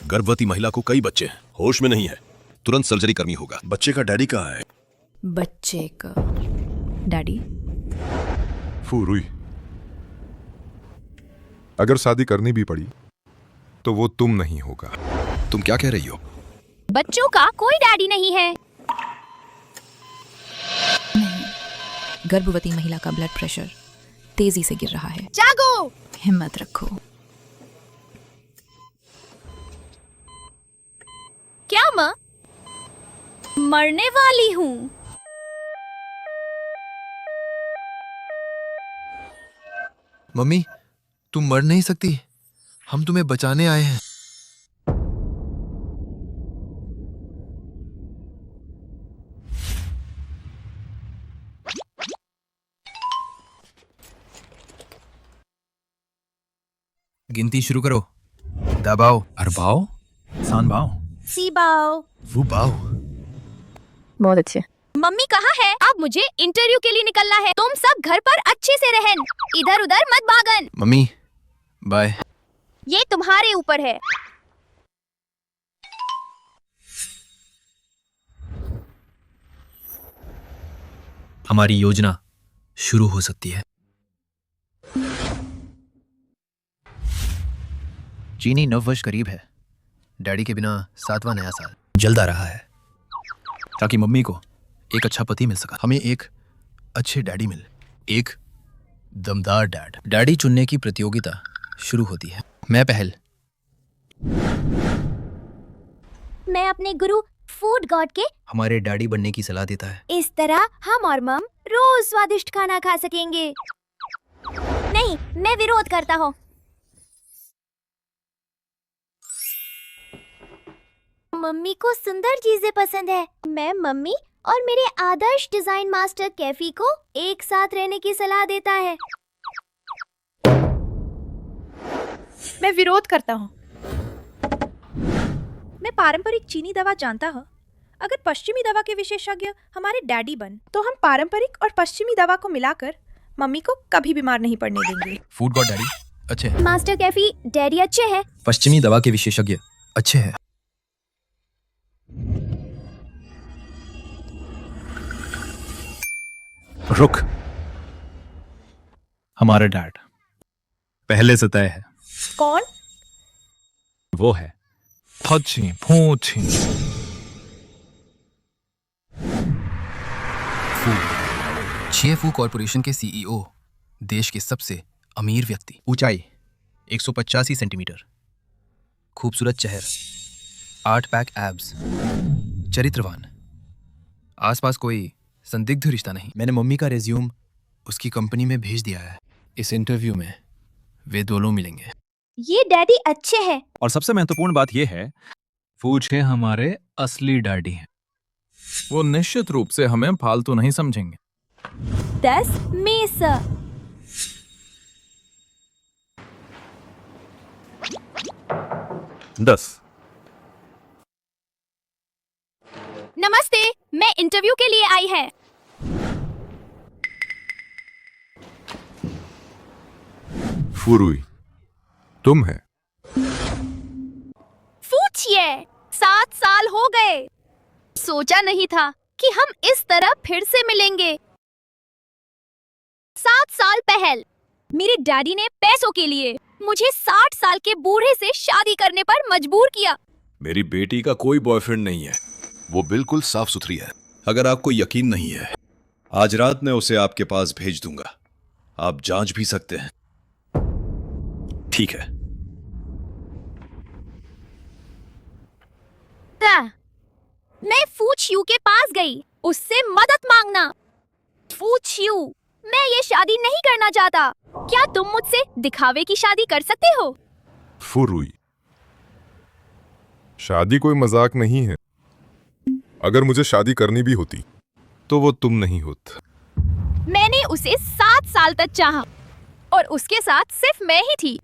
गर्भवती महिला को कई बच्चे हैं, होश में नहीं है, तुरंत सर्जरी करनी होगा। बच्चे का डैडी कहाँ है? बच्चे का डैडी? फूरुई, अगर शादी करनी भी पड़ी तो वो तुम नहीं होगा। तुम क्या कह रही हो? बच्चों का कोई डैडी नहीं है। नहीं, गर्भवती महिला का ब्लड प्रेशर तेजी से गिर रहा है। जागो, हिम्मत रखो। क्या माँ? मरने वाली हूँ। मम्मी, तुम मर नहीं सकती, हम तुम्हें बचाने आए हैं। गिनती शुरू करो। दबाओ। अरबाओ, सांबाओ, सीबाओ। वो बाओ। बहुत अच्छे। मम्मी कहाँ है? अब मुझे इंटरव्यू के लिए निकलना है। तुम सब घर पर अच्छे से रहन, इधर उधर मत भागन। Mummy, bye. ये तुम्हारे ऊपर है। हमारी योजना शुरू हो सकती है। चीनी 9 वर्ष करीब है। डैडी के बिना 7वां नया साल जल्द आ रहा है, ताकि मम्मी को एक अच्छा पति मिल सका। हमें एक अच्छे डैडी मिल, एक दमदार डैड। डैडी चुनने की प्रतियोगिता शुरू होती है। मैं पहल। मैं अपने गुरु फूड गॉड के हमारे डैडी बनने की सलाह देता है। इस तरह हम और मम रोज स्वादिष्ट खाना खा सकेंगे। नहीं, मैं विरोध करता हूँ। मम्मी को सुंदर चीजें पसंद है। मैं मम्मी और मेरे आदर्श डिजाइन मास्टर कैफी को एक साथ रहने की सलाह देता है। मैं विरोध करता हूँ। मैं पारंपरिक चीनी दवा जानता हूँ। अगर पश्चिमी दवा के विशेषज्ञ हमारे डैडी बन, तो हम पारंपरिक और पश्चिमी दवा को मिलाकर मम्मी को कभी बीमार नहीं पड़ने देंगे। फूड गॉड डैडी अच्छे हैं। मास्टर कैफी, डैडी अच्छे हैं। पश्चिमी दवा के विशेषज्ञ अच्छे हैं। रुक। हमारे डैड पहले से तय है। कौन? वो है फची फूची। छिएफू कॉरपोरेशन के सीईओ, देश के सबसे अमीर व्यक्ति। ऊंचाई 185 सेंटीमीटर, खूबसूरत चेहर, 8 पैक एब्स, चरित्रवान, आसपास कोई संदिग्ध रिश्ता नहीं। मैंने मम्मी का रिज्यूम उसकी कंपनी में भेज दिया है। इस इंटरव्यू में वे दोनों मिलेंगे। ये डैडी अच्छे हैं। और सबसे महत्वपूर्ण बात यह है, पूछे हमारे असली डैडी हैं। वो निश्चित रूप से हमें फालतू नहीं समझेंगे। 10 में से 10। नमस्ते, मैं इंटरव्यू के लिए आई है। फुरुई, तुम है? पूछिए। 7 साल हो गए। सोचा नहीं था कि हम इस तरह फिर से मिलेंगे। 7 साल पहले मेरे डैडी ने पैसों के लिए मुझे 60 साल के बूढ़े से शादी करने पर मजबूर किया। मेरी बेटी का कोई बॉयफ्रेंड नहीं है, वो बिल्कुल साफ सुथरी है। अगर आपको यकीन नहीं है, आज रात मैं उसे आपके पास भेज दूंगा, आप जांच भी सकते हैं। ठीक है। मैं फूच यू के पास गई, उससे मदद मांगना। फूच यू, मैं ये शादी नहीं करना चाहता। क्या तुम मुझसे दिखावे की शादी कर सकते हो? फुरुई, शादी कोई मजाक नहीं है। अगर मुझे शादी करनी भी होती तो वो तुम नहीं होत। मैंने उसे 7 साल तक चाहा और उसके साथ सिर्फ मैं ही थी।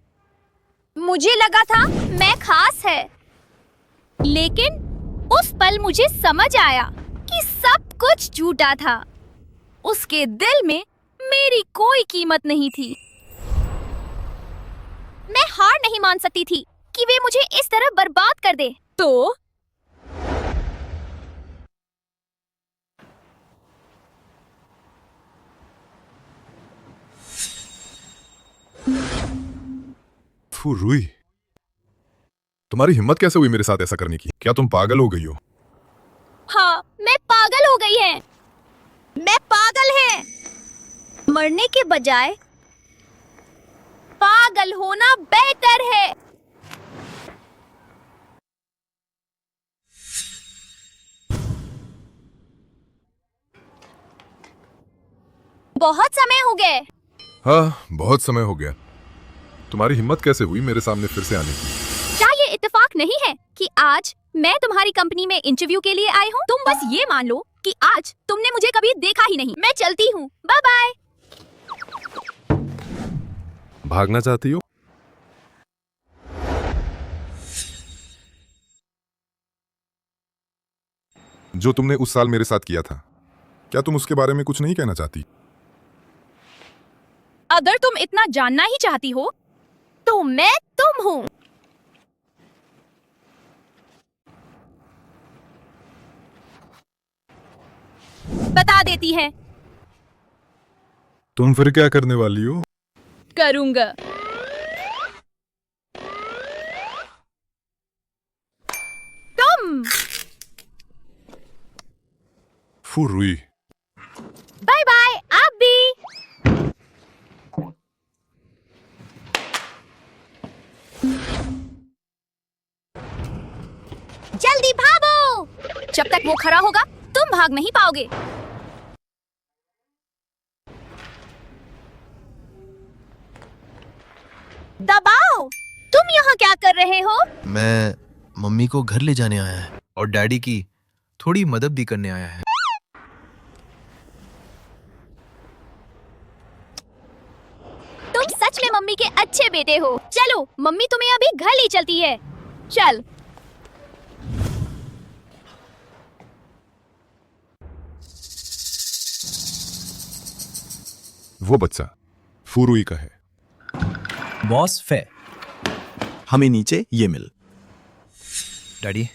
मुझे लगा था मैं खास है, लेकिन उस पल मुझे समझ आया कि सब कुछ झूठा था। उसके दिल में मेरी कोई कीमत नहीं थी। मैं हार नहीं मान सकती थी। कि वे मुझे इस तरह बर्बाद कर दे। तो फू रुई, तुम्हारी हिम्मत कैसे हुई मेरे साथ ऐसा करने की? क्या तुम पागल हो गई हो? हाँ, मैं पागल हो गई है। मैं पागल है। मरने के बजाय पागल होना बेहतर है। बहुत समय हो गए। हाँ, बहुत समय हो गया। तुम्हारी हिम्मत कैसे हुई मेरे सामने फिर से आने की? क्या ये इत्तेफाक नहीं है कि आज मैं तुम्हारी कंपनी में इंटरव्यू के लिए आई हूँ? तुम बस ये मान लो कि आज तुमने मुझे कभी देखा ही नहीं। मैं चलती हूँ, बाय बाय। भागना चाहती हो? जो तुमने उस साल मेरे साथ किया था, क्या तुम उसके बारे में कुछ नहीं कहना चाहती? अगर तुम इतना जानना ही चाहती हो तो मैं तुम हूँ। बता देती है। तुम फिर क्या करने वाली हो? करूंगा। तुम। फू रुई। बाय बाय, आप भी। जल्दी भागो। जब तक वो खड़ा होगा तुम भाग नहीं पाओगे। दबाओ। तुम यहाँ क्या कर रहे हो? मैं मम्मी को घर ले जाने आया है और डैडी की थोड़ी मदद भी करने आया है। तुम सच में मम्मी के अच्छे बेटे हो। चलो, मम्मी तुम्हें अभी घर ले चलती है। चल। वो बच्चा फू रुई का है। बॉस फे, हमें नीचे ये मिल। डैडी,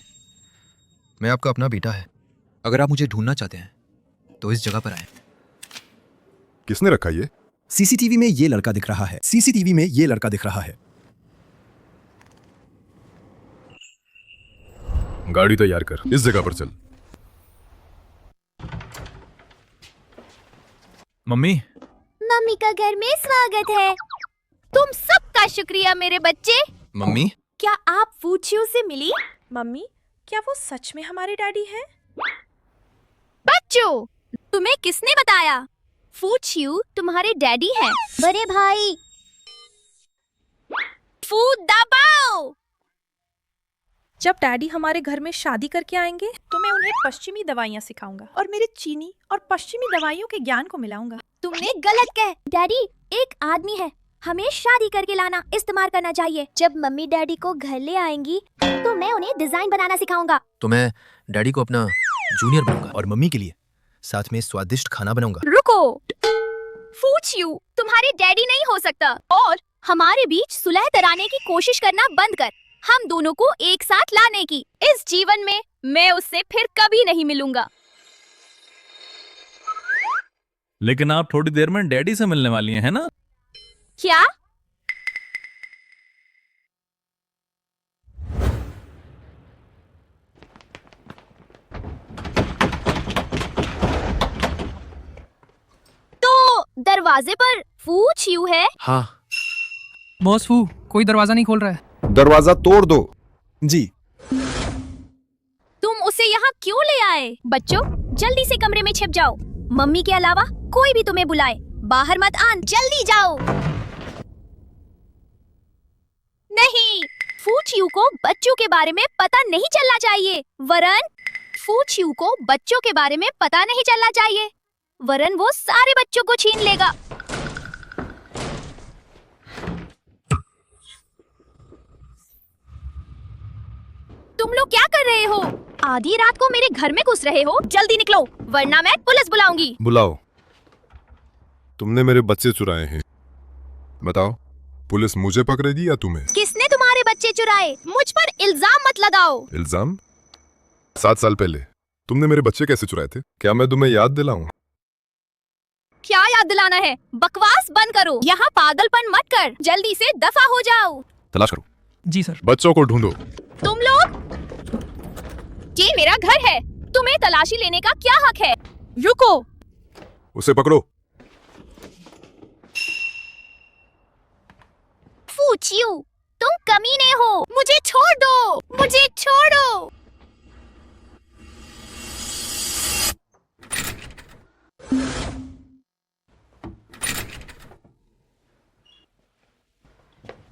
मैं आपका अपना बेटा है। अगर आप मुझे ढूंढना चाहते हैं तो इस जगह पर आए। किसने रखा ये? सीसीटीवी में ये लड़का दिख रहा है। सीसीटीवी में ये लड़का दिख रहा है। गाड़ी तैयार कर, इस जगह पर चल। मम्मी, मम्मी का घर में स्वागत है। तुम सबका शुक्रिया मेरे बच्चे। मम्मी, क्या आप फूचियो से मिली? मम्मी, क्या वो सच में हमारे डैडी हैं? बच्चों, तुम्हें किसने बताया? फूचियो तुम्हारे डैडी हैं। बड़े भाई। फूड दबाओ। जब डैडी हमारे घर में शादी करके आएंगे तो मैं उन्हें पश्चिमी दवाइयाँ सिखाऊंगा और मेरे चीनी और पश्चिमी दवाइयों के ज्ञान को मिलाऊंगा। तुमने गलत कह। डैडी एक आदमी है, हमें शादी करके लाना इस्तेमाल करना चाहिए। जब मम्मी डैडी को घर ले आएंगी तो मैं उन्हें डिजाइन बनाना सिखाऊंगा। तो मैं डैडी को अपना जूनियर बनाऊंगा और मम्मी के लिए साथ में स्वादिष्ट खाना बनाऊंगा। रुको, फूचियो तुम्हारे डैडी नहीं हो सकता और हमारे बीच सुलह कराने की कोशिश करना बंद कर। हम दोनों को एक साथ लाने की। इस जीवन में मैं उससे फिर कभी नहीं मिलूंगा। लेकिन आप थोड़ी देर में डैडी से मिलने वाली हैं, है ना? क्या? तो दरवाजे पर फूचियो है। हाँ। बॉस फू, कोई दरवाजा नहीं खोल रहा है। दरवाजा तोड़ दो। जी। तुम उसे यहाँ क्यों ले आए? बच्चों, जल्दी से कमरे में छिप जाओ। मम्मी के अलावा कोई भी तुम्हें बुलाए, बाहर मत आन। जल्दी जाओ। नहीं, फूचियो को बच्चों के बारे में पता नहीं चलना चाहिए। वरन फूचियो को बच्चों के बारे में पता नहीं चलना चाहिए, वरन वो सारे बच्चों को छीन लेगा। तुम लोग क्या कर रहे हो? आधी रात को मेरे घर में घुस रहे हो? जल्दी निकलो, वरना मैं पुलिस बुलाऊंगी। बुलाओ। तुमने मेरे बच्चे चुराए हैं। बताओ, पुलिस मुझे पकड़ेगी या तुम्हें? किसने तुम्हारे बच्चे चुराए। मुझ पर इल्जाम मत लगाओ। इल्जाम? 7 साल पहले तुमने मेरे बच्चे कैसे चुराए थे? क्या मैं तुम्हें याद दिलाऊं? क्या याद दिलाना है? बकवास बंद करो। यहाँ पागलपन मत कर। जल्दी से दफा हो जाओ। तलाश करो। जी सर। बच्चों को ढूंढो। तुम लोग, ये मेरा घर है, तुम्हें तलाशी लेने का क्या हक है? रुको। उसे पकड़ो। फूचियो, तुम कमीने हो। मुझे छोड़ दो, मुझे छोड़ो।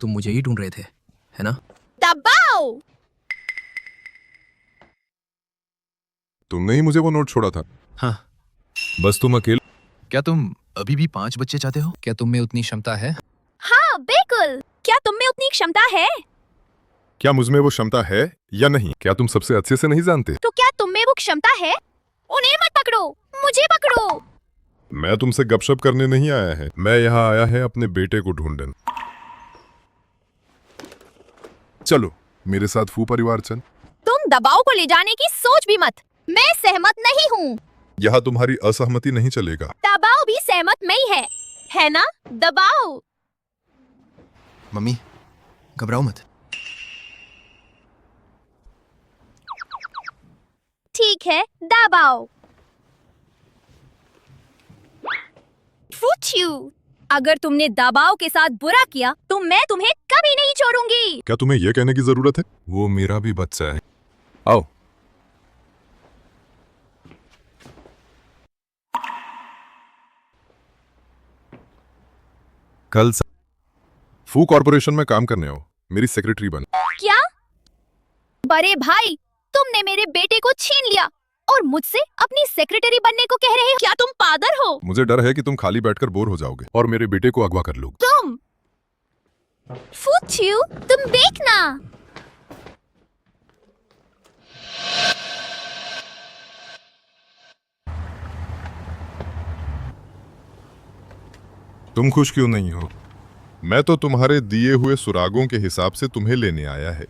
तुम मुझे ही ढूंढ रहे थे, है ना? दबाओ। तुमने ही मुझे वो नोट छोड़ा था। हाँ। बस तुम अकेले? क्या तुम अभी भी 5 बच्चे चाहते हो? क्या तुम में उतनी क्षमता है? हाँ बिल्कुल। क्या तुम में उतनी क्षमता है? क्या मुझ में वो क्षमता है या नहीं? क्या तुम सबसे अच्छे से नहीं जानते? तो क्या तुम में वो क्षमता है? उन्हें मत पकड़ो, मुझे पकड़ो। मैं तुमसे गपशप करने नहीं आया है, मैं यहाँ आया है अपने बेटे को ढूंढने। चलो मेरे साथ फू परिवार चल। तुम दबाव को ले जाने की सोच भी मत। मैं सहमत नहीं हूँ। यहाँ तुम्हारी असहमति नहीं चलेगा। दबाव भी सहमत नहीं है ना? दबाओ। मम्मी, घबराओ मत। ठीक है, दबाओ। फूचियो, अगर तुमने दबाव के साथ बुरा किया तो मैं तुम्हें कभी नहीं छोड़ूंगी। क्या तुम्हें यह कहने की जरूरत है? वो मेरा भी बच्चा है। आओ। कल फू कॉर्पोरेशन में काम करने आओ, मेरी सेक्रेटरी बन। क्या? बड़े भाई, तुमने मेरे बेटे को छीन लिया और मुझसे अपनी सेक्रेटरी बनने को कह रहे हो? क्या तुम पागल हो? मुझे डर है कि तुम खाली बैठकर बोर हो जाओगे और मेरे बेटे को अगवा कर लोगे। तुम फूचियो, तुम देखना। तुम खुश क्यों नहीं हो? मैं तो तुम्हारे दिए हुए सुरागों के हिसाब से तुम्हें लेने आया है।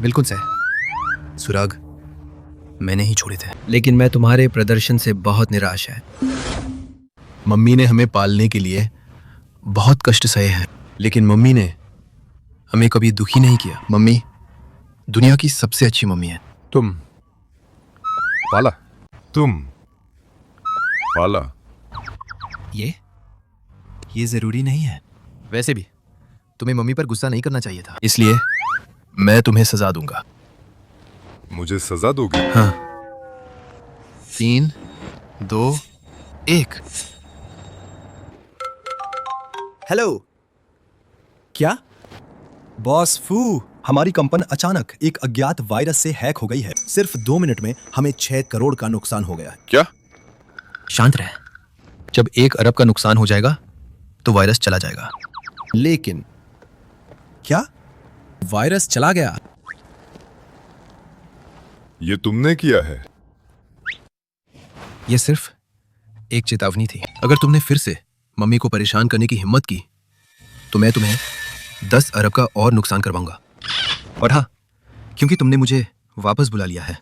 बिल्कुल सर। सुराग मैंने ही छोड़े थे, लेकिन मैं तुम्हारे प्रदर्शन से बहुत निराश है। मम्मी ने हमें पालने के लिए बहुत कष्ट सहे हैं, लेकिन मम्मी ने हमें कभी दुखी नहीं किया। मम्मी दुनिया की सबसे अच्छी मम्मी है। तुम पाला। ये जरूरी नहीं है। वैसे भी तुम्हें मम्मी पर गुस्सा नहीं करना चाहिए था, इसलिए मैं तुम्हें सजा दूंगा। मुझे सजा दोगे? हाँ। 3, 2, 1। हेलो। क्या? बॉस फू, हमारी कंपनी अचानक एक अज्ञात वायरस से हैक हो गई है। सिर्फ 2 मिनट में हमें 6 करोड़ का नुकसान हो गया है। क्या? शांत रहे। जब 1 अरब का नुकसान हो जाएगा तो वायरस चला जाएगा। लेकिन क्या वायरस चला गया? ये तुमने किया है? यह सिर्फ एक चेतावनी थी। अगर तुमने फिर से मम्मी को परेशान करने की हिम्मत की तो मैं तुम्हें 10 अरब का और नुकसान करवाऊंगा। और हाँ, क्योंकि तुमने मुझे वापस बुला लिया है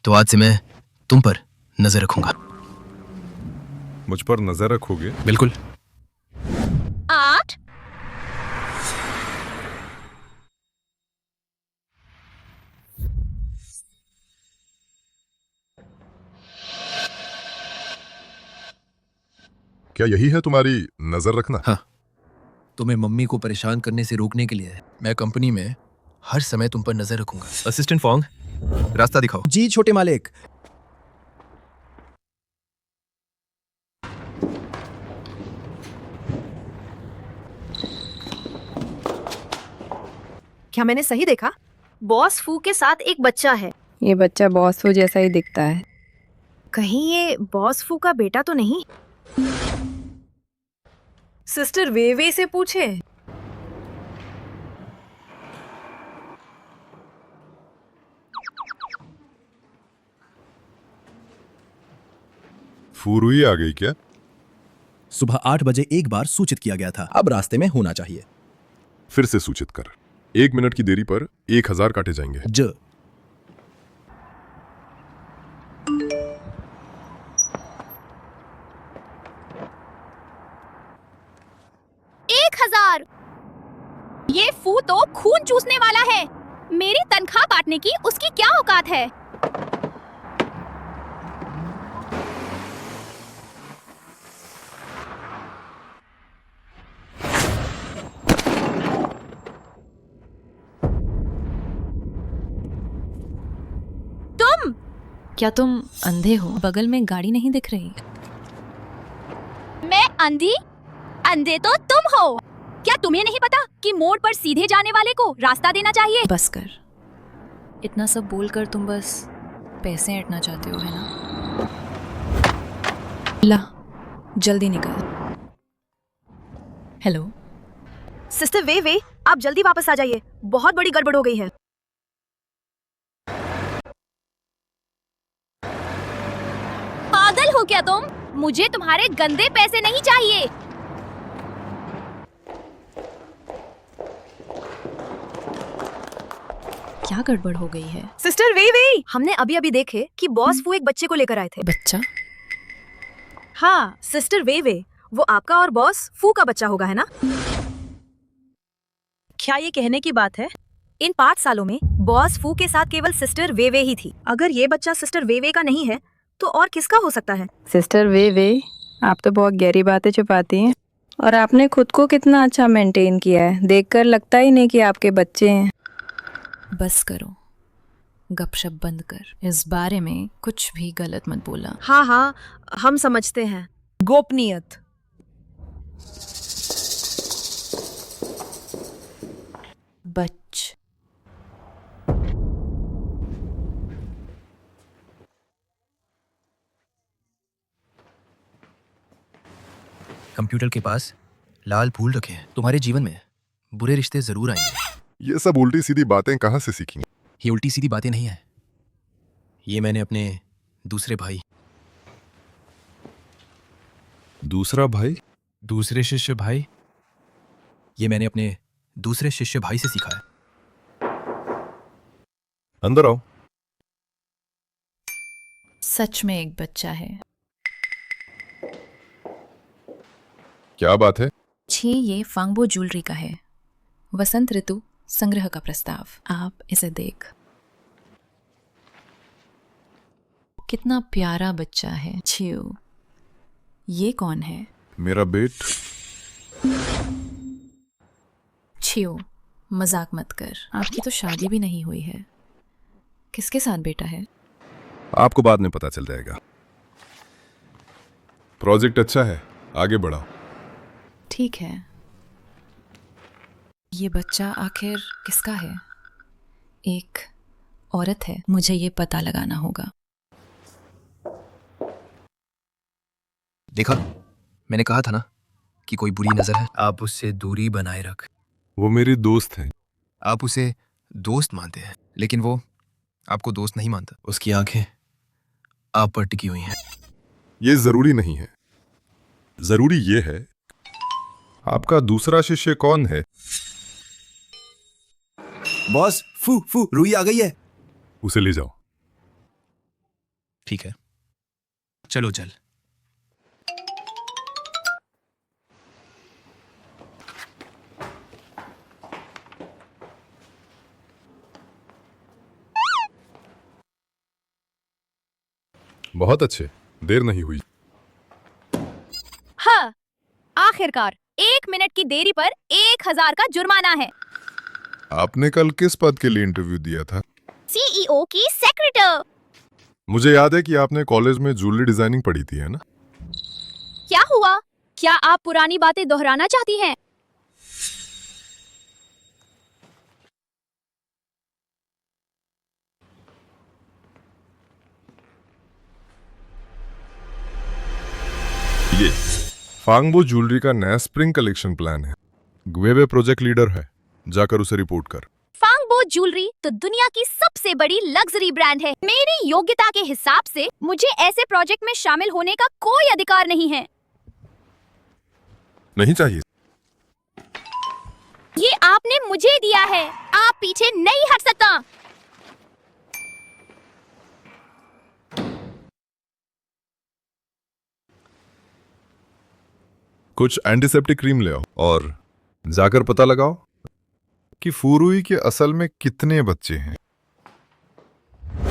तो आज से मैं तुम पर नजर रखूंगा। मुझ पर नजर रखोगे? बिल्कुल। 8 क्या यही है तुम्हारी नजर रखना? हाँ, तुम्हें मम्मी को परेशान करने से रोकने के लिए मैं कंपनी में हर समय तुम पर नजर रखूंगा। असिस्टेंट फोंग, रास्ता दिखाओ। जी छोटे मालिक। क्या मैंने सही देखा? बॉस फू के साथ एक बच्चा है। ये बच्चा बॉस फू जैसा ही दिखता है। कहीं ये बॉस फू का बेटा तो नहीं? सिस्टर वेवे से पूछे। फूरुई आ गई क्या? सुबह 8 बजे एक बार सूचित किया गया था, अब रास्ते में होना चाहिए। फिर से सूचित कर। 1 मिनट की देरी पर 1000 काटे जाएंगे। ज 1000। ये फू तो खून चूसने वाला है। मेरी तनख्वाह काटने की उसकी क्या औकात है? क्या तुम अंधे हो? बगल में गाड़ी नहीं दिख रही? मैं अंधी? अंधे तो तुम हो। क्या तुम्हें नहीं पता कि मोड़ पर सीधे जाने वाले को रास्ता देना चाहिए? बस कर। इतना सब बोलकर तुम बस पैसे ऐंठना चाहते हो, है ना? ला, जल्दी निकल। हेलो सिस्टर वे, आप जल्दी वापस आ जाइए, बहुत बड़ी गड़बड़ हो गई है। पागल हो क्या तुम? मुझे तुम्हारे गंदे पैसे नहीं चाहिए। क्या गड़बड़ हो गई है? सिस्टर वे, हमने अभी देखे कि बॉस फू एक बच्चे को लेकर आए थे। बच्चा? हाँ सिस्टर वे, वो आपका और बॉस फू का बच्चा होगा, है ना? क्या ये कहने की बात है? इन 5 सालों में बॉस फू के साथ केवल सिस्टर वे ही थी। अगर ये बच्चा सिस्टर वे का नहीं है तो और किसका हो सकता है? सिस्टर वे, आप तो बहुत गहरी बातें छुपाती हैं, और आपने खुद को कितना अच्छा मेंटेन किया है, देखकर लगता ही नहीं कि आपके बच्चे हैं। बस करो, गपशप बंद कर। इस बारे में कुछ भी गलत मत बोला। हाँ, हम समझते हैं। गोपनीयत। बच। कंप्यूटर के पास लाल फूल रखे हैं। तुम्हारे जीवन में बुरे रिश्ते जरूर आएंगे। ये सब उल्टी सीधी बातें कहाँ से सीखी? ये उल्टी सीधी बातें नहीं है, ये मैंने अपने दूसरे भाई, दूसरा भाई? दूसरे शिष्य भाई, ये मैंने अपने दूसरे शिष्य भाई से सीखा है। अंदर आओ। सच में एक बच्चा है। क्या बात है? छी, ये फांगबो ज्वेलरी का है। वसंत ऋतु संग्रह का प्रस्ताव। आप इसे देख। कितना प्यारा बच्चा है। छियो, ये कौन है? मेरा बेट। छियो, मजाक मत कर। आपकी तो शादी भी नहीं हुई है। किसके साथ बेटा है? आपको बाद में पता चल जाएगा। प्रोजेक्ट अच्छा है, आगे बढ़ाओ। ठीक है। ये बच्चा आखिर किसका है? एक औरत है, मुझे ये पता लगाना होगा। देखा, मैंने कहा था ना कि कोई बुरी नजर है। आप उससे दूरी बनाए रख। वो मेरी दोस्त है। आप उसे दोस्त मानते हैं, लेकिन वो आपको दोस्त नहीं मानता। उसकी आंखें आप पर टिकी हुई हैं। ये जरूरी नहीं है। जरूरी ये है, आपका दूसरा शिष्य कौन है? बॉस, फू रुई आ गई है। उसे ले जाओ। ठीक है, चलो चल। बहुत अच्छे, देर नहीं हुई। हाँ, आखिरकार 1 मिनट की देरी पर 1000 का जुर्माना है। आपने कल किस पद के लिए इंटरव्यू दिया था? सीईओ की सेक्रेटरी। मुझे याद है कि आपने कॉलेज में ज्वेलरी डिजाइनिंग पढ़ी थी, है ना? क्या हुआ? क्या आप पुरानी बातें दोहराना चाहती हैं? ये फांगबो ज्वेलरी का नया स्प्रिंग कलेक्शन प्लान है। ग्वेवे प्रोजेक्ट लीडर है, जाकर उसे रिपोर्ट कर। फांगबो ज्वेलरी तो दुनिया की सबसे बड़ी लग्जरी ब्रांड है। मेरी योग्यता के हिसाब से मुझे ऐसे प्रोजेक्ट में शामिल होने का कोई अधिकार नहीं है। नहीं चाहिए। ये आपने मुझे दिया है। पीछे नहीं हट सकता। कुछ एंटीसेप्टिक क्रीम ले आओ और जाकर पता लगाओ कि फुरुई के असल में कितने बच्चे हैं।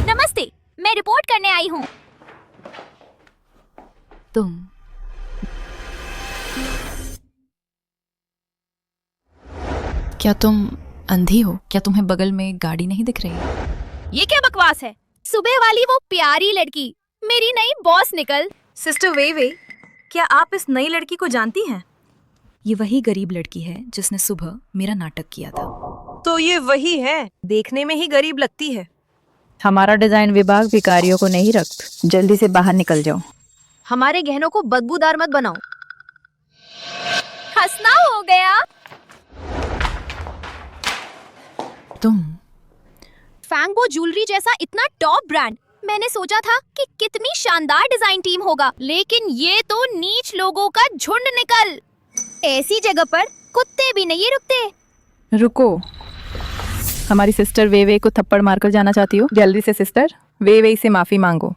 नमस्ते, मैं रिपोर्ट करने आई हूँ। तुम क्या तुम अंधी हो? क्या तुम्हें बगल में गाड़ी नहीं दिख रही? ये क्या बकवास है? सुबह वाली वो प्यारी लड़की मेरी नई बॉस निकल। सिस्टर वेवे, क्या आप इस नई लड़की को जानती हैं? ये वही गरीब लड़की है जिसने सुबह मेरा नाटक किया था। तो ये वही है, देखने में ही गरीब लगती है। हमारा डिजाइन विभाग भिखारियों को नहीं रखता। जल्दी से बाहर निकल जाओ। हमारे गहनों को बदबूदार मत बनाओ। हंसना हो गया। तुम फैंगबो ज्वेलरी जैसा इतना टॉप ब्रांड, मैंने सोचा था कि कितनी शानदार डिजाइन टीम होगा, लेकिन ये तो नीच लोगों का झुंड निकल। ऐसी जगह पर कुत्ते भी नहीं रुकते। रुको, हमारी सिस्टर वेवे को थप्पड़ मारकर जाना चाहती हो? जल्दी से सिस्टर वेवे से माफी मांगो,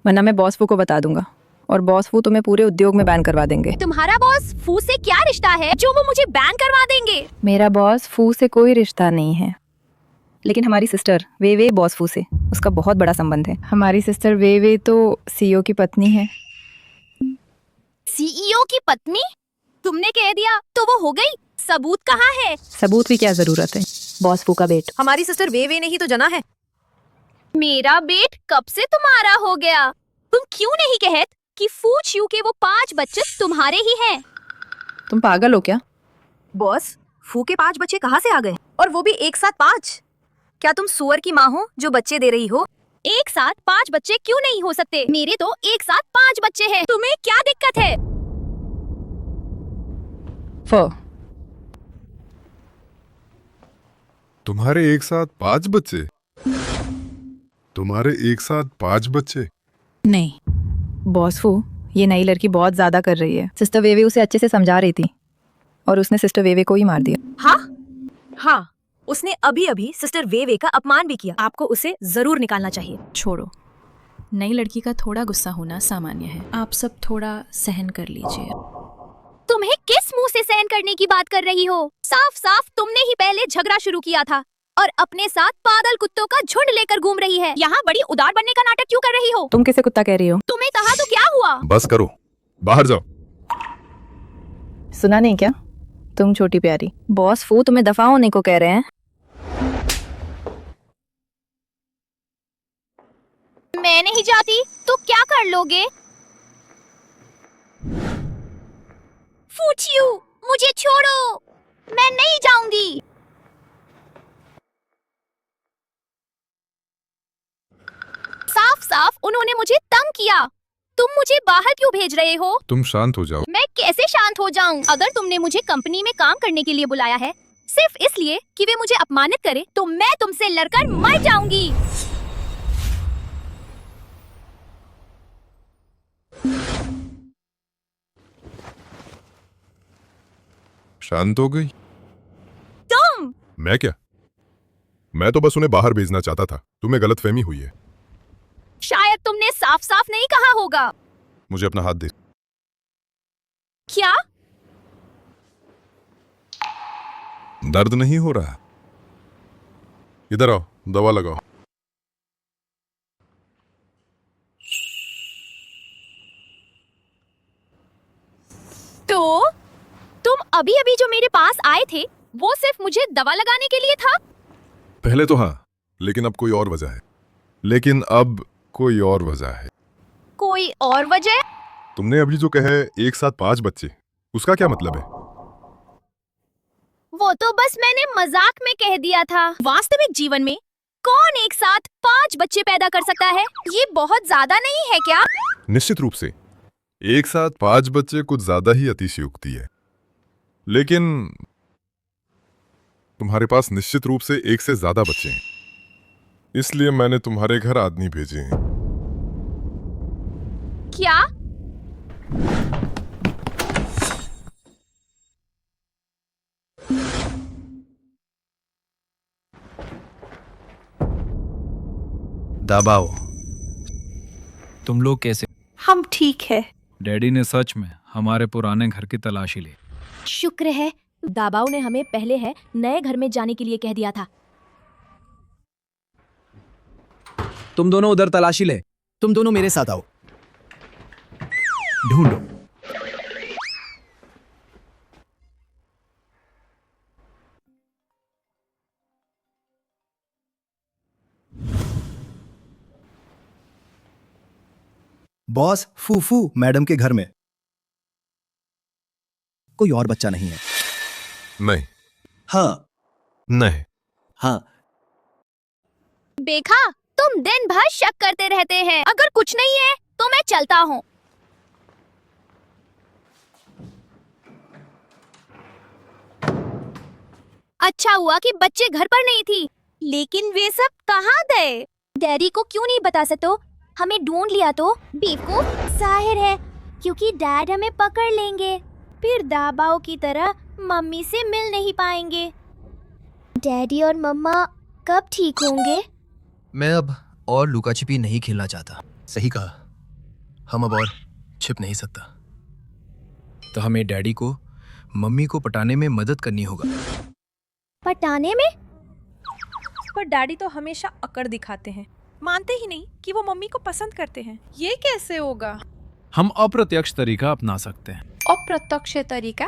वरना मैं बॉस फू को बता दूंगा और बॉस फू तुम्हें पूरे उद्योग में बैन करवा देंगे। तुम्हारा बॉस फू से क्या रिश्ता है जो वो मुझे बैन करवा देंगे? मेरा बॉस फू से कोई रिश्ता नहीं है, लेकिन हमारी सिस्टर वेवे बॉस फू से उसका बहुत बड़ा संबंध है। हमारी सिस्टर वेवे तो सीईओ की पत्नी है। सीईओ की पत्नी? तुमने कह दिया तो वो हो गई, सबूत कहाँ है? सबूत की क्या जरूरत है? बॉस फू का बेट। हमारी सिस्टर वेवे ने ही तो जना है। मेरा बेट कब से तुम्हारा हो गया? तुम क्यों नहीं कहत कि फू चियू के वो 5 बच्चे तुम्हारे ही हैं? तुम पागल हो क्या? बॉस, फू के 5 बच्चे कहाँ से आ गए, और वो भी एक साथ 5? क्या तुम सुअर की माँ हो जो बच्चे दे रही हो? एक साथ 5 बच्चे क्यों नहीं हो सकते? मेरे तो एक साथ 5 बच्चे हैं। तुम्हें क्या दिक्कत है? तुम्हारे एक साथ 5 बच्चे? तुम्हारे एक साथ 5 बच्चे? नहीं बॉस फू, ये नई लड़की बहुत ज्यादा कर रही है। सिस्टर वेवे उसे अच्छे से समझा रही थी और उसने सिस्टर वेवे को ही मार दिया। हाँ, उसने अभी अभी सिस्टर वेवे का अपमान भी किया। आपको उसे जरूर निकालना चाहिए। छोड़ो, नई लड़की का थोड़ा गुस्सा होना सामान्य है। आप सब थोड़ा सहन कर लीजिए। तुम्हें किस मुंह से सहन करने की बात कर रही हो? साफ साफ तुमने ही पहले झगड़ा शुरू किया था और अपने साथ पागल कुत्तों का झुंड लेकर घूम रही है। यहाँ बड़ी उदार बनने का नाटक क्यों कर रही हो? तुम किसे कुत्ता कह रही हो? तुम्हें कहा तो क्या हुआ? बस करो, बाहर जाओ। सुना नहीं क्या? तुम छोटी प्यारी, बॉस फू तुम्हें दफा होने को कह रहे हैं। मैं नहीं जाती तो क्या कर लोगे? फू चियू, मुझे छोड़ो, मैं नहीं जाऊंगी। साफ साफ उन्होंने मुझे तंग किया। तुम मुझे बाहर क्यों भेज रहे हो? तुम शांत हो जाओ। मैं कैसे शांत हो जाऊं? अगर तुमने मुझे कंपनी में काम करने के लिए बुलाया है सिर्फ इसलिए कि वे मुझे अपमानित करे, तो मैं तुमसे लड़कर मर जाऊंगी। शांत हो गई? तुम? मैं क्या? मैं तो बस उन्हें बाहर भेजना चाहता था। तुम्हें गलतफहमी हुई है। शायद तुमने साफ साफ नहीं कहा होगा। मुझे अपना हाथ दे। क्या? दर्द नहीं हो रहा? इधर आओ, दवा लगाओ। तो तुम अभी अभी जो मेरे पास आए थे वो सिर्फ मुझे दवा लगाने के लिए था? पहले तो हाँ, लेकिन अब कोई और वजह है। कोई और वजह? तुमने अभी जो कहे एक साथ 5 बच्चे, उसका क्या मतलब है? वो तो बस मैंने मजाक में कह दिया था। वास्तविक जीवन में कौन एक साथ 5 बच्चे पैदा कर सकता है? ये बहुत ज्यादा नहीं है क्या? निश्चित रूप से एक साथ 5 बच्चे कुछ ज्यादा ही अतिशयोक्ति है, लेकिन तुम्हारे पास निश्चित रूप से एक से ज्यादा बच्चे हैं, इसलिए मैंने तुम्हारे घर आदमी भेजे हैं। क्या? दबाओ। तुम लोग कैसे? हम ठीक है। डैडी ने सच में हमारे पुराने घर की तलाशी ली। शुक्र है दाबाओ ने हमें पहले है नए घर में जाने के लिए कह दिया था। तुम दोनों उधर तलाशी ले। तुम दोनों मेरे साथ आओ। ढूंढो। बॉस, फूफू मैडम के घर में कोई और बच्चा नहीं है। नहीं। हाँ। नहीं। हाँ। देखा, तुम दिन भर शक करते रहते हैं। अगर कुछ नहीं है तो मैं चलता हूँ। अच्छा हुआ कि बच्चे घर पर नहीं थी, लेकिन वे सब कहाँ गए? डैडी को क्यों नहीं बता सकते? हमें ढूंढ लिया तो बेवकूफ। जाहिर है क्योंकि डैड हमें पकड़ लेंगे, फिर दाबाओ की तरह मम्मी से मिल नहीं पाएंगे। डैडी और मम्मा कब ठीक होंगे? मैं अब और लुका छिपी नहीं खेलना चाहता। सही कहा, हम अब और छिप नहीं सकता। तो हमें डैडी को मम्मी को पटाने में मदद करनी होगा। पटाने में? पर डैडी तो हमेशा अकड़ दिखाते हैं, मानते ही नहीं कि वो मम्मी को पसंद करते हैं। ये कैसे होगा? हम अप्रत्यक्ष तरीका अपना सकते हैं। अप्रत्यक्ष तरीका?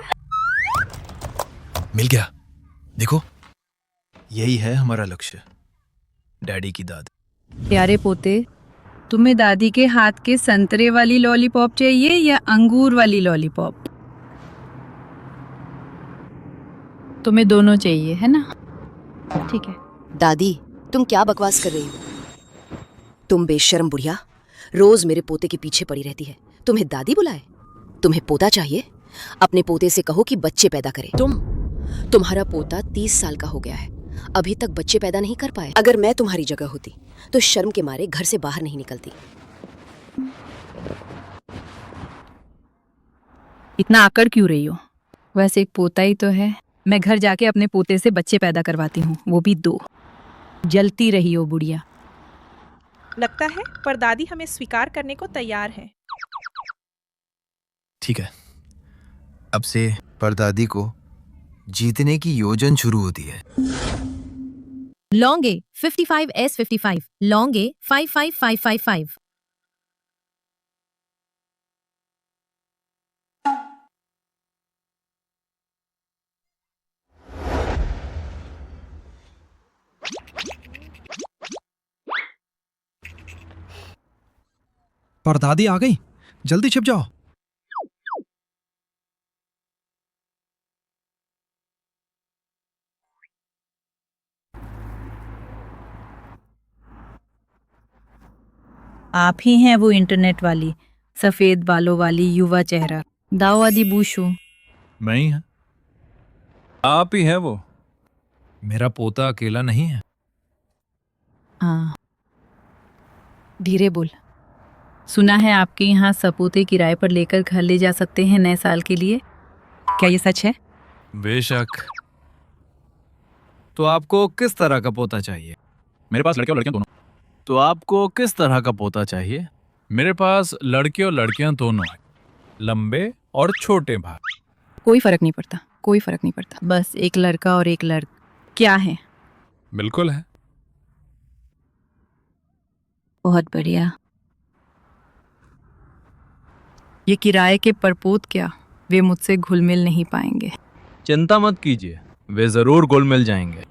मिल गया। देखो, यही है हमारा लक्ष्य, डैडी की दाद। प्यारे पोते, तुम्हें दादी के हाथ के संतरे वाली लॉलीपॉप चाहिए या अंगूर वाली लॉलीपॉप? तुम्हें दोनों चाहिए है ना? ठीक है। दादी, तुम क्या बकवास कर रही हो? तुम बेशर्म बुढ़िया, रोज मेरे पोते के पीछे पड़ी रहती है। तुम्हें दादी बुलाए? तुम्हें पोता चाहिए? अपने पोते से कहो कि बच्चे पैदा करे। तुम्हारा पोता 30 साल का हो गया है, अभी तक बच्चे पैदा नहीं कर पाए। अगर मैं तुम्हारी जगह होती तो शर्म के मारे घर से बाहर नहीं निकलती। इतना आकड़ क्यों रही हो? वैसे एक पोता ही तो है। मैं घर जाके अपने पोते से बच्चे पैदा करवाती हूँ, वो भी 2। जलती रही हो बुढ़िया। लगता है पर दादी हमें स्वीकार करने को तैयार है। ठीक है, अब से परदादी को जीतने की योजन शुरू होती है। लॉन्गे 55S55, लॉन्गे 55555। परदादी आ गई, जल्दी छिप जाओ। आप ही हैं वो इंटरनेट वाली, सफेद बालों वाली युवा चेहरा, दाऊदी बूशू। मैं ही है। आप ही है वो। मेरा पोता अकेला नहीं है। हाँ, धीरे बोल। सुना है आपके यहाँ सपूते किराए पर लेकर घर ले जा सकते हैं नए साल के लिए, क्या ये सच है? बेशक। तो आपको किस तरह का पोता चाहिए? मेरे पास लड़के और लड़कियां दोनों। तो आपको किस तरह का पोता चाहिए? मेरे पास लड़के और लड़कियां दोनों हैं, लंबे और छोटे भाग। कोई फर्क नहीं पड़ता, कोई फर्क नहीं पड़ता। बस एक लड़का और एक लड़की। क्या है? बिल्कुल है। बहुत बढ़िया। ये किराए के परपोत क्या, वे मुझसे घुल मिल नहीं पाएंगे। चिंता मत कीजिए, वे जरूर घुल मिल जाएंगे।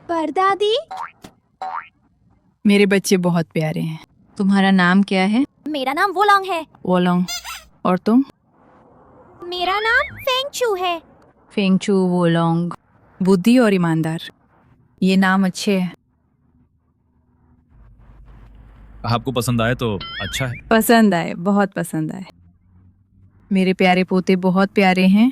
परदादी, मेरे बच्चे बहुत प्यारे हैं। तुम्हारा नाम क्या है? मेरा नाम वोलोंग है। वोलोंग। और तुम? मेरा नाम फेंगचू है। फेंगचू वोलोंग। बुद्धि और ईमानदार, ये नाम अच्छे हैं। आपको पसंद आए तो अच्छा है। पसंद आए, बहुत पसंद आए। मेरे प्यारे पोते बहुत प्यारे हैं।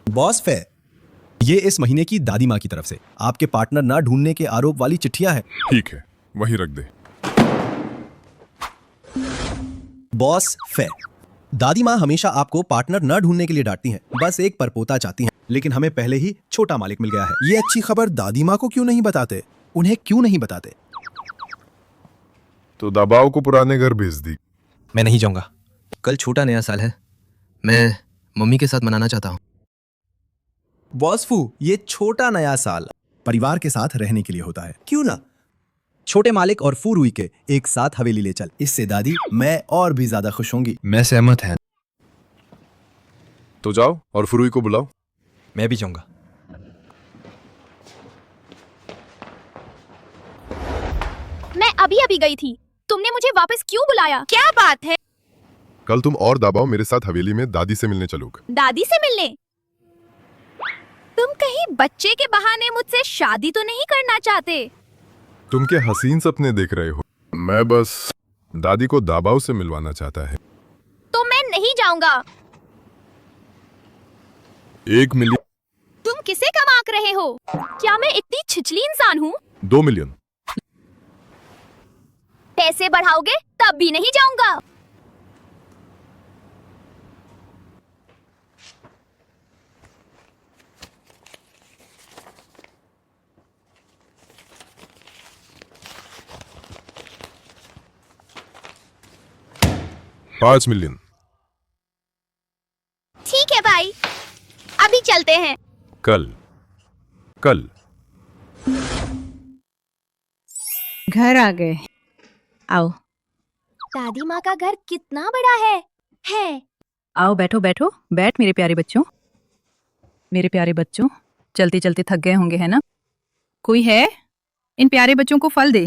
बॉस फे, ये इस महीने की दादी माँ की तरफ से आपके पार्टनर ना ढूंढने के आरोप वाली चिट्ठियां हैं। ठीक है, वही रख दे। बॉस फे, दादी माँ हमेशा आपको पार्टनर न ढूंढने के लिए डांटती हैं, बस एक परपोता चाहती हैं, लेकिन हमें पहले ही छोटा मालिक मिल गया है। ये अच्छी खबर दादी माँ को क्यों नहीं बताते? उन्हें क्यों नहीं बताते? तो दबाव को पुराने घर भेज दी। मैं नहीं जाऊंगा। कल छोटा नया साल है, मैं मम्मी के साथ मनाना चाहता हूँ। बॉस फू, ये छोटा नया साल परिवार के साथ रहने के लिए होता है, क्यों ना? छोटे मालिक और फू रुई के एक साथ हवेली ले चल, इससे दादी मैं और भी ज्यादा खुश होंगी। मैं सहमत है। तो जाओ और फुरुई को बुलाओ। मैं भी जाऊंगा। मैं अभी अभी गई थी, तुमने मुझे वापस क्यों बुलाया? क्या बात है? कल तुम और दबाव मेरे साथ हवेली में दादी से मिलने चलोगे। दादी से मिलने? तुम कहीं बच्चे के बहाने मुझसे शादी तो नहीं करना चाहते? तुम क्या हसीन सपने देख रहे हो? मैं बस दादी को दाबाव से मिलवाना चाहता है। तो मैं नहीं जाऊंगा। 1 मिलियन। तुम किसे कमाक रहे हो? क्या मैं इतनी छिछली इंसान हूँ? 2 मिलियन। पैसे बढ़ाओगे तब भी नहीं जाऊंगा। $5 मिलियन। ठीक है भाई, अभी चलते हैं। कल घर आ गए, आओ। दादी माँ का घर कितना बड़ा है। आओ बैठो बैठो, बैठ मेरे प्यारे बच्चों। मेरे प्यारे बच्चों, चलते चलते थक गए होंगे, है ना? कोई है? इन प्यारे बच्चों को फल दे।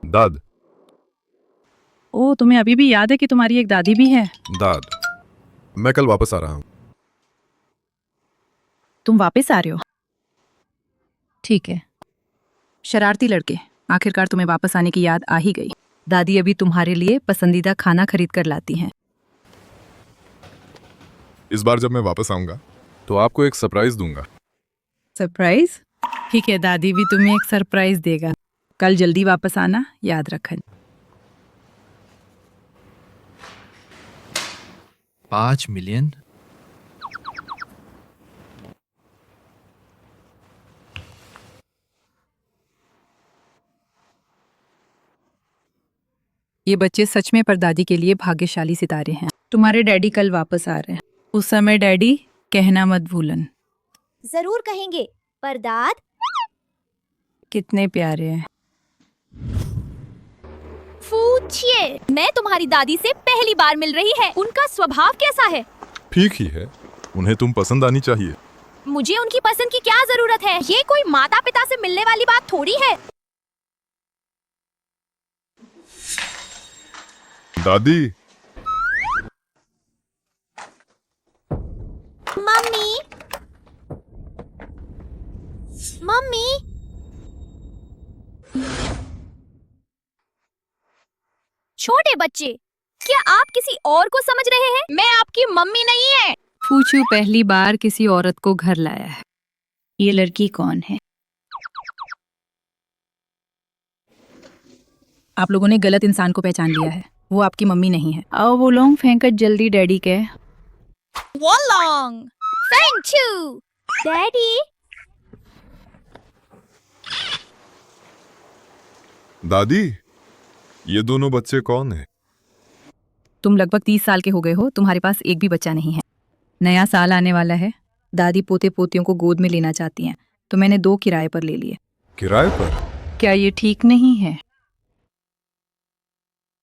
दाद। ओ, तुम्हें अभी भी याद है कि तुम्हारी एक दादी भी है? दाद, मैं कल वापस आ रहा हूँ। तुम वापस आ रहे हो? ठीक है। शरारती लड़के, आखिरकार तुम्हें वापस आने की याद आ ही गई। दादी अभी तुम्हारे लिए पसंदीदा खाना खरीद कर लाती हैं। इस बार जब मैं वापस आऊंगा तो आपको एक सरप्राइज दूंगा। सरप्राइज? ठीक है, दादी भी तुम्हें एक सरप्राइज देगा। कल जल्दी वापस आना, याद रखना। 5 मिलियन? ये बच्चे सच में परदादी के लिए भाग्यशाली सितारे हैं। तुम्हारे डैडी कल वापस आ रहे हैं। उस समय डैडी कहना मत भूलन। जरूर कहेंगे, पर दाद कितने प्यारे हैं। पूछिए, मैं तुम्हारी दादी से पहली बार मिल रही है, उनका स्वभाव कैसा है? ठीक ही है, उन्हें तुम पसंद आनी चाहिए। मुझे उनकी पसंद की क्या जरूरत है? ये कोई माता पिता से मिलने वाली बात थोड़ी है। दादी। मम्मी, मम्मी, छोटे बच्चे, क्या आप किसी और को समझ रहे हैं? मैं आपकी मम्मी नहीं है। फूचू पहली बार किसी औरत को घर लाया है। ये लड़की कौन है? आप लोगों ने गलत इंसान को पहचान लिया है। वो आपकी मम्मी नहीं है। आओ वो लॉन्ग फेंकर जल्दी डैडी के। वॉलोंग, थैंक यू, डैडी। दादी, ये दोनों बच्चे कौन हैं? तुम लगभग 30 साल के हो गए हो, तुम्हारे पास एक भी बच्चा नहीं है। नया साल आने वाला है, दादी पोते पोतियों को गोद में लेना चाहती हैं, तो मैंने 2 किराए पर ले लिए। किराए पर? क्या ये ठीक नहीं है?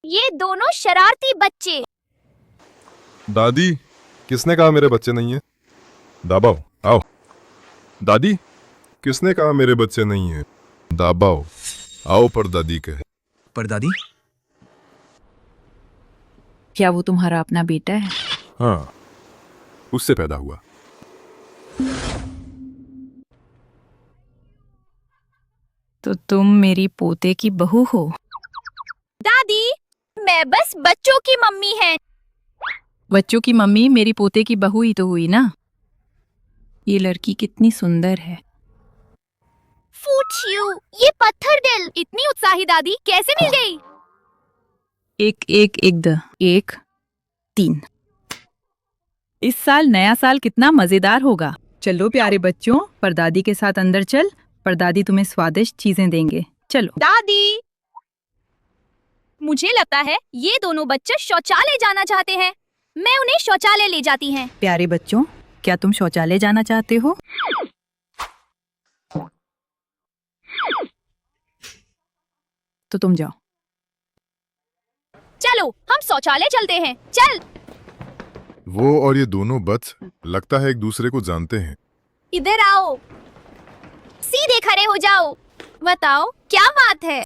ये दोनों शरारती बच्चे। दादी, किसने कहा मेरे बच्चे नहीं हैं? दाबाओ, आओ। दादी, किसने कहा मेरे बच्चे नहीं हैं? दाबाओ, आओ परदादी कहे। परदादी? क्या वो तुम्हारा अपना बेटा है? हाँ, उससे पैदा हुआ। तो तुम मेरी पोते की बहू हो? दादी, मैं बस बच्चों की मम्मी है। बच्चों की मम्मी मेरी पोते की बहू ही तो हुई ना। ये लड़की कितनी सुंदर है। फूट यू, ये पत्थर दिल। इतनी उत्साही दादी कैसे मिल गई? एक एक एक द एक 3। इस साल नया साल कितना मजेदार होगा। चलो प्यारे बच्चों, परदादी के साथ अंदर चल। परदादी तुम्हें स्वादिष्ट चीजें देंगे। चलो। दादी, मुझे लगता है ये दोनों बच्चे शौचालय जाना चाहते हैं। मैं उन्हें शौचालय ले जाती हैं। प्यारे बच्चों, क्या तुम शौचालय जाना चाहते हो? तो तुम जाओ। चलो हम शौचालय चलते हैं। चल। वो और ये दोनों बच्च लगता है एक दूसरे को जानते हैं। इधर आओ, सीधे खड़े हो जाओ। बताओ क्या बात है?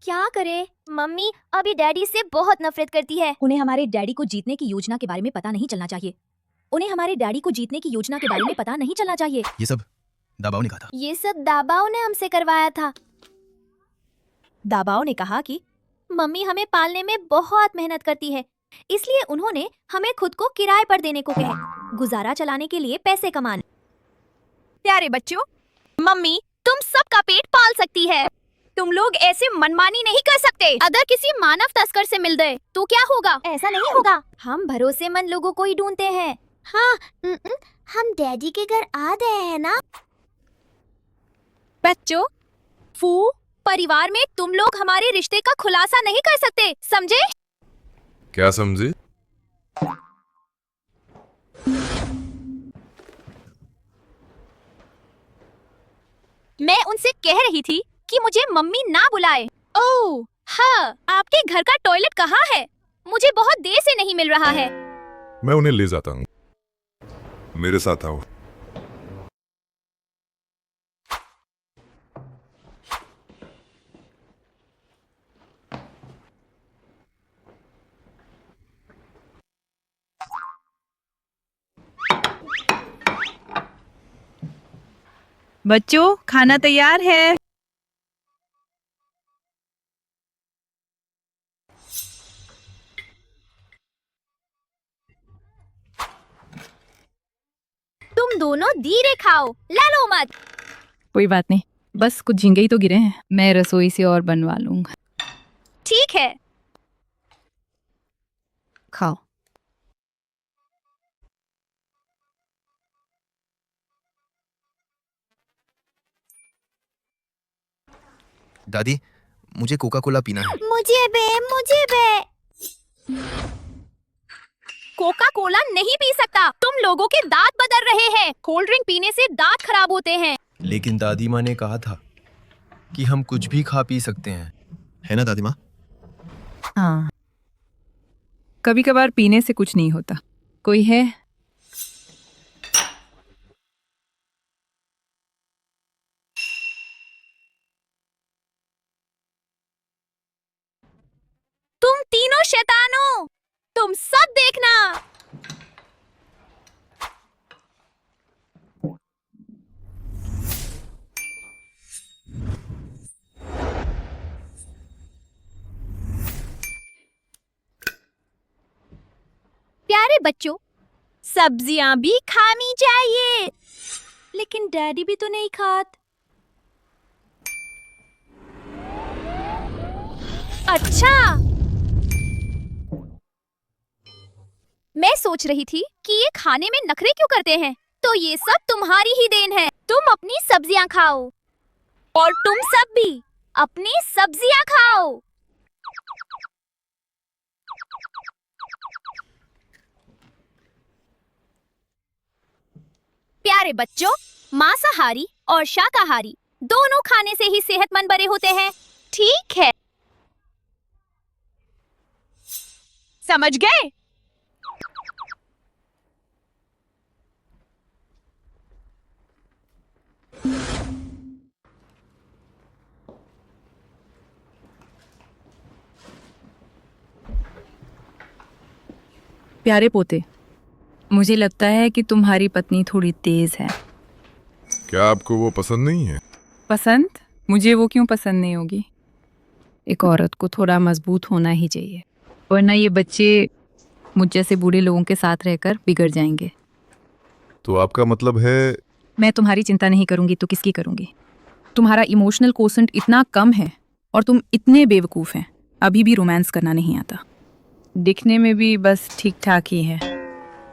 क्या करे? मम्मी अभी डैडी से बहुत नफरत करती है। उन्हें हमारे डैडी को जीतने की योजना के बारे में पता नहीं चलना चाहिए। उन्हें हमारे डैडी को जीतने की योजना के बारे में पता नहीं चलना चाहिए। ये सब दाबाओ ने कहा था। ये सब दाबाओ ने हमसे करवाया था। दाबाओ ने कहा कि मम्मी हमें पालने में बहुत मेहनत करती है, इसलिए उन्होंने हमें खुद को किराए पर देने को कहा, गुजारा चलाने के लिए पैसे कमाने। प्यारे बच्चों, मम्मी तुम सबका पेट पाल सकती है। तुम लोग ऐसे मनमानी नहीं कर सकते। अगर किसी मानव तस्कर से मिल गए तो क्या होगा? ऐसा नहीं होगा। हम भरोसेमंद लोगों को ही ढूंढते हैं। हाँ, हम डैडी के घर आ गए हैं ना। बच्चों, फू, परिवार में तुम लोग हमारे रिश्ते का खुलासा नहीं कर सकते, समझे? क्या समझे? मैं उनसे कह रही थी कि मुझे मम्मी ना बुलाए। ओह हाँ, आपके घर का टॉयलेट कहाँ है? मुझे बहुत देर से नहीं मिल रहा है। मैं उन्हें ले जाता हूँ। मेरे साथ आओ। बच्चों, खाना तैयार है। तुम दोनों धीरे खाओ, लालो मत। कोई बात नहीं, बस कुछ झींगे ही तो गिरे हैं। मैं रसोई से और बनवा लूंगा। ठीक है। खाओ। दादी, मुझे कोका कोला पीना है। मुझे बे। कोका कोला नहीं पी सकता। तुम लोगों के दांत बदल रहे हैं। कोल्ड ड्रिंक पीने से दांत खराब होते हैं। लेकिन दादी माँ ने कहा था कि हम कुछ भी खा पी सकते हैं, है ना दादी माँ? हाँ, कभी कभार पीने से कुछ नहीं होता। कोई है? तुम तीनों शैतानों, तुम सब देखना। प्यारे बच्चों, सब्जियां भी खानी चाहिए। लेकिन डैडी भी तो नहीं खाते। अच्छा, मैं सोच रही थी कि ये खाने में नखरे क्यों करते हैं। तो ये सब तुम्हारी ही देन है। तुम अपनी सब्जियां खाओ और तुम सब भी अपनी सब्जियां खाओ। प्यारे बच्चों, मांसाहारी और शाकाहारी दोनों खाने से ही सेहतमंद बड़े होते हैं, ठीक है? समझ गए? प्यारे पोते, मुझे लगता है कि तुम्हारी पत्नी थोड़ी तेज है। क्या आपको वो पसंद नहीं है? पसंद? मुझे वो क्यों पसंद नहीं होगी? एक औरत को थोड़ा मजबूत होना ही चाहिए, वरना ये बच्चे मुझ जैसे बूढ़े लोगों के साथ रहकर बिगड़ जाएंगे। तो आपका मतलब है? मैं तुम्हारी चिंता नहीं करूंगी तो किसकी करूंगी? तुम्हारा इमोशनल कोसेंट इतना कम है और तुम इतने बेवकूफ़ हैं, अभी भी रोमांस करना नहीं आता। दिखने में भी बस ठीक ठाक ही है।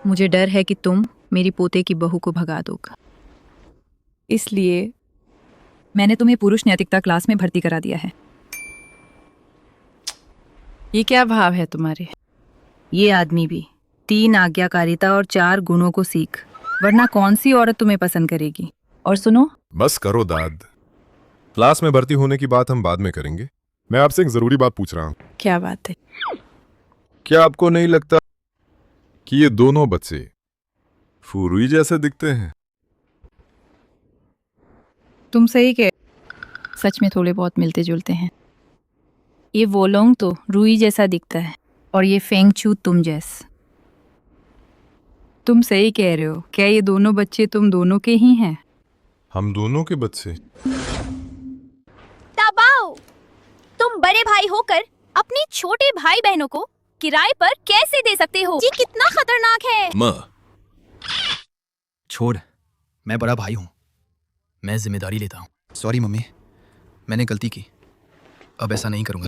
मुझे डर है कि तुम मेरी पोते की बहू को भगा दोगा, इसलिए मैंने तुम्हें पुरुष नैतिकता क्लास में भर्ती करा दिया है। ये क्या भाव है तुम्हारे? ये आदमी भी 3 आज्ञाकारिता और 4 गुणों को सीख, वरना कौन सी औरत तुम्हें पसंद करेगी? और सुनो, बस करो दाद। क्लास में भर्ती होने की बात हम बाद में करेंगे। मैं आपसे एक जरूरी बात पूछ रहा हूँ। क्या बात है? क्या आपको नहीं लगता कि ये दोनों बच्चे फुरुई जैसे दिखते हैं? तुम सही कह, सच में थोड़े बहुत मिलते जुलते हैं। ये वोलोंग तो रूई जैसा दिखता है और ये फेंगचू तुम जैस। तुम सही कह रहे हो। क्या ये दोनों बच्चे तुम दोनों के ही हैं? हम दोनों के बच्चे? ताबाओ, तुम बड़े भाई होकर अपनी छोटे भाई बहनों को किराए पर कैसे दे सकते हो? ये कितना खतरनाक है। माँ, छोड़, मैं बड़ा भाई हूँ, मैं जिम्मेदारी लेता हूँ। सॉरी मम्मी, मैंने गलती की, अब ऐसा नहीं करूँगा।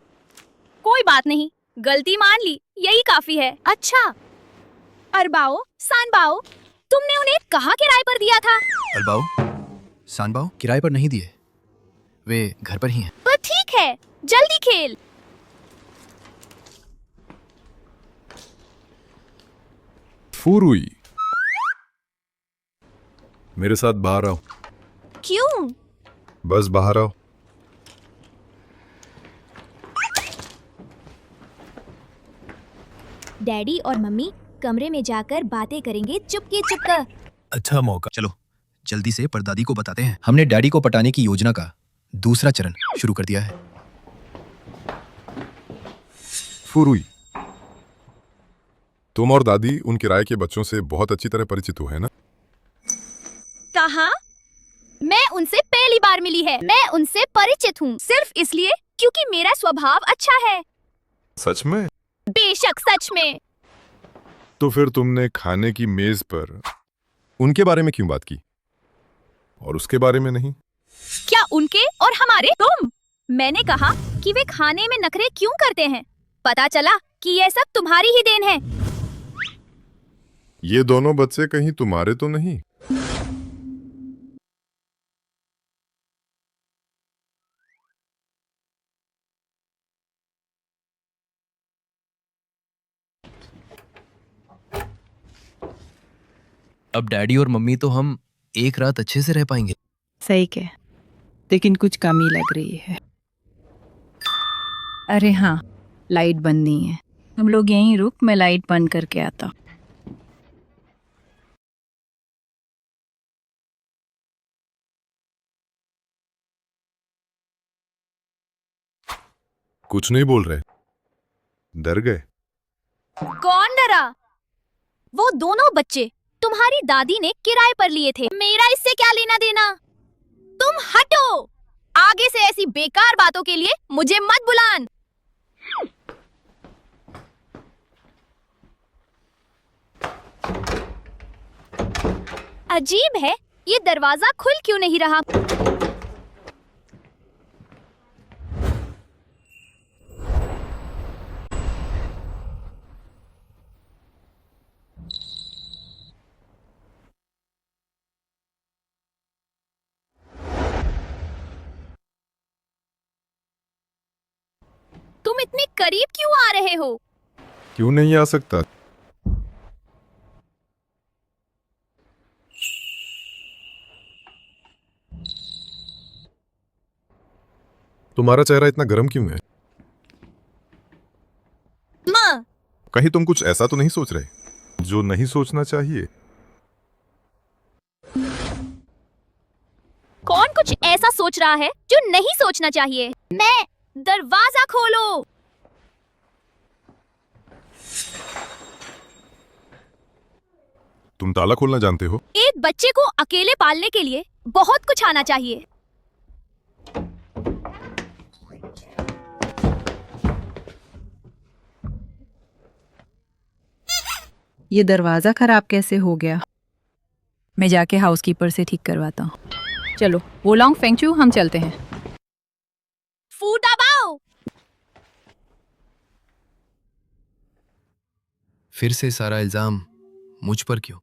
कोई बात नहीं, गलती मान ली, यही काफी है। अच्छा, अरबाओ, सानबाओ, तुमने उन्हें कहाँ किराए पर दिया था? अलबाओ, सानबाओ किराए पर नहीं दिए, वे घर पर ही हैं। तो ठीक है, जल्दी खेल। फुरुई, मेरे साथ बाहर आओ। क्यों? बस बाहर आओ। डैडी और मम्मी कमरे में जाकर बातें करेंगे चुपके चुपकर। अच्छा मौका। चलो जल्दी से परदादी को बताते हैं। हमने डैडी को पटाने की योजना का दूसरा चरण शुरू कर दिया है। फुरुई, तुम और दादी उन किराए के बच्चों से बहुत अच्छी तरह परिचित हो, है ना? कहाँ? मैं उनसे पहली बार मिली है। मैं उनसे परिचित हूँ सिर्फ इसलिए क्योंकि मेरा स्वभाव अच्छा है। सच में? बेशक सच में। तो फिर तुमने खाने की मेज पर उनके बारे में क्यों बात की और उसके बारे में नहीं? क्या उनके और हमारे? मैंने कहा कि वे खाने में नखरे क्यों करते हैं। पता चला कि यह सब तुम्हारी ही देन है। ये दोनों बच्चे कहीं तुम्हारे तो नहीं? अब डैडी और मम्मी तो हम एक रात अच्छे से रह पाएंगे। सही कह, लेकिन कुछ कमी लग रही है। अरे हाँ, लाइट बंद नहीं है। तुम लोग यहीं रुक, मैं लाइट बंद करके आता हूँ। कुछ नहीं बोल रहे, डर गए? कौन डरा? वो दोनों बच्चे तुम्हारी दादी ने किराए पर लिए थे। मेरा इससे क्या लेना देना? तुम हटो। आगे से ऐसी बेकार बातों के लिए मुझे मत बुलान। अजीब है, ये दरवाजा खुल क्यों नहीं रहा? तुम इतने करीब क्यों आ रहे हो? क्यों नहीं आ सकता? तुम्हारा चेहरा इतना गर्म क्यों है? माँ, कहीं तुम कुछ ऐसा तो नहीं सोच रहे जो नहीं सोचना चाहिए? कौन कुछ ऐसा सोच रहा है जो नहीं सोचना चाहिए? मैं दरवाजा खोलो। तुम ताला खोलना जानते हो? एक बच्चे को अकेले पालने के लिए बहुत कुछ आना चाहिए। ये दरवाजा खराब कैसे हो गया? मैं जाके हाउसकीपर से ठीक करवाता हूँ। चलो वो लॉन्ग फेंगचू, हम चलते हैं। फू दबाओ। फिर से सारा इल्जाम मुझ पर क्यों?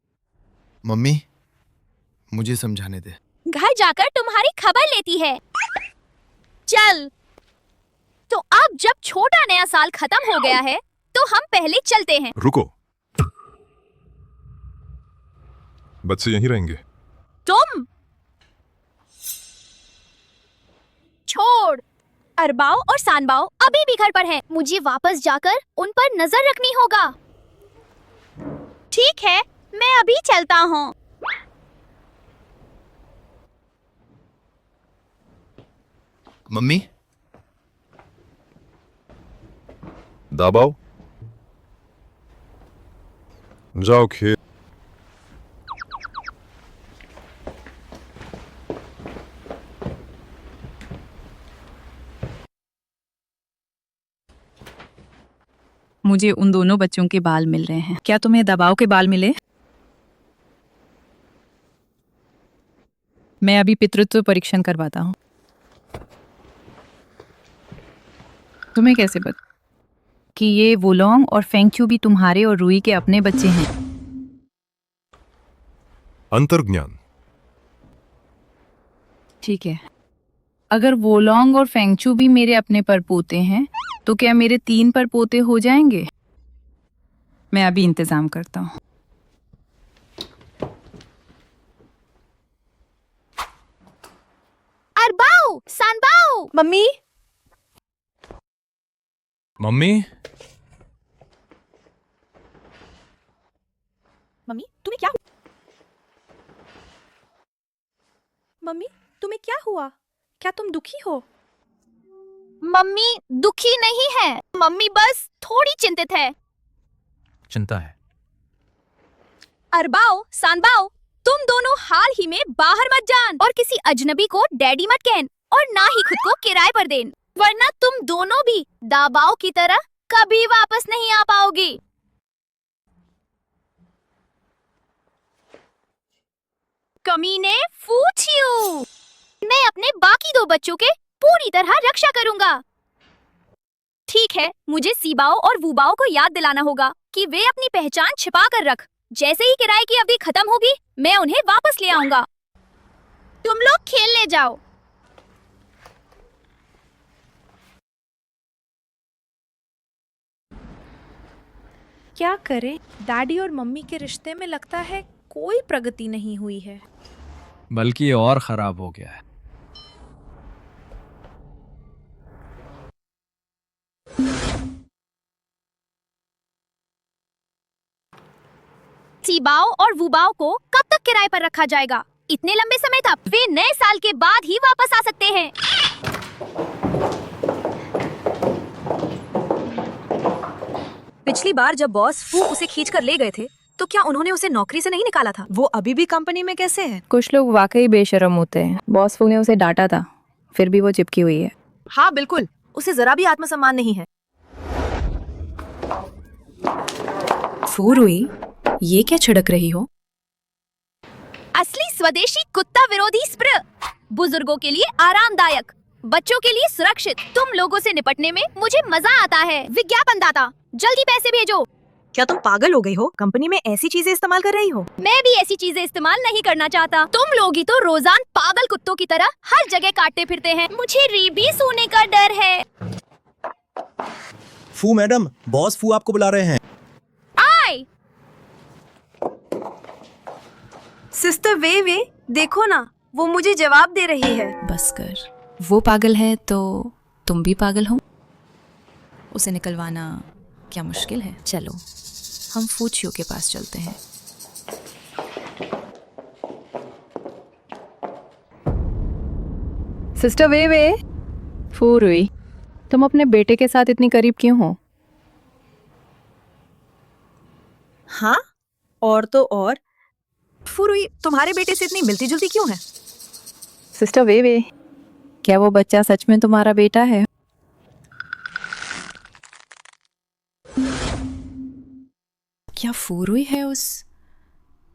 मम्मी, मुझे समझाने दे। घर जाकर तुम्हारी खबर लेती है। चल। तो अब जब छोटा नया साल खत्म हो गया है तो हम पहले चलते हैं। रुको, बच्चे यहीं रहेंगे। तुम छोड़। अरबाओ और सानबाओ अभी भी घर पर हैं। मुझे वापस जाकर उन पर नजर रखनी होगा। ठीक है, मैं अभी चलता हूँ। मम्मी, दाबाओ, जाओ खेत। मुझे उन दोनों बच्चों के बाल मिल रहे हैं। क्या तुम्हें दबाव के बाल मिले? मैं अभी पितृत्व परीक्षण करवाता हूँ। तुम्हें कैसे पता कि ये वुलोंग और फेंगचू भी तुम्हारे और रूई के अपने बच्चे हैं? अंतर्ज्ञान। ठीक है, अगर वोलोंग और फेंगचू भी मेरे अपने परपोते हैं तो क्या मेरे 3 परपोते हो जाएंगे? मैं अभी इंतजाम करता हूँ। अरबाओ, सानबाओ। मम्मी, मम्मी, मम्मी तुम्हें क्या मम्मी तुम्हें क्या हुआ? क्या तुम दुखी हो? मम्मी दुखी नहीं है, मम्मी बस थोड़ी चिंतित है। चिंता है। अरबाओ, सानबाओ, तुम दोनों हाल ही में बाहर मत जान और किसी अजनबी को डैडी मत कहन और ना ही खुद को किराए पर देन, वरना तुम दोनों भी दाबाओ की तरह कभी वापस नहीं आ पाओगे। कमीने, फूट यू। मैं अपने बाकी 2 बच्चों के पूरी तरह रक्षा करूंगा। ठीक है, मुझे सीबाओ और वूबाओ को याद दिलाना होगा कि वे अपनी पहचान छिपा कर रख। जैसे ही किराए की अवधि खत्म होगी, मैं उन्हें वापस ले आऊंगा। तुम लोग खेलने जाओ। क्या करें? डैडी और मम्मी के रिश्ते में लगता है कोई प्रगति नहीं हुई है। बल्कि ये और खराब हो गया है। सीबाओ और वूबाओ को कब तक किराए पर रखा जाएगा? इतने लंबे समय तक? वे नए साल के बाद ही वापस आ सकते हैं। पिछली बार जब बॉस फू उसे खींच कर ले गए थे तो क्या उन्होंने उसे नौकरी से नहीं निकाला था? वो अभी भी कंपनी में कैसे है? कुछ लोग वाकई बेशरम होते हैं। बॉस फू ने उसे डांटा था, फिर भी वो चिपकी हुई है। हाँ बिल्कुल, उसे जरा भी आत्मसम्मान नहीं है। फू रुई, ये क्या छिड़क रही हो? असली स्वदेशी कुत्ता विरोधी स्प्रे, बुजुर्गों के लिए आरामदायक, बच्चों के लिए सुरक्षित। तुम लोगों से निपटने में मुझे मजा आता है। विज्ञापनदाता, जल्दी पैसे भेजो। क्या तुम पागल हो गई हो? कंपनी में ऐसी चीजें इस्तेमाल कर रही हो? मैं भी ऐसी चीजें इस्तेमाल नहीं करना चाहता। तुम लोग ही तो रोजान पागल कुत्तों की तरह हर जगह काटते फिरते हैं। मुझे रेबीज होने का डर है। फू मैडम, बॉस फू आपको बुला रहे हैं। आए। सिस्टर वे, देखो ना, वो मुझे जवाब दे रही है। बस कर, वो पागल है तो तुम भी पागल हो। उसे निकलवाना क्या मुश्किल है? चलो हम फूचियो के पास चलते हैं। सिस्टर वे, फू रुई, तुम अपने बेटे के साथ इतनी करीब क्यों हो? हाँ, और तो और फुरुई तुम्हारे बेटे से इतनी मिलती जुलती क्यों है? सिस्टर वे, क्या वो बच्चा सच में तुम्हारा बेटा है? क्या फूरुई है उस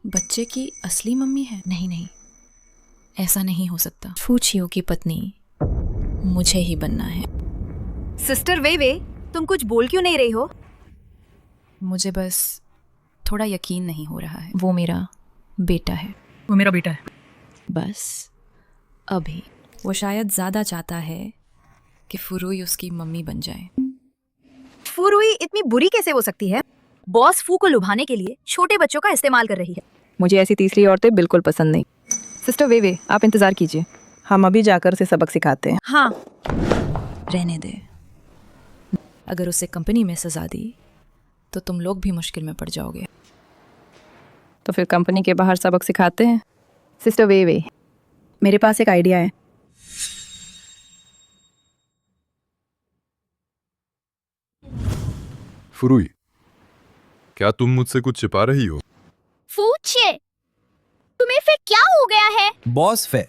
बच्चे की असली मम्मी है? नहीं नहीं, ऐसा नहीं हो सकता। फूचियो की पत्नी मुझे ही बनना है। सिस्टर वे, तुम कुछ बोल क्यों नहीं रही हो? मुझे बस थोड़ा यकीन नहीं हो रहा है। वो मेरा बेटा है। वो मेरा बेटा है। बस अभी वो शायद ज्यादा चाहता है कि फुरुई उसकी मम्मी बन जाए। फुरुई इतनी बुरी कैसे हो सकती है? बॉस फू को लुभाने के लिए छोटे बच्चों का इस्तेमाल कर रही है। मुझे ऐसी तीसरी औरतें बिल्कुल पसंद नहीं। सिस्टर वे, आप इंतजार कीजिए, हम अभी जाकर उसे सबक सिखाते हैं। हाँ, रहने दे। अगर उसे कंपनी में सजा दी तो तुम लोग भी मुश्किल में पड़ जाओगे। तो फिर कंपनी के बाहर सबक सिखाते हैं। सिस्टर वे, मेरे पास एक आइडिया है। फुरुई, क्या तुम मुझसे कुछ छिपा रही हो? पूछिए, तुम्हें फिर क्या हो गया है? बॉस फे,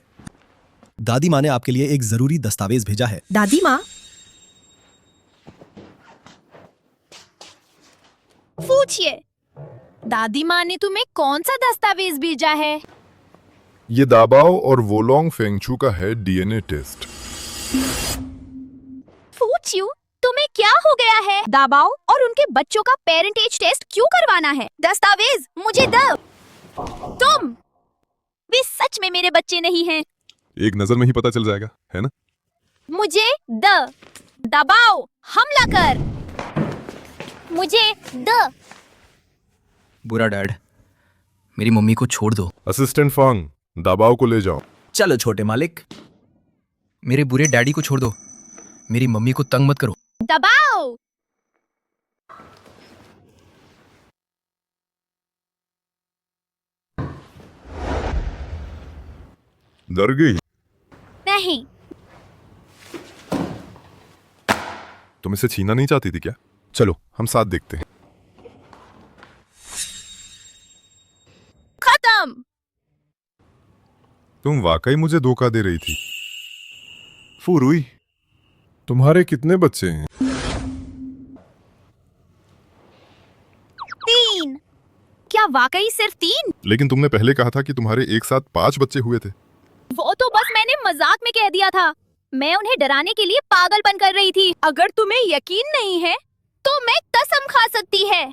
दादी माँ ने आपके लिए एक जरूरी दस्तावेज भेजा है। दादी माँ? पूछिए, दादी माँ ने तुम्हें कौन सा दस्तावेज भेजा है? ये दाबाओ और वोलोंग फेंगचू का है डीएनए टेस्ट। पूछियो, तुम्हें क्या हो गया है? दाबाओ और उनके बच्चों का पेरेंटेज टेस्ट क्यों करवाना है? दस्तावेज मुझे दो। तुम वे सच में मेरे बच्चे नहीं हैं। एक नजर में ही पता चल जाएगा, है ना? मुझे दबाओ, हमला कर। मुझे बुरा डैड, मेरी मम्मी को छोड़ दो। असिस्टेंट फांग, दाबाओ को ले जाओ। चलो छोटे मालिक। मेरे बुरे डैडी को छोड़ दो, मेरी मम्मी को तंग मत करो। दबाओ। डर गई? नहीं। तुम इसे छीना नहीं चाहती थी क्या? चलो हम साथ देखते हैं। खत्म। तुम वाकई मुझे धोखा दे रही थी। फुरुई, तुम्हारे कितने बच्चे हैं? 3। क्या वाकई सिर्फ 3? लेकिन तुमने पहले कहा था कि तुम्हारे एक साथ 5 बच्चे हुए थे। वो तो बस मैंने मजाक में कह दिया था। मैं उन्हें डराने के लिए पागलपन कर रही थी। अगर तुम्हें यकीन नहीं है तो मैं कसम खा सकती है।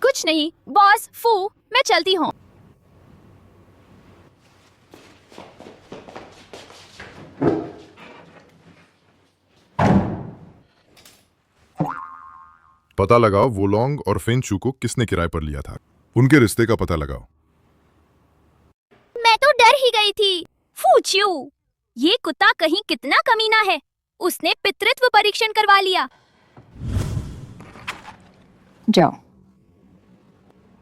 कुछ नहीं बॉस फू, मैं चलती हूँ। पता लगाओ वोलोंग और फेंगचू को किसने किराए पर लिया था। उनके रिश्ते का पता लगाओ। मैं तो डर ही गई थी। फूचियो, ये कुत्ता कहीं कितना कमीना है। उसने पितृत्व परीक्षण करवा लिया। जाओ,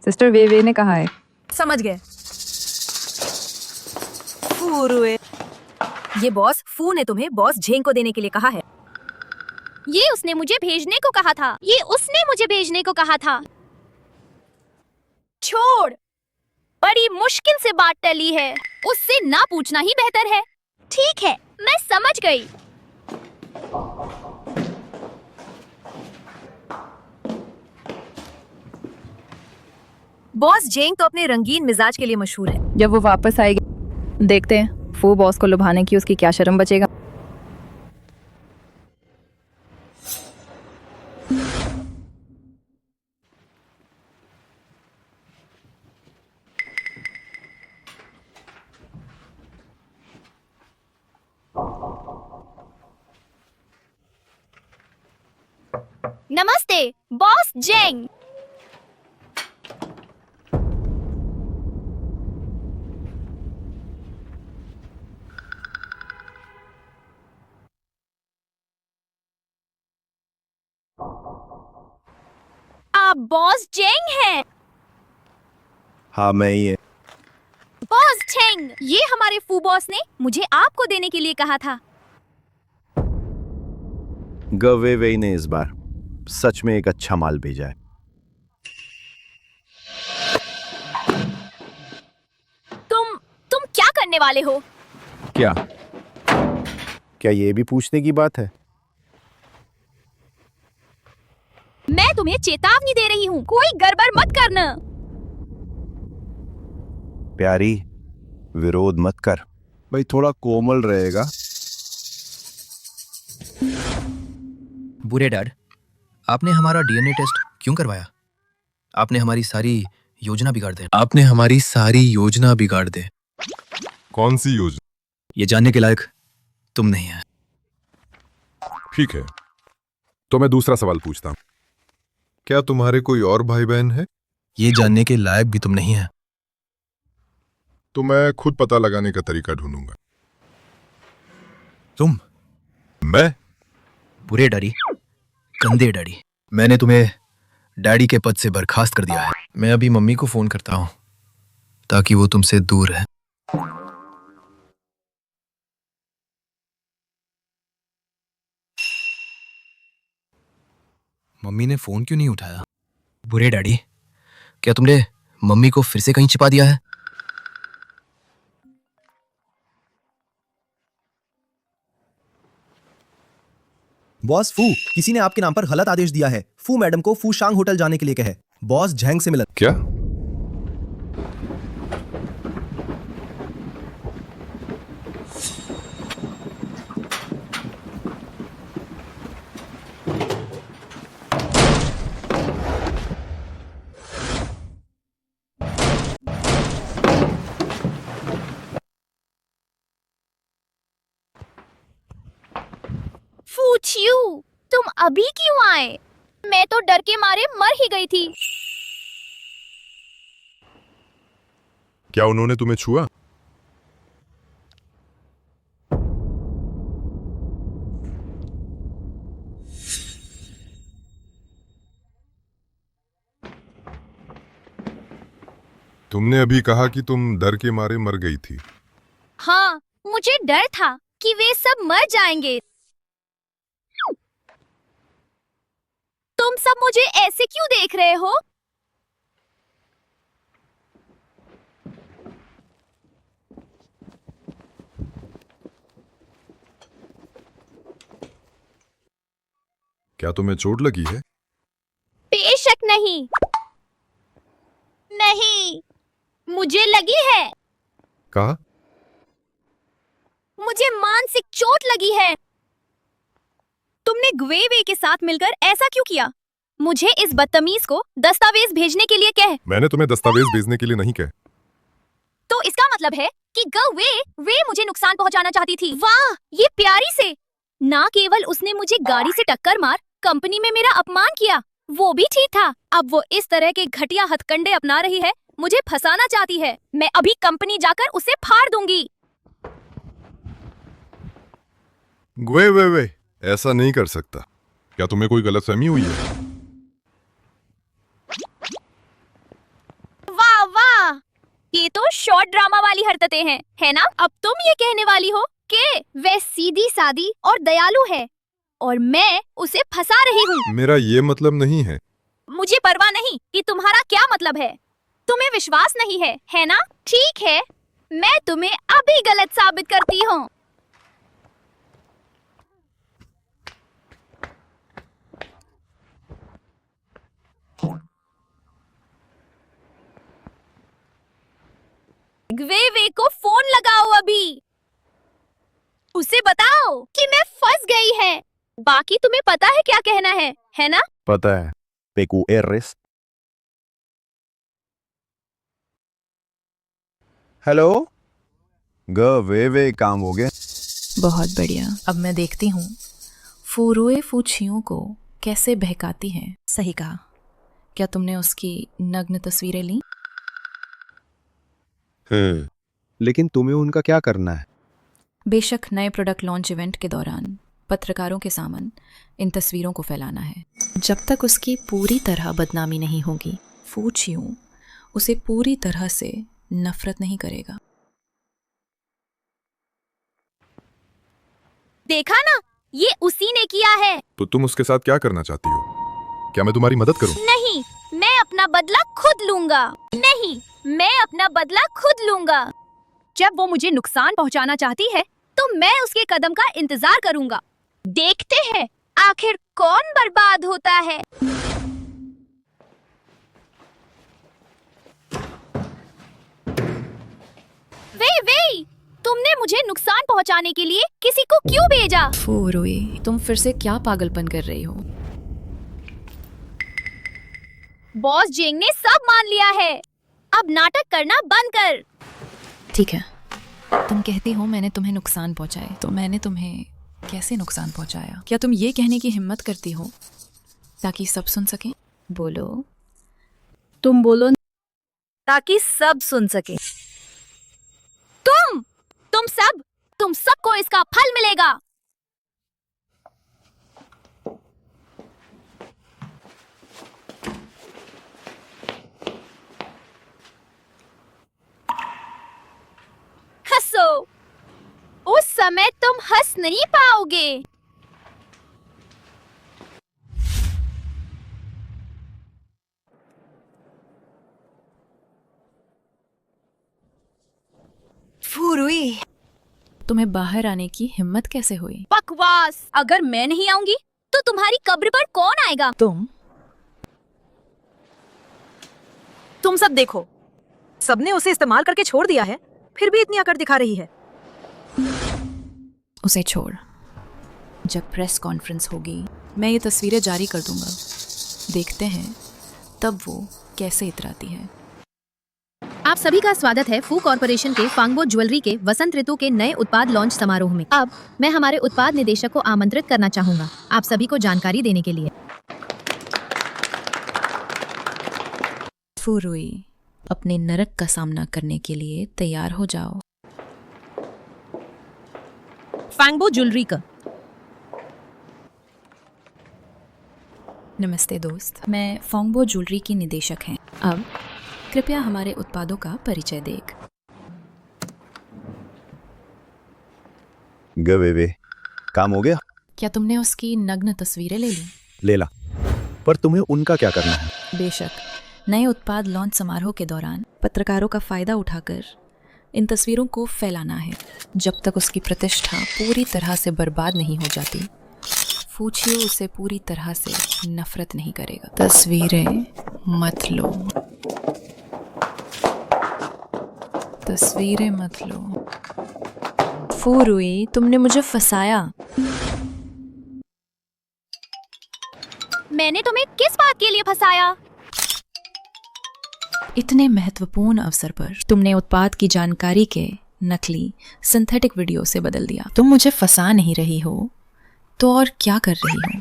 सिस्टर वे ने कहा है। समझ गए। फुरुई, ये बॉस फू ने तुम्हें बॉस झेंग को देने के लिए कहा है। ये उसने मुझे भेजने को कहा था। ये उसने मुझे भेजने को कहा था। छोड़, बड़ी मुश्किल से बात टली है। उससे ना पूछना ही बेहतर है। ठीक है, मैं समझ गई। बॉस जेंग तो अपने रंगीन मिजाज के लिए मशहूर है। जब वो वापस आएगी देखते हैं फू बॉस को लुभाने की उसकी क्या शर्म बचेगा। नमस्ते बॉस जेंग। आप बॉस जेंग हैं? हाँ मैं ही है। बॉस जेंग, ये हमारे फू बॉस ने मुझे आपको देने के लिए कहा था। गवेवेई ने इस बार सच में एक अच्छा माल भेजा है। तुम क्या करने वाले हो? क्या ये भी पूछने की बात है? मैं तुम्हें चेतावनी दे रही हूँ, कोई गड़बड़ मत करना। प्यारी, विरोध मत कर भाई, थोड़ा कोमल रहेगा। बुरे डैड, आपने हमारा डीएनए टेस्ट क्यों करवाया? आपने हमारी सारी योजना बिगाड़ दे। कौन सी योजना? ये जानने के लायक तुम नहीं है। ठीक है, तो मैं दूसरा सवाल पूछता हूँ। क्या तुम्हारे कोई और भाई बहन है? ये जानने के लायक भी तुम नहीं है। तो मैं खुद पता लगाने का तरीका ढूंढूंगा। तुम? मैं? बुरे डैडी, गंदे डैडी, मैंने तुम्हें डैडी के पद से बर्खास्त कर दिया है। मैं अभी मम्मी को फोन करता हूँ ताकि वो तुमसे दूर रहे। मम्मी ने फोन क्यों नहीं उठाया? बुरे डैडी, क्या तुमने मम्मी को फिर से कहीं छिपा दिया है? बॉस फू, किसी ने आपके नाम पर गलत आदेश दिया है। फू मैडम को फूशांग होटल जाने के लिए कहे। बॉस झैंग से मिलन। क्या? फूचियू, तुम अभी क्यों आए? मैं तो डर के मारे मर ही गई थी। क्या उन्होंने तुम्हें छुआ? तुमने अभी कहा कि तुम डर के मारे मर गई थी। हाँ, मुझे डर था कि वे सब मर जाएंगे। तुम सब मुझे ऐसे क्यों देख रहे हो? क्या तुम्हें चोट लगी है? बेशक नहीं। नहीं, मुझे लगी है। कहा? मुझे मानसिक चोट लगी है। तुमने ग्वेवे के साथ मिलकर ऐसा क्यों किया? मुझे इस बदतमीज को दस्तावेज भेजने के लिए कह। मैंने तुम्हें दस्तावेज भेजने के लिए नहीं कहा। तो इसका मतलब है कि वे मुझे नुकसान पहुंचाना चाहती थी। वाह, ये प्यारी से। ना केवल उसने मुझे गाड़ी से टक्कर मार कंपनी में मेरा अपमान किया, वो भी ठीक था। अब वो इस तरह के घटिया हथकंडे अपना रही है, मुझे फंसाना चाहती है। मैं अभी कंपनी जाकर उसे फाड़ दूंगी। वे ऐसा नहीं कर सकता। क्या तुम्हें कोई गलतफहमी हुई है? वाह वाह, ये तो शॉर्ट ड्रामा वाली हरकतें हैं, है ना? अब तुम ये कहने वाली हो कि वह सीधी सादी और दयालु है और मैं उसे फंसा रही हूँ। मेरा ये मतलब नहीं है। मुझे परवाह नहीं कि तुम्हारा क्या मतलब है। तुम्हें विश्वास नहीं है ना? ठीक है, मैं तुम्हें अभी गलत साबित करती हूँ। ग्वेवे को फोन लगाओ अभी। उसे बताओ कि मैं फंस गई है। बाकी तुम्हें पता है क्या कहना है ना? पता है। PQRS। हेलो, वे काम हो गया। बहुत बढ़िया। अब मैं देखती हूँ फूरुए फूचियों को कैसे बहकाती हैं। सही कहा। क्या तुमने उसकी नग्न तस्वीरें ली? लेकिन तुम्हें उनका क्या करना है? बेशक नए प्रोडक्ट लॉन्च इवेंट के दौरान पत्रकारों के सामने इन तस्वीरों को फैलाना है। जब तक उसकी पूरी तरह बदनामी नहीं होगी, फूचियों उसे पूरी तरह से नफरत नहीं करेगा। देखा ना, ये उसी ने किया है। तो तुम उसके साथ क्या करना चाहती हो? क्या मैं तुम्हारी मदद करूं? नहीं, मैं अपना बदला खुद लूंगा। नहीं, मैं अपना बदला खुद लूंगा। जब वो मुझे नुकसान पहुंचाना चाहती है तो मैं उसके कदम का इंतजार करूंगा। देखते हैं आखिर कौन बर्बाद होता है। वे, तुमने मुझे नुकसान पहुंचाने के लिए किसी को क्यों भेजा? फूरुई, तुम फिर से क्या पागलपन कर रही हो? बॉस जेंग ने सब मान लिया है। अब नाटक करना बंद कर। ठीक है, तुम कहती हो मैंने तुम्हें नुकसान पहुंचाए, तो मैंने तुम्हें कैसे नुकसान पहुंचाया? क्या तुम ये कहने की हिम्मत करती हो ताकि सब सुन सकें? बोलो। तुम बोलो ताकि सब सुन सके। तुम सबको इसका फल मिलेगा। हंसो। उस समय तुम हंस नहीं पाओगे। फूरुई, तुम्हें बाहर आने की हिम्मत कैसे हुई? बकवास। अगर मैं नहीं आऊंगी तो तुम्हारी कब्र पर कौन आएगा? तुम सब देखो, सबने उसे इस्तेमाल करके छोड़ दिया है, फिर भी इतनी अकड़ दिखा रही है। उसे छोड़। जब प्रेस कॉन्फ्रेंस होगी मैं ये तस्वीरें जारी कर दूंगा। देखते हैं तब वो कैसे इतराती है। आप सभी का स्वागत है फू कॉर्पोरेशन के फांगबो ज्वेलरी के वसंत ऋतु के नए उत्पाद लॉन्च समारोह में। अब मैं हमारे उत्पाद निदेशक को आमंत्रित करना चाहूंगा आप सभी को जानकारी देने के लिए। फूरुई, अपने नरक का सामना करने के लिए तैयार हो जाओ। फांगबो ज्वेलरी का नमस्ते दोस्त, मैं फांगबो ज्वेलरी की निदेशक हैं। अब कृपया हमारे उत्पादों का परिचय देख। गवे काम हो गया? क्या तुमने उसकी नग्न तस्वीरें ले ली? ले ला, पर तुम्हें उनका क्या करना है? बेशक, नए उत्पाद लॉन्च समारोह के दौरान पत्रकारों का फायदा उठाकर इन तस्वीरों को फैलाना है। जब तक उसकी प्रतिष्ठा पूरी तरह से बर्बाद नहीं हो जाती, फूचियो उसे पूरी तरह से नफरत नहीं करेगा। तस्वीरें मत लो, तस्वीरें मत लो। फूरुई, तुमने मुझे फंसाया। मैंने तुम्हें किस बात के लिए फंसाया? इतने महत्वपूर्ण अवसर पर तुमने उत्पाद की जानकारी के नकली सिंथेटिक वीडियो से बदल दिया। तुम मुझे फंसा नहीं रही हो तो और क्या कर रही हो?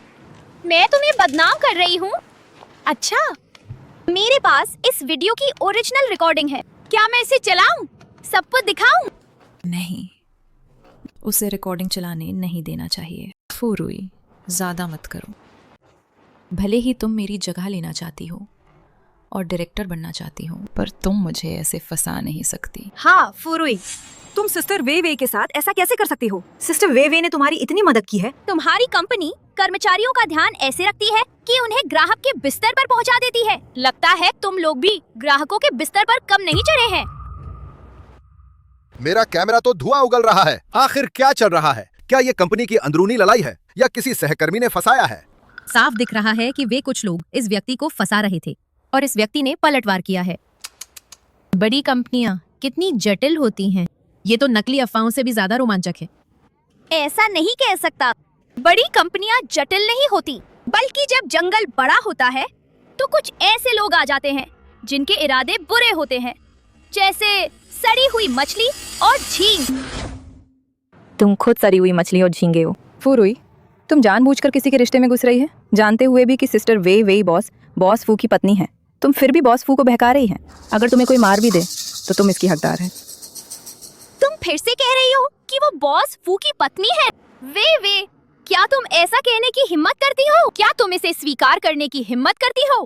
मैं तुम्हें बदनाम कर रही हूँ? अच्छा, मेरे पास इस वीडियो की ओरिजिनल रिकॉर्डिंग है। क्या मैं इसे चलाऊं? सबको दिखाऊं? नहीं, उसे रिकॉर्डिंग चलाने नहीं देना चाहिए। फूरुई, ज्यादा मत करो। भले ही तुम मेरी जगह लेना चाहती हो और डायरेक्टर बनना चाहती हो, पर तुम मुझे ऐसे फंसा नहीं सकती। हाँ फूरुई, तुम सिस्टर वे के साथ ऐसा कैसे कर सकती हो? सिस्टर वे ने तुम्हारी इतनी मदद की है। तुम्हारी कंपनी कर्मचारियों का ध्यान ऐसे रखती है कि उन्हें ग्राहक के बिस्तर पर पहुंचा देती है। लगता है तुम लोग भी ग्राहकों के बिस्तर पर कम नहीं चढ़े हैं। मेरा कैमरा तो धुआं उगल रहा है। आखिर क्या चल रहा है? क्या ये कंपनी की अंदरूनी लड़ाई है या किसी सहकर्मी ने फंसाया है? साफ दिख रहा है कि वे कुछ लोग इस व्यक्ति को फंसा रहे थे और इस व्यक्ति ने पलटवार किया है। बड़ी कंपनियां कितनी जटिल होती हैं। ये तो नकली अफवाहों से भी ज्यादा रोमांचक है। ऐसा नहीं कह सकता। बड़ी कंपनियां जटिल नहीं होती, बल्कि जब जंगल बड़ा होता है तो कुछ ऐसे लोग आ जाते हैं जिनके इरादे बुरे होते हैं, जैसे सड़ी हुई मछली और झींग। तुम खुद सड़ी हुई मछली और झींगे हो। फूरुई, तुम जानबूझकर किसी के रिश्ते में घुस रही है, जानते हुए भी कि सिस्टर वे बॉस फू की पत्नी है। तुम फिर भी बॉस फू को बहका रही हैं। अगर तुम्हें कोई मार भी दे तो तुम इसकी हकदार है। तुम फिर से कह रही हो कि वो बॉस फू की पत्नी है? वे, क्या तुम ऐसा कहने की हिम्मत करती हो? क्या तुम इसे स्वीकार करने की हिम्मत करती हो?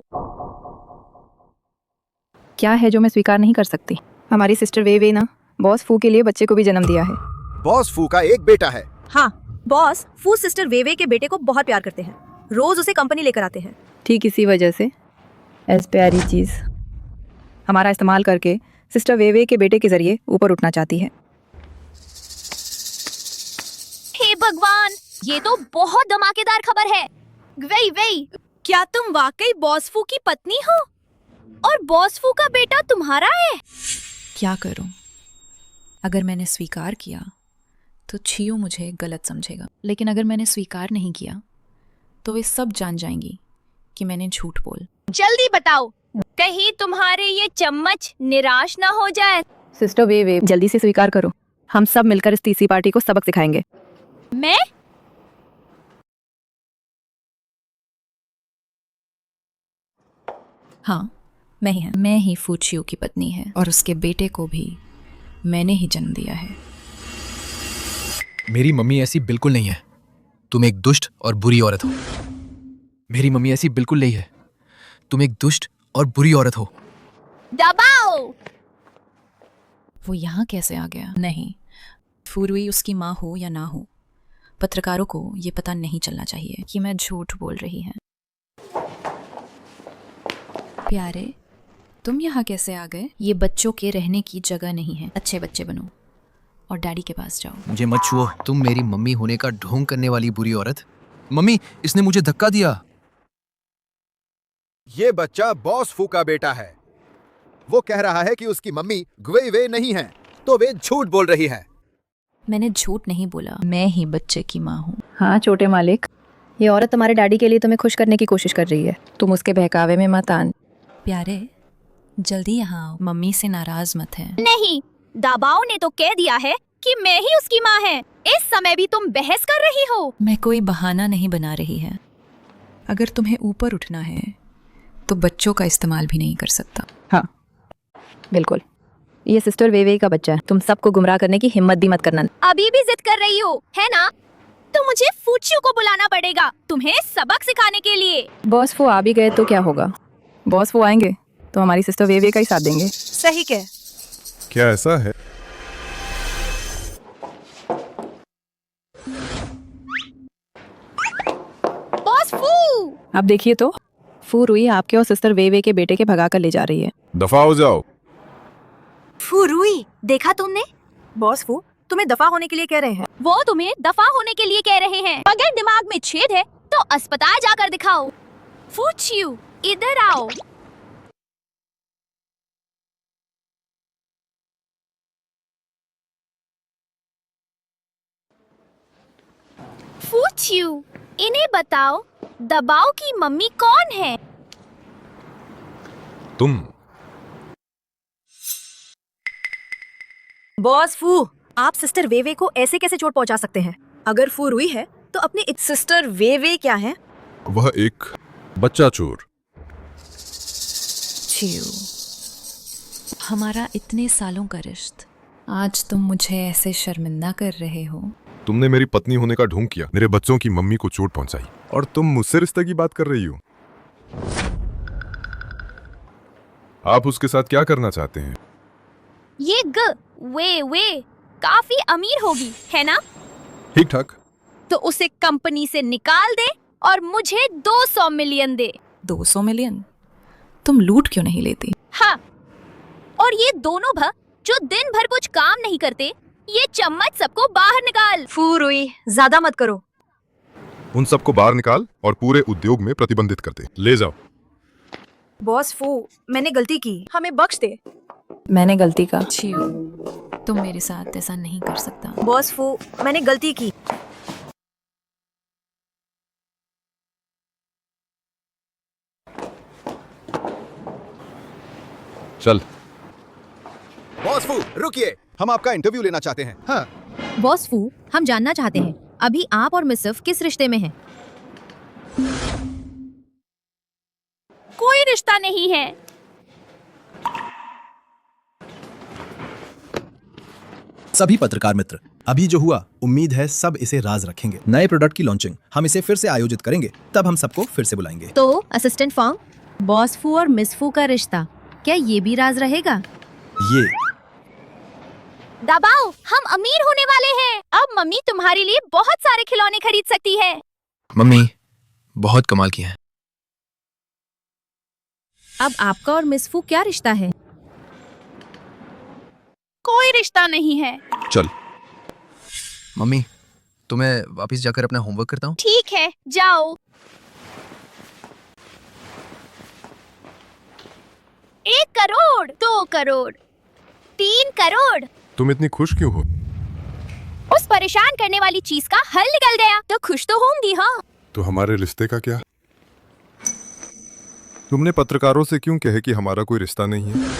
क्या है जो मैं स्वीकार नहीं कर सकती? हमारी सिस्टर वे ना बॉस फू के लिए बच्चे को भी जन्म दिया है। बॉस फू का एक बेटा है। हाँ, बॉस फू सिस्टर वेवे के बेटे को बहुत प्यार करते हैं, रोज उसे कंपनी लेकर आते हैं। ठीक इसी वजह से ऐसी प्यारी चीज हमारा इस्तेमाल करके सिस्टर वेवे के बेटे के जरिए ऊपर उठना चाहती है। हे भगवान, ये तो बहुत धमाकेदार खबर है। वही वही, क्या तुम वाकई बॉस फू की पत्नी हो और बॉस फू का बेटा तुम्हारा है? क्या करूं? अगर मैंने स्वीकार किया तो छियो मुझे गलत समझेगा, लेकिन अगर मैंने स्वीकार नहीं किया तो वे सब जान जाएंगी कि मैंने झूठ बोल। जल्दी बताओ, कहीं तुम्हारे ये चम्मच निराश ना हो जाए। सिस्टर वेवे, जल्दी से स्वीकार करो, हम सब मिलकर इस तीसरी पार्टी को सबक सिखाएंगे। मैं? हाँ, मैं ही फूचियो की पत्नी है और उसके बेटे को भी मैंने ही जन्म दिया है। मेरी मम्मी ऐसी बिल्कुल नहीं है। तुम एक दुष्ट और बुरी औरत हो। मेरी मम्मी ऐसी बिल्कुल नहीं है। तुम एक दुष्ट और बुरी औरत हो। दबाओ। वो यहाँ कैसे आ गया? नहीं, फूरुई उसकी माँ हो या ना हो, पत्रकारों को ये पता नहीं चलना चाहिए कि मैं झूठ बोल रही है। प्यारे, तुम यहाँ कैसे आ गए? ये बच्चों के रहने की जगह नहीं है। अच्छे बच्चे बनो और डैडी के पास जाओ। मुझे मत छुओ, तुम मेरी मम्मी होने का ढोंग करने वाली बुरी औरत। मम्मी, इसने मुझे धक्का दिया। ये बच्चा बॉस फू का बेटा है। वो कह रहा है कि उसकी मम्मी ग्वे वे नहीं है, तो वे झूठ बोल रही है। मैंने झूठ नहीं बोला, मैं ही बच्चे की माँ हूँ। हाँ छोटे मालिक, ये औरत तुम्हारे डैडी के लिए तुम्हें खुश करने की कोशिश कर रही है। तुम उसके बहकावे में मत आन। प्यारे, जल्दी यहाँ आओ, मम्मी से नाराज मत है। नहीं, दाबाओ ने तो कह दिया है कि मैं ही उसकी माँ है। इस समय भी तुम बहस कर रही हो। मैं कोई बहाना नहीं बना रही है। अगर तुम्हें ऊपर उठना है तो बच्चों का इस्तेमाल भी नहीं कर सकता। हाँ बिल्कुल, ये सिस्टर वेवे का बच्चा है। तुम सबको गुमराह करने की हिम्मत भी मत करना। अभी भी जिद कर रही हो, है ना? तो मुझे फूचियो को बुलाना पड़ेगा तुम्हें सबक सिखाने के लिए। बॉस फू आ भी गए तो क्या होगा? बॉस फू आएंगे तो हमारी सिस्टर वेवे का ही साथ देंगे। सही कह। क्या ऐसा है? बॉस फू! अब देखिए तो, फू रुई आपके और सिस्टर वेवे के बेटे के भगा कर ले जा रही है। दफा हो जाओ। फू रुई, देखा तुमने? बॉस फू तुम्हें दफा होने के लिए कह रहे हैं। वो तुम्हें दफा होने के लिए कह रहे हैं। अगर दिमाग में छेद है तो अस्पताल जाकर दिखाओ। फूचियो, इधर आओ। फूचियो, इन्हें बताओ, दबाओ की मम्मी कौन है? तुम। बॉस फू, आप सिस्टर वेवे को ऐसे कैसे चोट पहुंचा सकते हैं? अगर फू रुई है तो अपनी सिस्टर वेवे क्या है? वह एक बच्चा चोर। छियो, हमारा इतने सालों का रिश्ता, आज तुम मुझे ऐसे शर्मिंदा कर रहे हो। तुमने मेरी पत्नी होने का ढोंग किया, मेरे बच्चों की मम्मी को चोट पहुंचाई, और तुम मुझसे रिश्ते की बात कर रही हो। आप उसके साथ क्या करना चाहते हैं? ये वे काफी अमीर होगी, है ना? ठीक ठाक। तो उसे कंपनी से निकाल दे और मुझे 200 मिलियन दे। 200 मिलियन? तुम लूट क्यों नहीं लेती? हाँ, और ये दोनों जो दिन भर कुछ काम नहीं करते, ये चम्मच सबको बाहर निकाल। फू रुई, ज्यादा मत करो। उन सबको बाहर निकाल और पूरे उद्योग में प्रतिबंधित कर दे। ले जाओ। बॉस फू, मैंने गलती की, हमें बख्श दे। मैंने गलती का। छियो, तुम मेरे साथ ऐसा नहीं कर सकता। बॉस फू, मैंने गलती की। चल। बॉस फू, रुकिए, हम आपका इंटरव्यू लेना चाहते हैं। हाँ। बॉस फू, हम जानना चाहते हैं, अभी आप और मिस सिफ किस रिश्ते में हैं? कोई रिश्ता नहीं है। सभी पत्रकार मित्र, अभी जो हुआ, उम्मीद है सब इसे राज रखेंगे। नए प्रोडक्ट की लॉन्चिंग हम इसे फिर से आयोजित करेंगे, तब हम सबको फिर से बुलाएंगे। तो असिस्टेंट फॉन्ग, बॉस फू और मिस फू का रिश्ता, क्या ये भी राज रहेगा? दबाओ, हम अमीर होने वाले हैं। अब मम्मी तुम्हारे लिए बहुत सारे खिलौने खरीद सकती है। मम्मी बहुत कमाल किया है। अब आपका और मिस फू क्या रिश्ता है? कोई रिश्ता नहीं है। चल मम्मी, तो मैं वापस जाकर अपना होमवर्क करता हूँ। ठीक है, जाओ। 1 करोड़, 2 करोड़, 3 करोड़। तुम इतनी खुश क्यों हो? उस परेशान करने वाली चीज का हल निकल गया, तो खुश तो होंगी। हाँ, तो हमारे रिश्ते का क्या? तुमने पत्रकारों से क्यों कहे कि हमारा कोई रिश्ता नहीं है?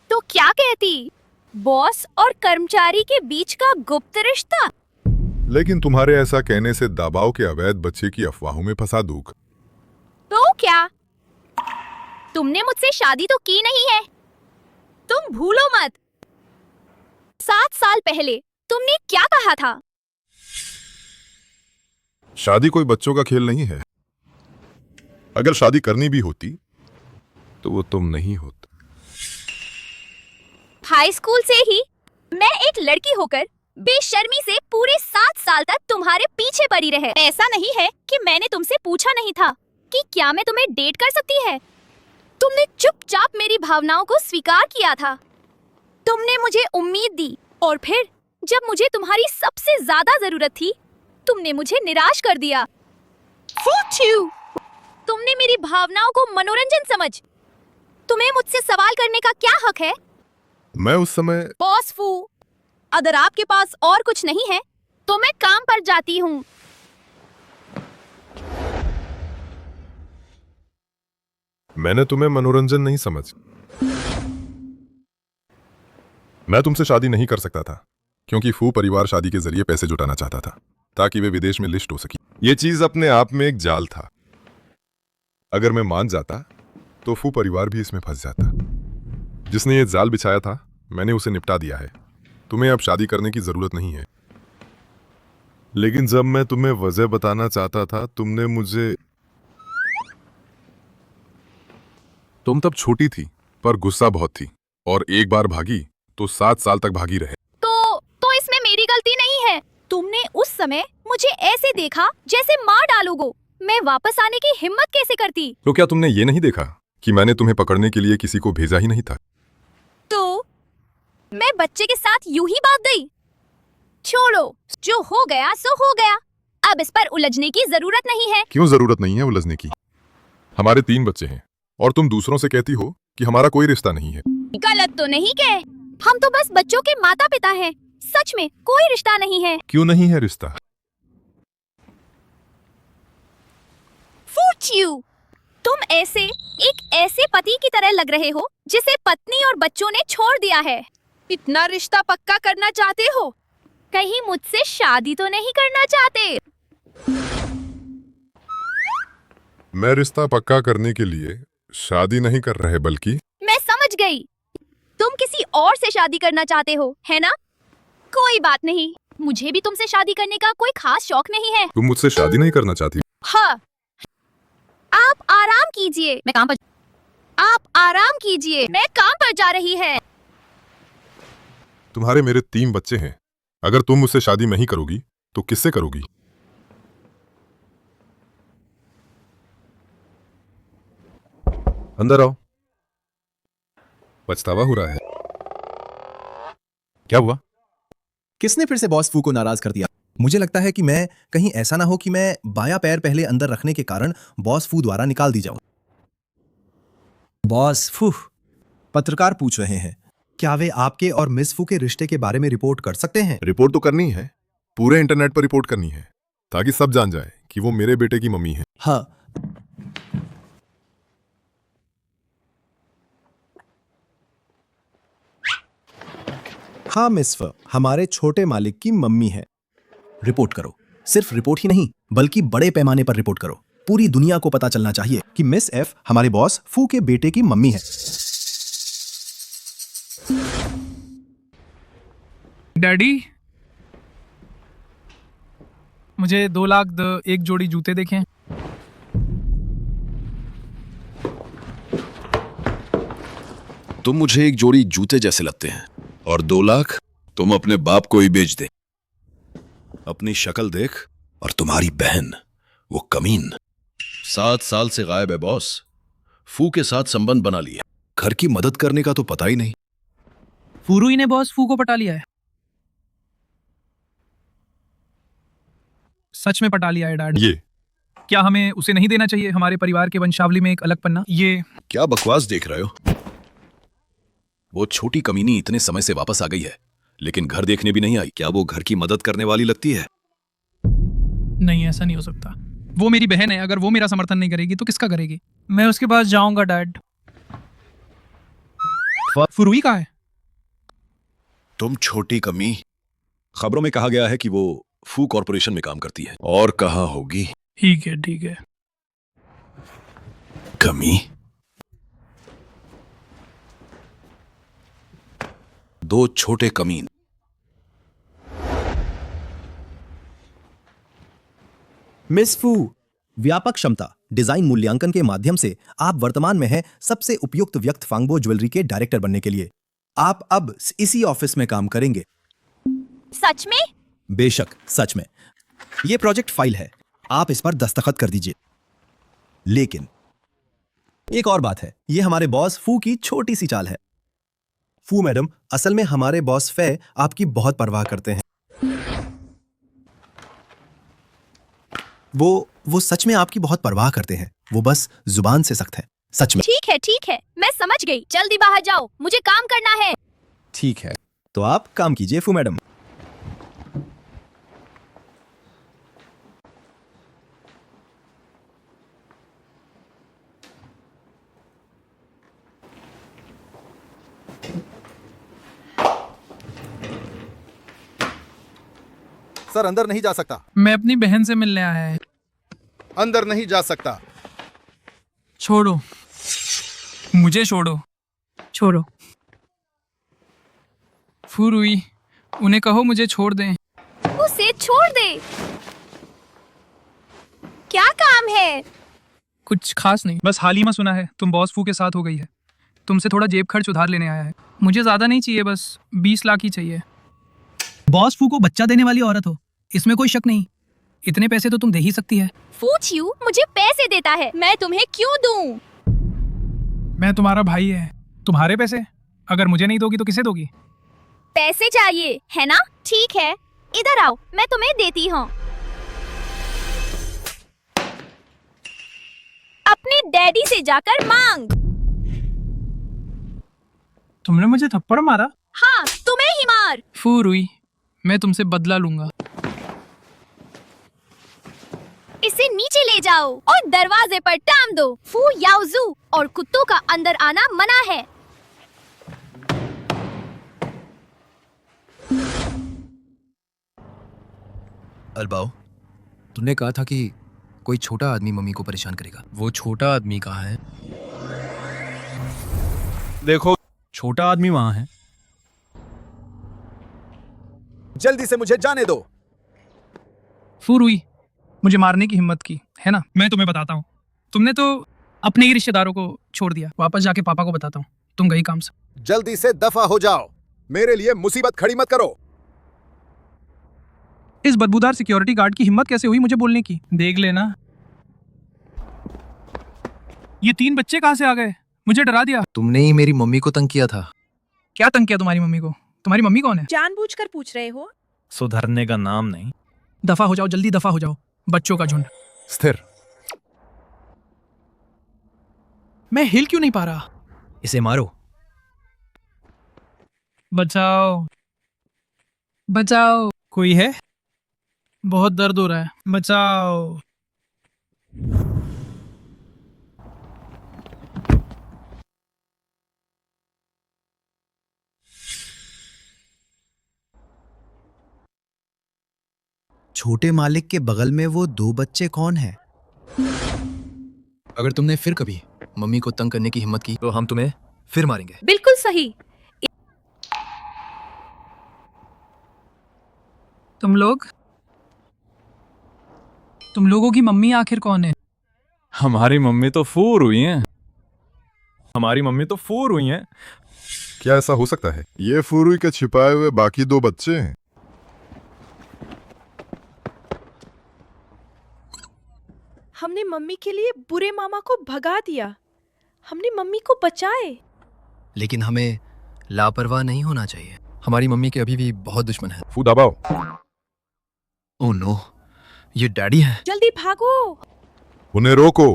तो क्या कहती? बॉस और कर्मचारी के बीच का गुप्त रिश्ता। लेकिन तुम्हारे ऐसा कहने से दाबाओ के अवैध बच्चे की अफवाहों में फंसा दूंगा। तो क्या? तुमने मुझसे शादी तो की नहीं है। तुम भूलो मत, 7 साल पहले तुमने क्या कहा था? शादी कोई बच्चों का खेल नहीं है। अगर शादी करनी भी होती तो वो तुम नहीं होते। हाई स्कूल से ही मैं एक लड़की होकर बेशर्मी से पूरे 7 साल तक तुम्हारे पीछे पड़ी रहे। ऐसा नहीं है कि मैंने तुमसे पूछा नहीं था कि क्या मैं तुम्हें डेट कर सकती है। तुमने चुपचाप मेरी भावनाओं को स्वीकार किया था। तुमने मुझे उम्मीद दी और फिर जब मुझे तुम्हारी सबसे ज्यादा जरूरत थी, तुमने मुझे निराश कर दिया। Fuck you! तुमने मेरी भावनाओं को मनोरंजन समझ। तुम्हें मुझसे सवाल करने का क्या हक है? मैं उस समय बॉस फू, अगर आपके पास और कुछ नहीं है तो मैं काम पर जाती हूँ। मैंने तुम्हें मनोरंजन नहीं समझ। मैं तुमसे शादी नहीं कर सकता था क्योंकि फू परिवार शादी के जरिए पैसे जुटाना चाहता था ताकि वे विदेश में लिस्ट हो सके। ये चीज अपने आप में एक जाल था। अगर मैं मान जाता तो फू परिवार भी इसमें फंस जाता। जिसने ये जाल बिछाया था मैंने उसे निपटा दिया है। तुम्हें अब शादी करने की जरूरत नहीं है। लेकिन जब मैं तुम्हें वजह बताना चाहता था तुमने मुझे। तुम तब छोटी थी पर गुस्सा बहुत थी और एक बार भागी तो 7 साल तक भागी रहे। तो इसमें मेरी गलती नहीं है। तुमने उस समय मुझे ऐसे देखा जैसे मार डालोगे। मैं वापस आने की हिम्मत कैसे करती? तो क्या तुमने ये नहीं देखा कि मैंने तुम्हें पकड़ने के लिए किसी को भेजा ही नहीं था? तो मैं बच्चे के साथ यूं ही भाग गई। छोड़ो, जो हो गया सो हो गया। अब इस पर उलझने की जरूरत नहीं है। क्यों जरूरत नहीं है उलझने की? हमारे 3 बच्चे हैं और तुम दूसरों से कहती हो कि हमारा कोई रिश्ता नहीं है। गलत तो नहीं कहे। हम तो बस बच्चों के माता पिता हैं। सच में कोई रिश्ता नहीं है। क्यों नहीं है रिश्ता? Fuck you! तुम एक ऐसे पति की तरह लग रहे हो जिसे पत्नी और बच्चों ने छोड़ दिया है। इतना रिश्ता पक्का करना चाहते हो? कहीं मुझसे शादी तो नहीं करना चाहते? मैं रिश्ता पक्का करने के लिए शादी नहीं कर रहे बल्कि। मैं समझ गई, तुम किसी और से शादी करना चाहते हो, है ना? कोई बात नहीं, मुझे भी तुमसे शादी करने का कोई खास शौक नहीं है। तुम मुझसे शादी नहीं करना चाहती? हाँ, आप आराम कीजिए। मैं काम पर। आप आराम कीजिए, मैं काम पर जा रही है। तुम्हारे मेरे 3 बच्चे हैं। अगर तुम मुझसे शादी नहीं करोगी तो किससे करोगी? अंदर आओ। पछतावा हो रहा है। क्या हुआ? किसने फिर से बॉस फू को नाराज कर दिया? मुझे लगता है कि मैं कहीं ऐसा ना हो कि मैं बायां पैर पहले अंदर रखने के कारण बॉस फू द्वारा निकाल दी जाऊं। बॉस फू, पत्रकार पूछ रहे हैं, क्या वे आपके और मिस फू के रिश्ते के बारे में रिपोर्ट कर सकते हैं? रिपोर्ट तो करनी है, पूरे इंटरनेट पर रिपोर्ट करनी है ताकि सब जान जाए कि वो मेरे बेटे की मम्मी है। हाँ। हाँ मिस फू, हमारे छोटे मालिक की मम्मी है। रिपोर्ट करो। सिर्फ रिपोर्ट ही नहीं बल्कि बड़े पैमाने पर रिपोर्ट करो। पूरी दुनिया को पता चलना चाहिए कि मिस एफ हमारे बॉस फू के बेटे की मम्मी है। डैडी, मुझे 2 लाख द एक जोड़ी जूते देखें। तुम मुझे एक जोड़ी जूते जैसे लगते हैं, और 2 लाख तुम अपने बाप को ही बेच दे। अपनी शक्ल देख, और तुम्हारी बहन वो कमीन 7 साल से गायब है बॉस। फू के साथ संबंध बना लिया, घर की मदद करने का तो पता ही नहीं। फूरुई ने बॉस फू को पटा लिया है। सच में पटा लिया है डैड। ये क्या हमें उसे नहीं देना चाहिए हमारे परिवार के वंशावली में एक अलग पन्ना? ये क्या बकवास देख रहे हो? वो छोटी कमीनी इतने समय से वापस आ गई है, लेकिन घर देखने भी नहीं आई। क्या वो घर की मदद करने वाली लगती है? नहीं, ऐसा नहीं हो सकता। वो मेरी बहन है, अगर वो मेरा समर्थन नहीं करेगी तो किसका करेगी? मैं उसके पास जाऊंगा डैड। फुरुई कहाँ है? तुम छोटी कमी। खबरों में कहा गया है कि वो फू कॉरपोरेशन में काम करती है। और कहाँ होगी? ठीक है ठीक है। कमी। 2 छोटे कमीन। मिस फू, व्यापक क्षमता डिजाइन मूल्यांकन के माध्यम से आप वर्तमान में हैं सबसे उपयुक्त व्यक्त फांगबो ज्वेलरी के डायरेक्टर बनने के लिए। आप अब इसी ऑफिस में काम करेंगे। सच में? बेशक सच में। यह प्रोजेक्ट फाइल है, आप इस पर दस्तखत कर दीजिए। लेकिन एक और बात है, यह हमारे बॉस फू की छोटी सी चाल है। फू मैडम, असल में हमारे बॉस फे आपकी बहुत परवाह करते हैं। वो सच में आपकी बहुत परवाह करते हैं। वो बस जुबान से सख्त है, सच में। ठीक है, मैं समझ गई। जल्दी बाहर जाओ, मुझे काम करना है। ठीक है, तो आप काम कीजिए फू मैडम। सर अंदर नहीं जा सकता। मैं अपनी बहन से मिलने आया है। अंदर नहीं जा सकता। छोड़ो, मुझे छोड़ो। छोड़ो। फुरुई, उन्हें कहो मुझे छोड़ दें। उसे छोड़ दे। क्या काम है? कुछ खास नहीं, बस हाल ही में सुना है तुम बॉस फू के साथ हो गई है। तुमसे थोड़ा जेब खर्च उधार लेने आया है। मुझे ज्यादा नहीं चाहिए, बस 20 लाख ही चाहिए। बॉस फू को बच्चा देने वाली औरत हो, इसमें कोई शक नहीं। इतने पैसे तो तुम दे ही सकती है। फूच यू मुझे पैसे देता है, मैं तुम्हें क्यों दूं? मैं तुम्हारा भाई है, तुम्हारे पैसे अगर मुझे नहीं दोगी तो किसे दोगी? पैसे चाहिए है ना? ठीक है, इधर आओ, मैं तुम्हें देती हूँ। अपने डैडी से जाकर मांग। तुमने मुझे थप्पड़ मारा? हाँ, तुम्हें ही मार। फुरुई, मैं तुमसे बदला लूंगा। इसे नीचे ले जाओ और दरवाजे पर टांग दो। फू याओजू और कुत्तों का अंदर आना मना है। अलबाओ, तूने कहा था कि कोई छोटा आदमी मम्मी को परेशान करेगा। वो छोटा आदमी कहाँ है? देखो, छोटा आदमी वहां है। जल्दी से मुझे जाने दो। फुरुई, मुझे मारने की हिम्मत की है ना? मैं तुम्हें बताता हूँ, तुमने तो अपने ही रिश्तेदारों को छोड़ दिया। वापस जाके पापा को बताता हूँ, तुम गई काम से। जल्दी से दफा हो जाओ, मेरे लिए मुसीबत खड़ी मत करो। इस बदबूदार सिक्योरिटी गार्ड की हिम्मत कैसे हुई मुझे बोलने की? देख लेना। ये 3 बच्चे कहाँ से आ गए? मुझे डरा दिया। तुमने ही मेरी मम्मी को तंग किया था। क्या तंग किया तुम्हारी मम्मी को? तुम्हारी मम्मी कौन है? जानबूझकर पूछ रहे हो? सुधरने का नाम नहीं। दफा हो जाओ, जल्दी दफा हो जाओ, बच्चों का झुंड। स्थिर। मैं हिल क्यों नहीं पा रहा? इसे मारो। बचाओ, बचाओ। कोई है? बहुत दर्द हो रहा है, बचाओ। छोटे मालिक के बगल में वो 2 बच्चे कौन हैं? अगर तुमने फिर कभी मम्मी को तंग करने की हिम्मत की तो हम तुम्हें फिर मारेंगे। बिल्कुल सही। तुम लोगों की मम्मी आखिर कौन है? हमारी मम्मी तो फूर हुई हैं। हमारी मम्मी तो फूर हुई हैं। क्या ऐसा हो सकता है? ये फुरुई के छिपाए हुए बाकी 2 बच्चे हैं। हमने मम्मी के लिए बुरे मामा को भगा दिया। हमने मम्मी को बचाए। लेकिन हमें लापरवाह नहीं होना चाहिए। हमारी मम्मी के अभी भी बहुत दुश्मन है। फू दबाओ। ओह नो, ये डैडी है। जल्दी भागो। उन्हें रोको।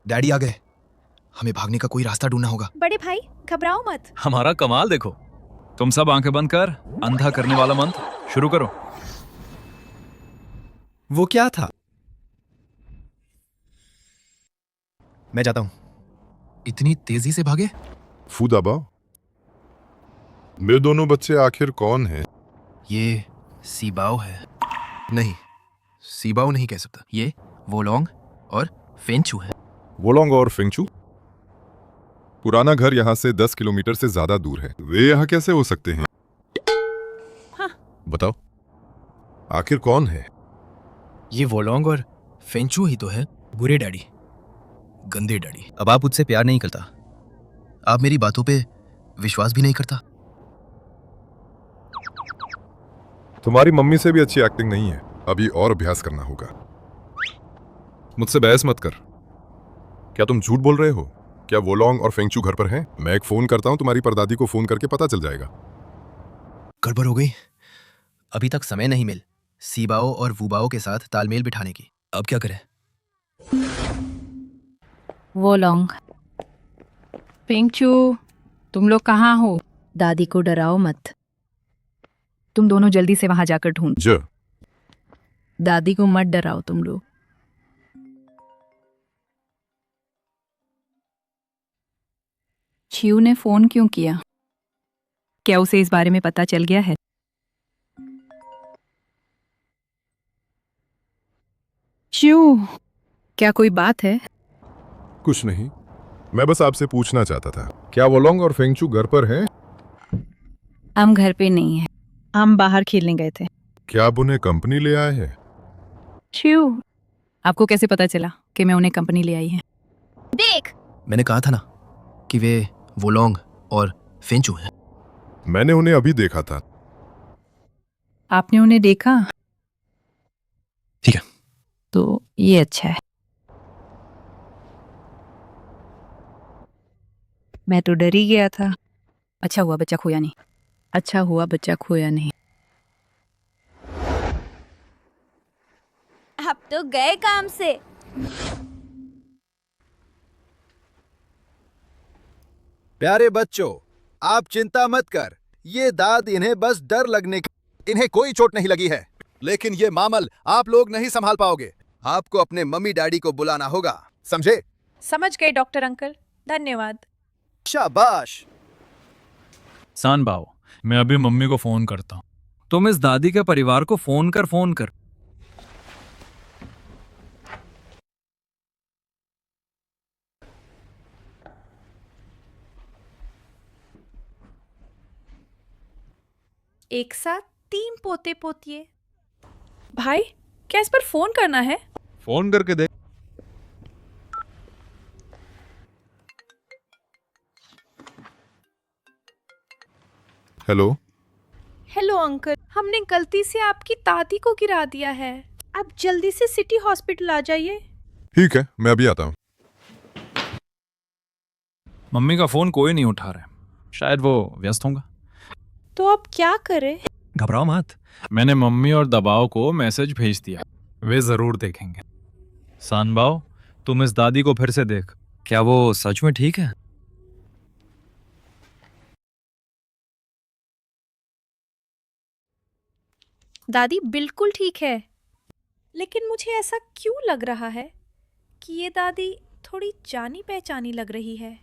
डैडी आ गए। हमें भागने का कोई रास्ता ढूंढना होगा। बड़े भाई घबराओ मत। हमारा कमाल देखो। तुम सब आंखें बंद कर अंधा करने वाला मंत्र शुरू करो। वो क्या था? मैं जाता हूं। इतनी तेजी से भागे? फू दबाओ। मेरे दोनों बच्चे आखिर कौन हैं? ये सीबाओ है। नहीं, सीबाओ नहीं कह सकता। ये वोलोंग और फेंचू है। वोलोंग और फेंगचू? पुराना घर यहाँ से 10 किलोमीटर से ज्यादा दूर है। वे यहाँ कैसे हो सकते हैं? हाँ। बताओ, आखिर कौन है? ये वोलोंग और फेंचू ही तो है। बुरे डैडी, गंदे डैडी। अब आप मुझसे प्यार नहीं करता। आप मेरी बातों पे विश्वास भी नहीं करता। तुम्हारी मम्मी से भी अच्छी एक्टिंग नहीं है। अभी और अभ्यास करना होगा। मुझसे बहस मत कर। क्या तुम झूठ बोल रहे हो? क्या वोलोंग और फेंगचू घर पर हैं? मैं एक फोन करता हूं, तुम्हारी परदादी को फोन करके पता चल जाएगा। गड़बड़ हो गई। अभी तक समय नहीं मिल सीबाओ और वूबाओ के साथ तालमेल बिठाने की। अब क्या करें? वोलोंग, फेंगचू, तुम लोग कहाँ हो? दादी को डराओ मत। तुम दोनों जल्दी से वहां जाकर ढूंढ। दादी को मत डराओ तुम लोग। छियू ने फोन क्यों किया? क्या उसे इस बारे में पता चल गया है? छियू, क्या कोई बात है? कुछ नहीं, मैं बस आपसे पूछना चाहता था, क्या वोलोंग और फेंगचू घर पर हैं? हम घर पे नहीं है। हम बाहर खेलने गए थे। क्या आप उन्हें कंपनी ले आए हैं? छियू, आपको कैसे पता चला कि मैं उन्हें कंपनी ले आई है? देख, मैंने कहा था ना कि वे वोलोंग और फेंचू हैं। मैंने उन्हें अभी देखा था। आपने उन्हें देखा? ठीक है, तो ये अच्छा है। मैं तो डर ही गया था। अच्छा हुआ बच्चा खोया नहीं। अच्छा हुआ बच्चा खोया नहीं। अब तो गए काम से। प्यारे बच्चों, आप चिंता मत कर। ये दाद इन्हें बस डर लगने की, इन्हें कोई चोट नहीं लगी है। लेकिन ये मामल आप लोग नहीं संभाल पाओगे। आपको अपने मम्मी डैडी को बुलाना होगा, समझे? समझ गए डॉक्टर अंकल, धन्यवाद। शाबाश। सानबाओ, मैं अभी मम्मी को फोन करता हूँ। तुम इस दादी के परिवार को फोन कर। एक साथ 3 पोते पोतिए। भाई, क्या इस पर फोन करना है? फोन करके देख। हेलो। हेलो अंकल, हमने गलती से आपकी दादी को गिरा दिया है। आप जल्दी से सिटी हॉस्पिटल आ जाइए। ठीक है, मैं अभी आता हूँ। मम्मी का फोन कोई नहीं उठा रहा है। शायद वो व्यस्त होगा। तो अब क्या करें? घबराओ मत। मैंने मम्मी और दबाव को मैसेज भेज दिया। वे जरूर देखेंगे। सानबाओ, तुम इस दादी को फिर से देख। क्या वो सच में ठीक है? दादी बिल्कुल ठीक है। लेकिन मुझे ऐसा क्यों लग रहा है कि ये दादी थोड़ी जानी पहचानी लग रही है।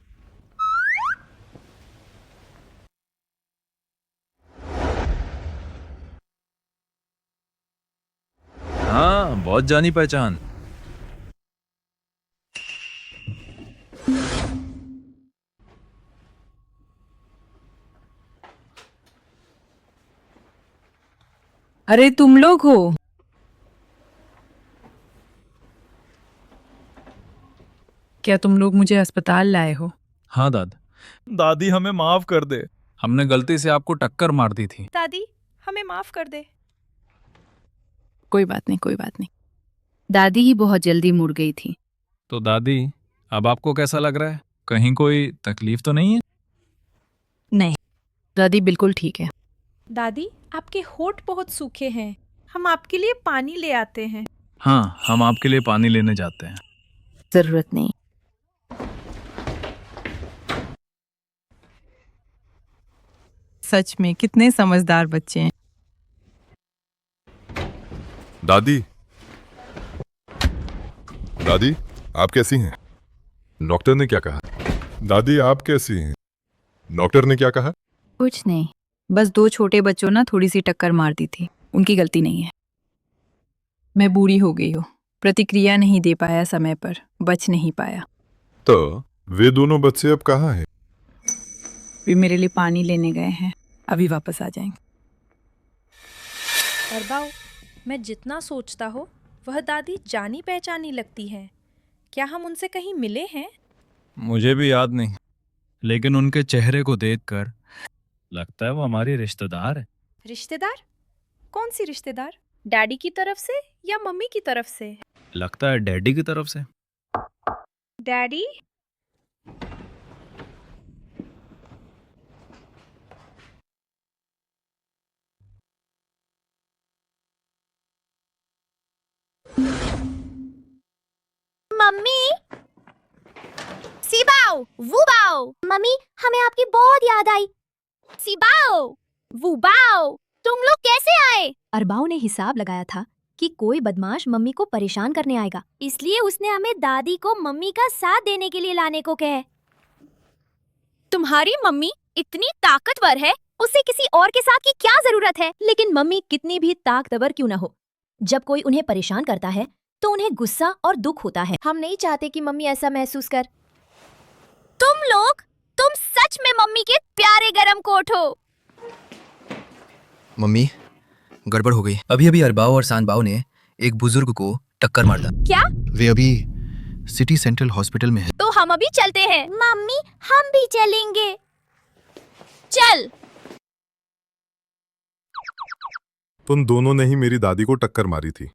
हाँ, बहुत जानी पहचान। अरे तुम लोग हो? क्या तुम लोग मुझे अस्पताल लाए हो? हाँ दादी हमें माफ कर दे, हमने गलती से आपको टक्कर मार दी थी। दादी हमें माफ कर दे। कोई बात नहीं, कोई बात नहीं। दादी ही बहुत जल्दी मुड़ गई थी। तो दादी अब आपको कैसा लग रहा है? कहीं कोई तकलीफ तो नहीं है? नहीं, दादी बिल्कुल ठीक है। दादी आपके होठ बहुत सूखे हैं, हम आपके लिए पानी ले आते हैं। हाँ, हम आपके लिए पानी लेने जाते हैं। जरूरत नहीं। सच में कितने समझदार बच्चे हैं। दादी, दादी आप कैसी हैं? डॉक्टर ने क्या कहा? दादी आप कैसी हैं? डॉक्टर ने क्या कहा? कुछ नहीं, बस 2 छोटे बच्चों ना थोड़ी सी टक्कर मार दी थी, उनकी गलती नहीं है। मैं बूढ़ी हो गई हूँ, प्रतिक्रिया नहीं दे पाया समय पर, बच नहीं पाया। तो वे दोनों बच्चे अब कहाँ हैं? वे मेरे लिए पानी लेने गए हैं, अभी वापस आ जाएंगे। अरबाऊ, मैं जितना सोचता हो वह दादी जानी पहचानी लगती हैं। क्या हम उनसे कहीं मिले हैं? मुझे भी याद नहीं, लेकिन उनके चेहरे को देखकर लगता है वो हमारी रिश्तेदार है। रिश्तेदार? कौन सी रिश्तेदार? डैडी की तरफ से या मम्मी की तरफ से? लगता है डैडी की तरफ से। डैडी? मम्मी, सिबाओ, वुबाओ, मम्मी हमें आपकी बहुत याद आई। सिबाओ, वुबाओ, तुम लोग कैसे आए? अरबाऊ ने हिसाब लगाया था कि कोई बदमाश मम्मी को परेशान करने आएगा, इसलिए उसने हमें दादी को मम्मी का साथ देने के लिए लाने को कहे। तुम्हारी मम्मी इतनी ताकतवर है, उसे किसी और के साथ की क्या जरूरत है? लेकिन मम्मी कितनी भी ताकतवर क्यों न हो, जब कोई उन्हें परेशान करता है तो उन्हें गुस्सा और दुख होता है। हम नहीं चाहते कि मम्मी ऐसा महसूस कर। तुम सच में मम्मी के प्यारे गरम कोट हो। मम्मी, गड़बड़ हो गई। अभी अभी अरबाओ और सानबाओ ने एक बुजुर्ग को टक्कर मार दी। क्या? वे अभी सिटी सेंट्रल हॉस्पिटल में है। तो हम अभी चलते हैं। मम्मी हम भी चलेंगे। चल। तुम दोनों ने ही मेरी दादी को टक्कर मारी थी।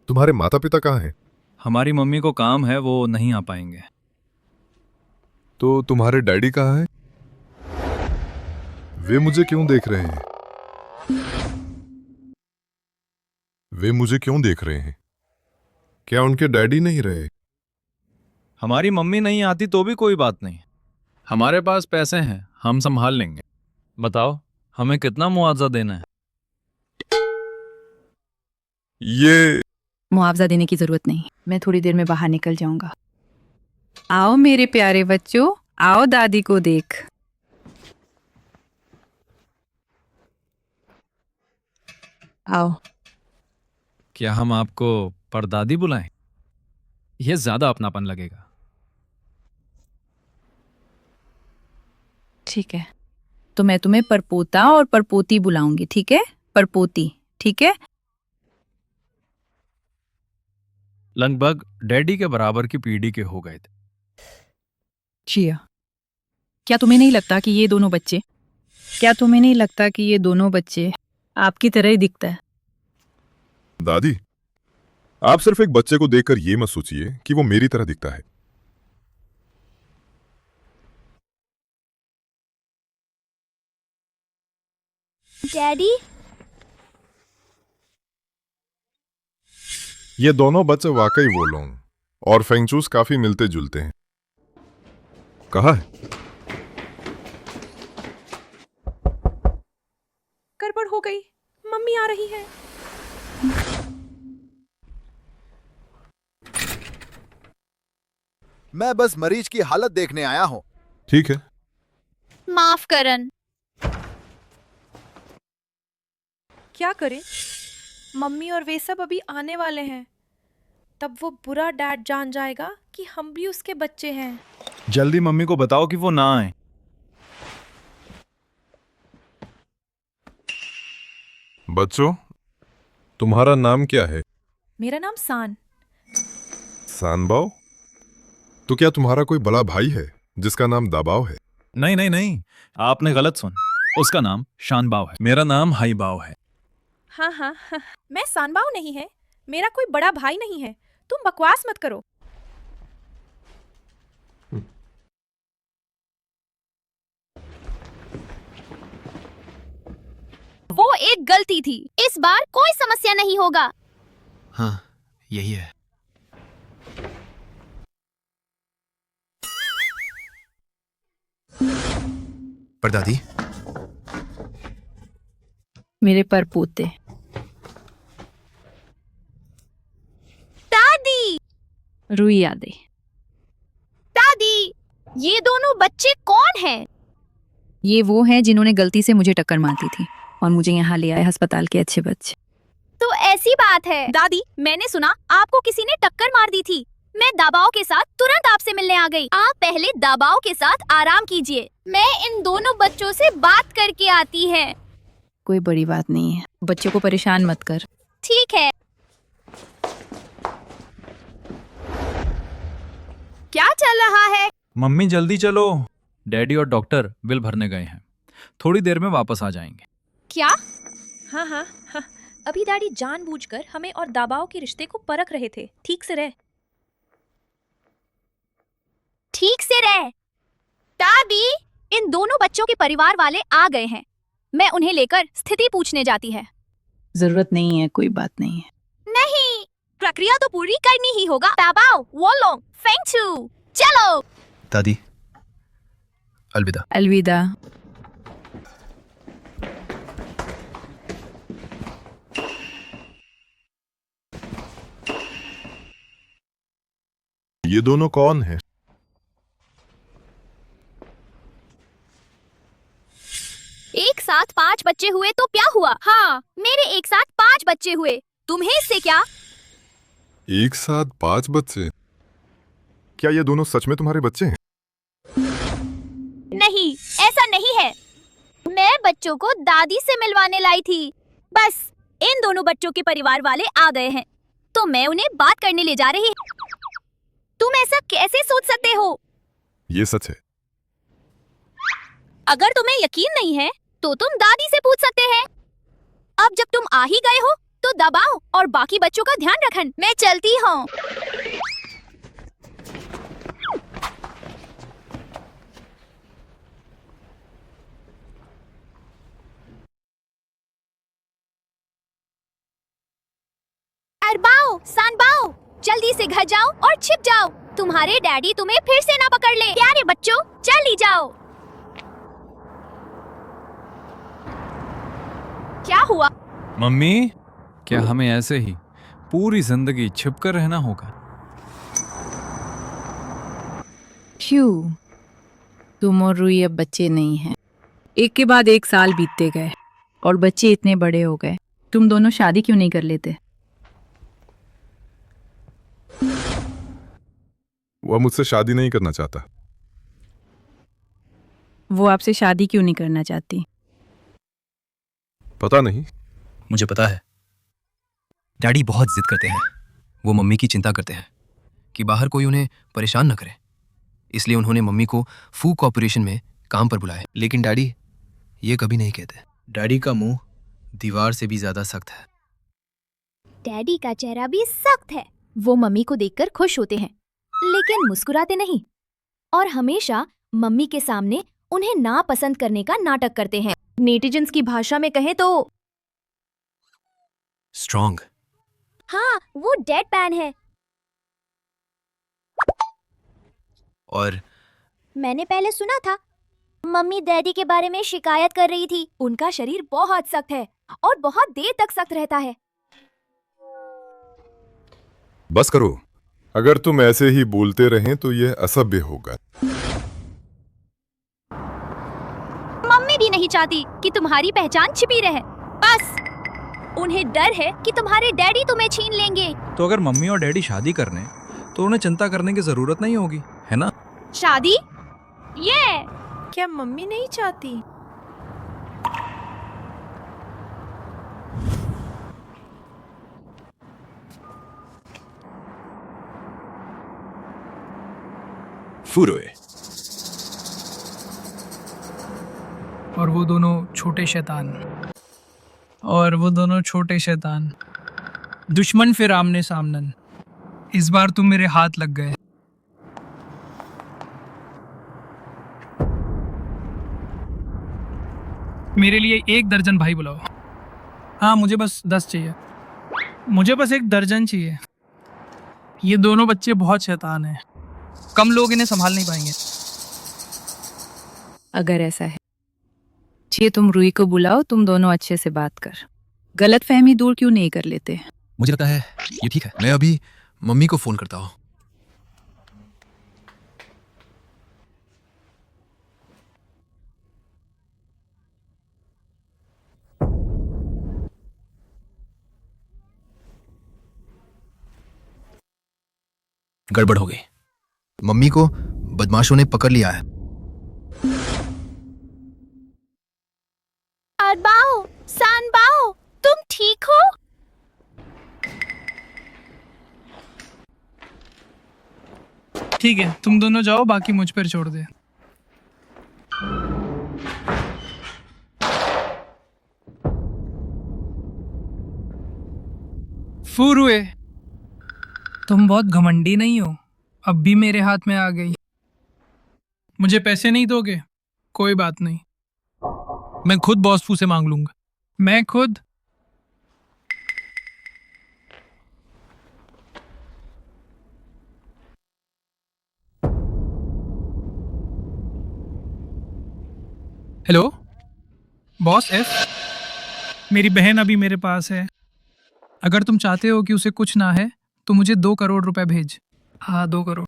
तुम्हारे माता पिता कहाँ हैं? हमारी मम्मी को काम है, वो नहीं आ पाएंगे। तो तुम्हारे डैडी कहाँ हैं? वे मुझे क्यों देख रहे हैं? वे मुझे क्यों देख रहे हैं? क्या उनके डैडी नहीं रहे? हमारी मम्मी नहीं आती तो भी कोई बात नहीं, हमारे पास पैसे हैं, हम संभाल लेंगे। बताओ हमें कितना मुआवजा देना है? ये मुआवजा देने की जरूरत नहीं, मैं थोड़ी देर में बाहर निकल जाऊंगा। आओ मेरे प्यारे बच्चों, आओ दादी को देख। आओ। क्या हम आपको परदादी बुलाएं? यह ज्यादा अपनापन लगेगा। ठीक है, तो मैं तुम्हें परपोता और परपोती बुलाऊंगी, ठीक है? परपोती, ठीक है? लगभग डैडी के बराबर की पीढ़ी के हो गए थे। जिया, क्या तुम्हें नहीं लगता कि ये दोनों बच्चे आपकी तरह ही दिखता है? दादी, आप सिर्फ एक बच्चे को देखकर ये मत सोचिए कि वो मेरी तरह दिखता है। डैडी, ये दोनों बच्चे वाकई वो लोग और फेंगचूस काफी मिलते जुलते हैं। कहाँ है? गड़बड़ हो गई, मम्मी आ रही है। मैं बस मरीज की हालत देखने आया हूँ। ठीक है। माफ करन। क्या करें? मम्मी और वे सब अभी आने वाले हैं। तब वो बुरा डैड जान जाएगा कि हम भी उसके बच्चे हैं। जल्दी मम्मी को बताओ कि वो ना आए। बच्चों, तुम्हारा नाम क्या है? मेरा नाम सान। सानबाओ? तो क्या तुम्हारा कोई बड़ा भाई है जिसका नाम दाबाओ है? नहीं नहीं नहीं, आपने गलत सुन। उसका नाम शानबाव है, मेरा नाम हाईबाव है। हाँ हाँ हाँ, मैं सानबाओ नहीं है, मेरा कोई बड़ा भाई नहीं है। तुम बकवास मत करो। वो एक गलती थी, इस बार कोई समस्या नहीं होगा। हाँ, यही है। पर दादी, मेरे परपोते। दादी, रुई यादें। दादी, ये दोनों बच्चे कौन हैं? ये वो हैं जिन्होंने गलती से मुझे टक्कर मारती थी और मुझे यहाँ ले आए अस्पताल के अच्छे बच्चे। तो ऐसी बात है। दादी, मैंने सुना आपको किसी ने टक्कर मार दी थी। मैं दाबाओ के साथ तुरंत आपसे मिलने आ गई। आप पहले दाबाओ के साथ आराम कीजिए, मैं इन दोनों बच्चों से बात करके आती है। कोई बड़ी बात नहीं है, बच्चों को परेशान मत कर। ठीक है। क्या चल रहा है? मम्मी जल्दी चलो, डैडी और डॉक्टर बिल भरने गए हैं, थोड़ी देर में वापस आ जाएंगे। क्या? हाँ हाँ हाँ, अभी डैडी जानबूझकर हमें और दाबाओ के रिश्ते को परख रहे थे। ठीक से रह। ठीक से रह। दादी, इन दोनों बच्चों के परिवार वाले आ गए हैं, मैं उन्हें लेकर स्थिति पूछने जाती है। जरूरत नहीं है, कोई बात नहीं है। नहीं, प्रक्रिया तो पूरी करनी ही होगा। दाबाओ, वो लोग, फेंगचू, चलो। दादी, अलविदा। अलविदा। ये दोनों कौन हैं? एक साथ 5 बच्चे हुए तो क्या हुआ? हाँ, मेरे एक साथ 5 बच्चे हुए, तुम्हें इससे क्या? एक साथ 5 बच्चे? क्या ये दोनों सच में तुम्हारे बच्चे हैं? नहीं, ऐसा नहीं है। मैं बच्चों को दादी से मिलवाने लाई थी। बस इन दोनों बच्चों के परिवार वाले आ गए हैं, तो मैं उन्हें बात करने ले जा रही। तुम ऐसा कैसे सोच सकते हो? ये सच है। अगर तुम्हें यकीन नहीं है तो तुम दादी से पूछ सकते हैं। अब जब तुम आ ही गए हो तो दबाओ और बाकी बच्चों का ध्यान रखन। मैं चलती हूँ। अरबाओ, सानबाओ, जल्दी से घर जाओ और छिप जाओ। तुम्हारे डैडी तुम्हें फिर से ना पकड़ ले। प्यारे बच्चों, जल्दी जाओ। क्या हुआ? मम्मी, क्या हमें ऐसे ही पूरी जिंदगी छिपकर रहना होगा? क्यों? तुम और रुई अब बच्चे नहीं हैं। एक के बाद एक साल बीतते गए और बच्चे इतने बड़े हो गए। तुम दोनों शादी क्यों नहीं कर लेते? वह मुझसे शादी नहीं करना चाहता। वो आपसे शादी क्यों नहीं करना चाहती? पता नहीं। मुझे पता है। डैडी बहुत जिद करते हैं। वो मम्मी की चिंता करते हैं कि बाहर कोई उन्हें परेशान न करे, इसलिए उन्होंने मम्मी को फू कॉर्पोरेशन में काम पर बुलाया। लेकिन डैडी ये कभी नहीं कहते। डैडी का मुंह दीवार से भी ज्यादा सख्त है। डैडी का चेहरा भी सख्त है। वो मम्मी को देखकर खुश होते हैं, लेकिन मुस्कुराते नहीं, और हमेशा मम्मी के सामने उन्हें नापसंद करने का नाटक करते हैं। नेटिजन्स की भाषा में कहें तो स्ट्रॉन्ग। हाँ, वो डेड पैन है। और मैंने पहले सुना था मम्मी डैडी के बारे में शिकायत कर रही थी। उनका शरीर बहुत सख्त है और बहुत देर तक सख्त रहता है। बस करो, अगर तुम ऐसे ही बोलते रहें तो यह असभ्य होगा। मम्मी भी नहीं चाहती कि तुम्हारी पहचान छिपी रहे। बस उन्हें डर है कि तुम्हारे डैडी तुम्हें छीन लेंगे। तो अगर मम्मी और डैडी शादी करने तो उन्हें चिंता करने की जरूरत नहीं होगी, है ना? शादी? ये क्या मम्मी नहीं चाहती? फुरुए। और वो दोनों छोटे शैतान, और वो दोनों छोटे शैतान, दुश्मन फिर आमने सामने। इस बार तुम मेरे हाथ लग गए। मेरे लिए 1 दर्जन भाई बुलाओ। हाँ, मुझे बस 10 चाहिए। मुझे बस 1 दर्जन चाहिए। ये दोनों बच्चे बहुत शैतान हैं, कम लोग इन्हें संभाल नहीं पाएंगे। अगर ऐसा है, ये तुम रूही को बुलाओ, तुम दोनों अच्छे से बात कर। गलत फहमी दूर क्यों नहीं कर लेते? मुझे लगता है ये ठीक है। मैं अभी मम्मी को फोन करता हूँ। गड़बड़ हो गई। मम्मी को बदमाशों ने पकड़ लिया है। अरबाओ, सानबाओ, तुम ठीक हो? ठीक है, तुम दोनों जाओ, बाकी मुझ पर छोड़ दे। फुरुए, तुम बहुत घमंडी नहीं हो? अब भी मेरे हाथ में आ गई। मुझे पैसे नहीं दोगे? कोई बात नहीं, मैं खुद बॉस फू से मांग लूंगा। मैं खुद। हेलो बॉस एफ, मेरी बहन अभी मेरे पास है। अगर तुम चाहते हो कि उसे कुछ ना है तो मुझे 2 करोड़ रुपए भेज। हाँ, 2 करोड़।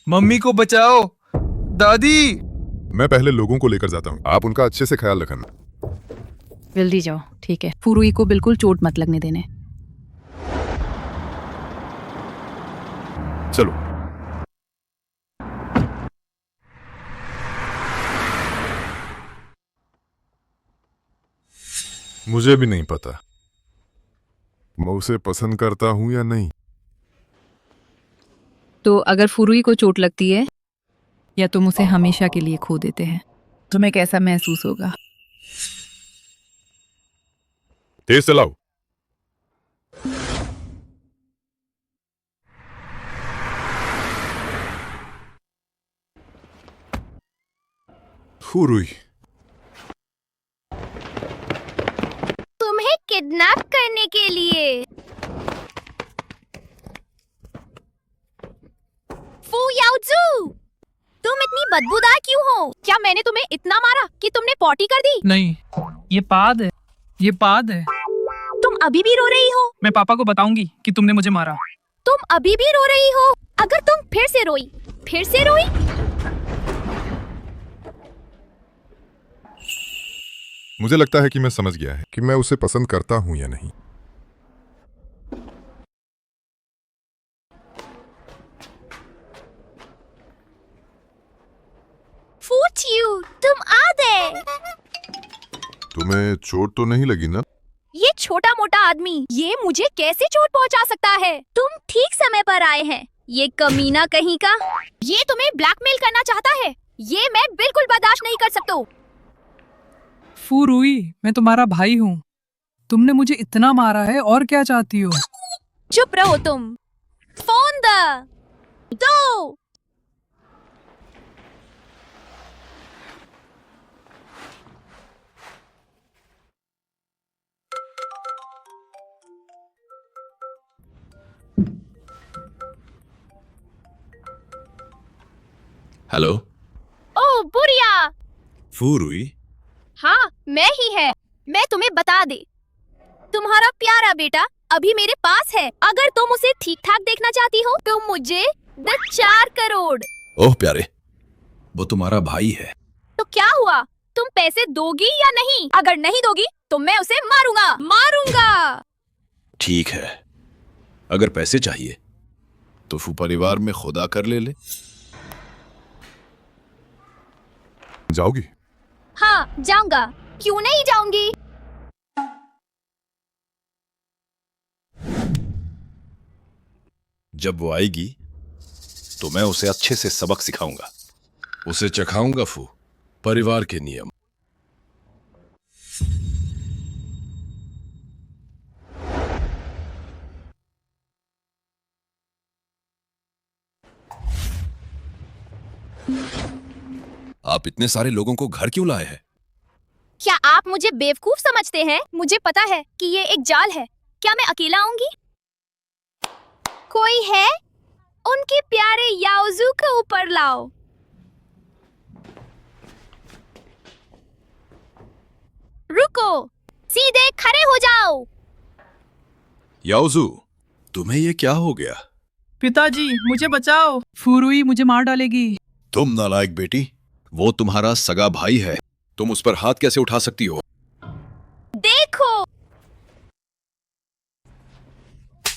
मम्मी को बचाओ, दादी। मैं पहले लोगों को लेकर जाता हूँ, आप उनका अच्छे से ख्याल रखना। जल्दी जाओ, ठीक है? फुरुई को बिल्कुल चोट मत लगने देने। चलो। मुझे भी नहीं पता मैं उसे पसंद करता हूं या नहीं। तो अगर फुरुई को चोट लगती है या तुम उसे हमेशा के लिए खो देते हैं, तुम्हें कैसा महसूस होगा? तेज चलाओ। फुरुई, तुम्हें किडनैप करने के लिए। फू याओजू, तुम इतनी बदबूदार क्यों हो? क्या मैंने तुम्हें इतना मारा कि तुमने पॉटी कर दी? नहीं, ये पाद है, ये पाद है। तुम अभी भी रो रही हो? मैं पापा को बताऊंगी कि तुमने मुझे मारा। तुम अभी भी रो रही हो? अगर तुम फिर से रोई, मुझे लगता है कि मैं समझ गया है कि मैं उसे पसंद करता हूं या नहीं। फूचियू, तुम आ गए। तुम्हें चोट तो नहीं लगी ना? ये छोटा मोटा आदमी ये मुझे कैसे चोट पहुंचा सकता है? तुम ठीक समय पर आए हैं। ये कमीना कहीं का, ये तुम्हें ब्लैकमेल करना चाहता है। ये मैं बिल्कुल बर्दाश्त नहीं कर सकता। फुरुई, मैं तुम्हारा भाई हूँ। तुमने मुझे इतना मारा है, और क्या चाहती हो? चुप रहो तुम। फोन दो। हेलो। ओ बुढ़िया। फुरुई। हाँ, मैं ही है। मैं तुम्हें बता दे, तुम्हारा प्यारा बेटा अभी मेरे पास है। अगर तुम उसे ठीक ठाक देखना चाहती हो तो मुझे दे 4 करोड़। ओह प्यारे, वो तुम्हारा भाई है। तो क्या हुआ? तुम पैसे दोगी या नहीं? अगर नहीं दोगी तो मैं उसे मारूंगा। ठीक है, अगर पैसे चाहिए तो फू परिवार में खुदा कर ले। जाओगी? हाँ जाऊंगा, क्यों नहीं जाऊंगी। जब वो आएगी तो मैं उसे अच्छे से सबक सिखाऊंगा, उसे चखाऊंगा फू परिवार के नियम। आप इतने सारे लोगों को घर क्यों लाए हैं? क्या आप मुझे बेवकूफ समझते हैं? मुझे पता है कि ये एक जाल है। क्या मैं अकेला आऊंगी? कोई है? उनके प्यारे याओजू को ऊपर लाओ। रुको, सीधे खड़े हो जाओ। याओजू, तुम्हें ये क्या हो गया? पिताजी मुझे बचाओ, फुरुई मुझे मार डालेगी। तुम नालायक बेटी, वो तुम्हारा सगा भाई है, तुम उस पर हाथ कैसे उठा सकती हो? देखो,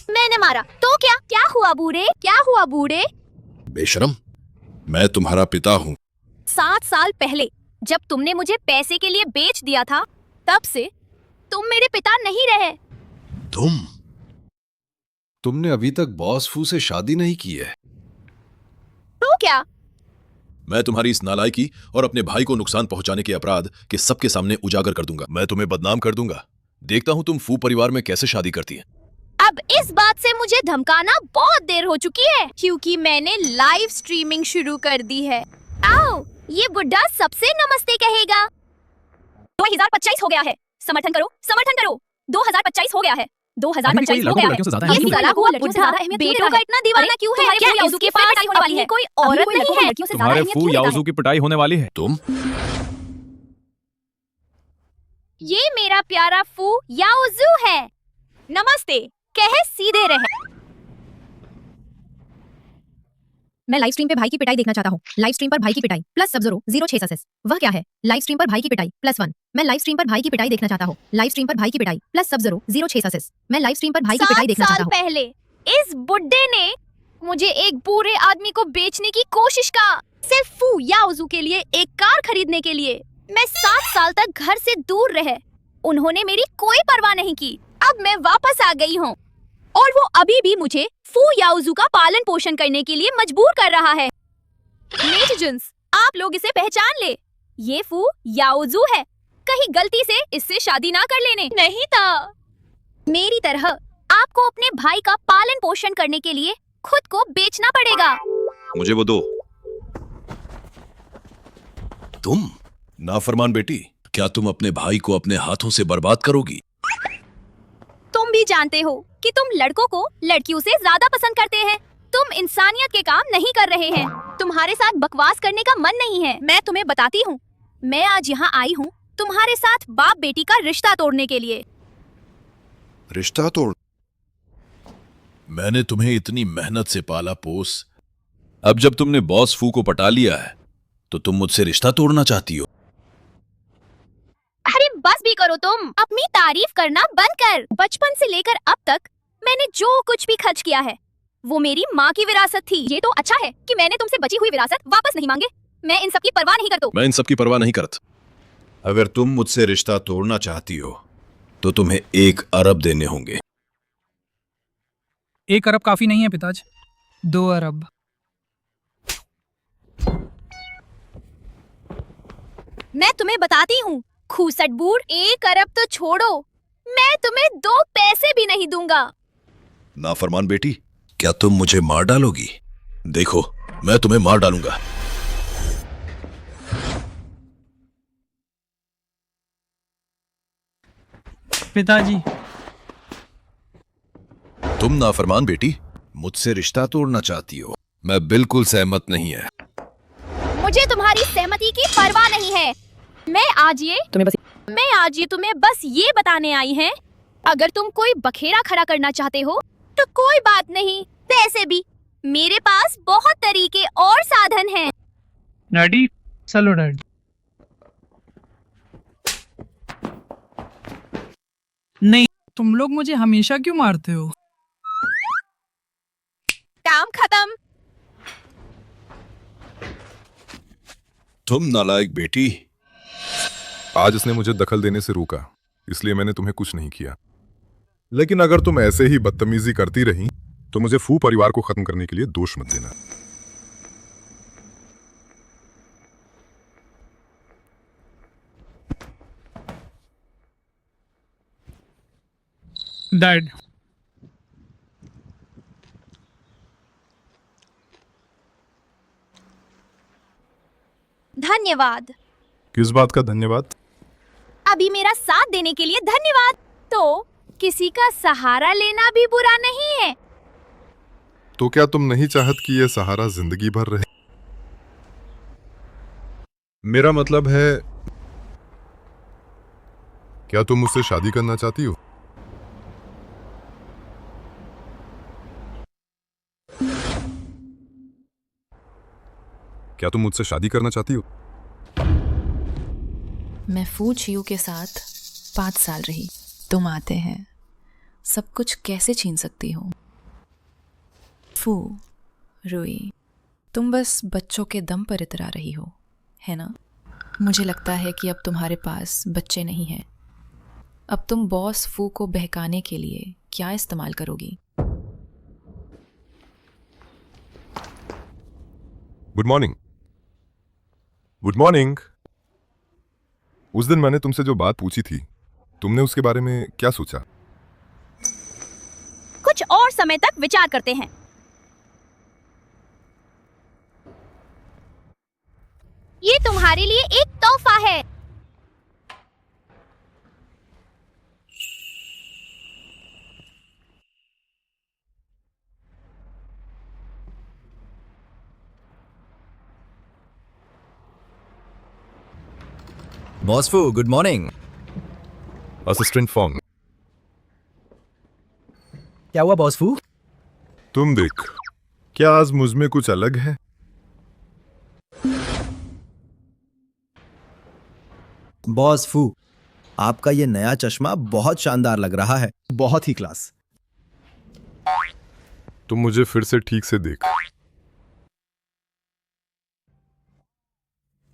मैंने मारा तो क्या? क्या हुआ बूढ़े? क्या हुआ बूढ़े? बेशरम, मैं तुम्हारा पिता हूँ। 7 साल पहले जब तुमने मुझे पैसे के लिए बेच दिया था, तब से तुम मेरे पिता नहीं रहे। तुमने अभी तक बॉस फू से शादी नहीं की है। तो क्या? मैं तुम्हारी इस नालायकी और अपने भाई को नुकसान पहुंचाने के अपराध के सबके सामने उजागर कर दूंगा। मैं तुम्हें बदनाम कर दूंगा। देखता हूं तुम फू परिवार में कैसे शादी करती हैं। अब इस बात से मुझे धमकाना बहुत देर हो चुकी है, क्योंकि मैंने लाइव स्ट्रीमिंग शुरू कर दी है। आओ, ये बुढ़ा सबसे नमस्ते कहेगा। 2025 हो गया है, समर्थन करो, समर्थन करो। 2025 हो गया है, 2025 हो गया है। ये साला हुआ बुढ़ा बेटों का इतना दीवाना क्यों है? क्या याओजू के पास होने वाली है? कोई औरत नहीं है? तुम्हारे फू याओजू की पिटाई होने वाली है। तुम? ये मेरा प्यारा फू याओजू है। नमस्ते कहे सीधे रहे। मैं लाइव स्ट्रीम पे भाई की पिटाई देखना चाहता हूँ। लाइव स्ट्रीम पर भाई की पिटाई प्लस सब ज़ीरो 06 सक्सेस। वह क्या है? लाइव स्ट्रीम पर भाई की पिटाई +1। मैं लाइव स्ट्रीम पर भाई की पिटाई देखना चाहता हूँ। लाइव स्ट्रीम पर भाई की पिटाई प्लस सब ज़ीरो 06 सक्सेस। मैं लाइव स्ट्रीम पर भाई की पिटाई देखना चाहता हूँ। 7 साल पहले इस बुड्ढे ने मुझे एक बूढ़े आदमी को बेचने की कोशिश का, सिर्फ फू याओजू के लिए एक कार खरीदने के लिए। मैं 7 साल तक घर से दूर रहे, उन्होंने मेरी कोई परवाह नहीं की। अब मैं वापस आ गई हूँ और वो अभी भी मुझे फू याओजू का पालन पोषण करने के लिए मजबूर कर रहा है। नेटिजन्स, आप लोग इसे पहचान ले, ये फू याओजू है। कहीं गलती से इससे शादी ना कर लेने, नहीं था। मेरी तरह आपको अपने भाई का पालन पोषण करने के लिए खुद को बेचना पड़ेगा। मुझे वो दो। तुम नाफरमान बेटी, क्या तुम अपने भाई को अपने हाथों से बर्बाद करोगी? तुम भी जानते हो कि तुम लड़कों को लड़कियों से ज्यादा पसंद करते हैं। तुम इंसानियत के काम नहीं कर रहे हैं। तुम्हारे साथ बकवास करने का मन नहीं है। मैं तुम्हें बताती हूँ, मैं आज यहाँ आई हूँ तुम्हारे साथ बाप बेटी का रिश्ता तोड़ने के लिए। रिश्ता तोड़? मैंने तुम्हें इतनी मेहनत से पाला पोस, अब जब तुमने बॉस फू को पटा लिया है तो तुम मुझसे रिश्ता तोड़ना चाहती हो? अरे बस भी करो, तुम अपनी तारीफ करना बंद कर। बचपन से लेकर अब तक मैंने जो कुछ भी खर्च किया है वो मेरी माँ की विरासत थी। ये तो अच्छा है कि मैंने तुमसे बची हुई विरासत वापस नहीं मांगे। मैं इन सब की परवाह नहीं करता। मैं इन सब की परवाह नहीं करता। अगर तुम मुझसे रिश्ता तोड़ना चाहती हो तो तुम्हें 1 अरब देने होंगे। 1 अरब काफी नहीं है पिताजी, 2 अरब। मैं तुम्हें बताती हूँ खूसट बूढ़, 1 अरब तो छोड़ो, मैं तुम्हें 2 पैसे भी नहीं दूंगा। नाफरमान बेटी, क्या तुम मुझे मार डालोगी? देखो, मैं तुम्हें मार डालूंगा। पिताजी, तुम नाफरमान बेटी मुझसे रिश्ता तोड़ना चाहती हो? मैं बिल्कुल सहमत नहीं है। मुझे तुम्हारी सहमति की परवाह नहीं है। मैं आज ये तुम्हें बस ये बताने आई है, अगर तुम कोई बखेड़ा खड़ा करना चाहते हो तो कोई बात नहीं, पैसे भी मेरे पास बहुत तरीके और साधन हैं। डैडी, चलो डैडी। नहीं, तुम लोग मुझे हमेशा क्यों मारते हो? काम खत्म। तुम नालायक बेटी। आज इसने मुझे दखल देने से रोका, इसलिए मैंने तुम्हें कुछ नहीं किया। लेकिन अगर तुम ऐसे ही बदतमीजी करती रही तो मुझे फू परिवार को खत्म करने के लिए दोष मत देना। डैड, धन्यवाद। किस बात का धन्यवाद? अभी मेरा साथ देने के लिए धन्यवाद। तो किसी का सहारा लेना भी बुरा नहीं है। तो क्या तुम नहीं चाहत कि यह सहारा जिंदगी भर रहे? मेरा मतलब है, क्या तुम मुझसे शादी करना चाहती हो? क्या तुम मुझसे शादी करना चाहती हो? मैं फू चियू के साथ 5 साल रही। तुम आते हैं, सब कुछ कैसे छीन सकती हो? फू, रुई, तुम बस बच्चों के दम पर इतरा रही हो, है ना? मुझे लगता है कि अब तुम्हारे पास बच्चे नहीं हैं। अब तुम बॉस फू को बहकाने के लिए क्या इस्तेमाल करोगी? Good morning. Good morning. उस दिन मैंने तुमसे जो बात पूछी थी, तुमने उसके बारे में क्या सोचा? कुछ और समय तक विचार करते हैं। ये तुम्हारे लिए एक तोहफा है। बॉस फू, गुड मॉर्निंग। असिस्टेंट फॉन्ग। क्या हुआ बॉस फू? तुम देख, क्या आज मुझ में कुछ अलग है? बॉस फू, आपका ये नया चश्मा बहुत शानदार लग रहा है, बहुत ही क्लास। तुम मुझे फिर से ठीक से देख।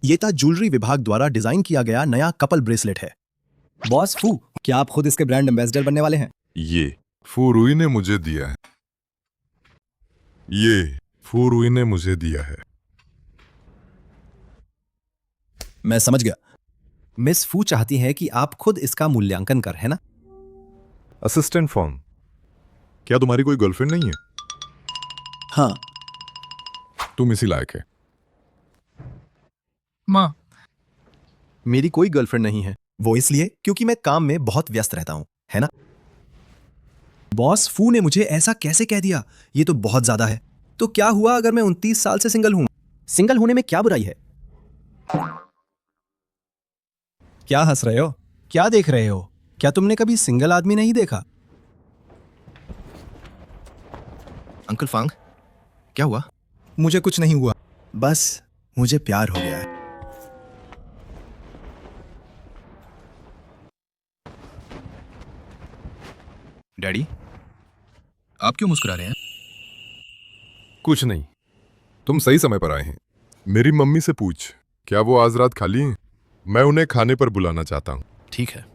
ये था ज्वेलरी विभाग द्वारा डिजाइन किया गया नया कपल ब्रेसलेट है। बॉस फू, क्या आप खुद इसके ब्रांड एम्बेसडर बनने वाले हैं? ये फूरुई ने मुझे दिया है। ये फूरुई ने मुझे दिया है। मैं समझ गया। मिस फू चाहती हैं कि आप खुद इसका मूल्यांकन कर, है ना? असिस्टेंट फॉन्ग, क्या तुम्हारी कोई गर्लफ्रेंड नहीं है? हाँ। तुम इसी लायक है। माँ, मेरी कोई गर्लफ्रेंड नहीं है। वो इसलिए क्योंकि मैं काम में बहुत व्यस्त रहता हूं, है ना? बॉस फू ने मुझे ऐसा कैसे कह दिया? ये तो बहुत ज्यादा है। तो क्या हुआ अगर मैं 29 साल से सिंगल हूं? सिंगल होने में क्या बुराई है? क्या हंस रहे हो? क्या देख रहे हो? क्या तुमने कभी सिंगल आदमी नहीं देखा? अंकल फांग, क्या हुआ? मुझे कुछ नहीं हुआ, बस मुझे प्यार हो गया है। डैडी, आप क्यों मुस्कुरा रहे हैं? कुछ नहीं, तुम सही समय पर आए हैं। मेरी मम्मी से पूछ, क्या वो आज रात खाली हैं? मैं उन्हें खाने पर बुलाना चाहता हूं। ठीक है।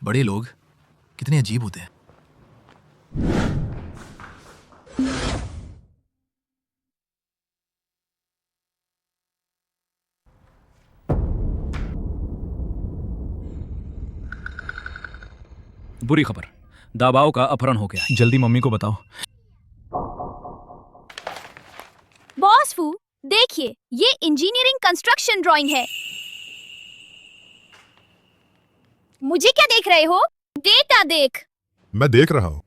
बड़े लोग कितने अजीब होते हैं। बुरी खबर, दाबाओ का अपहरण हो गया। जल्दी मम्मी को बताओ। बॉस फू, देखिए, ये इंजीनियरिंग कंस्ट्रक्शन ड्राइंग है। मुझे क्या देख रहे हो? डेटा देख। मैं देख रहा हूं।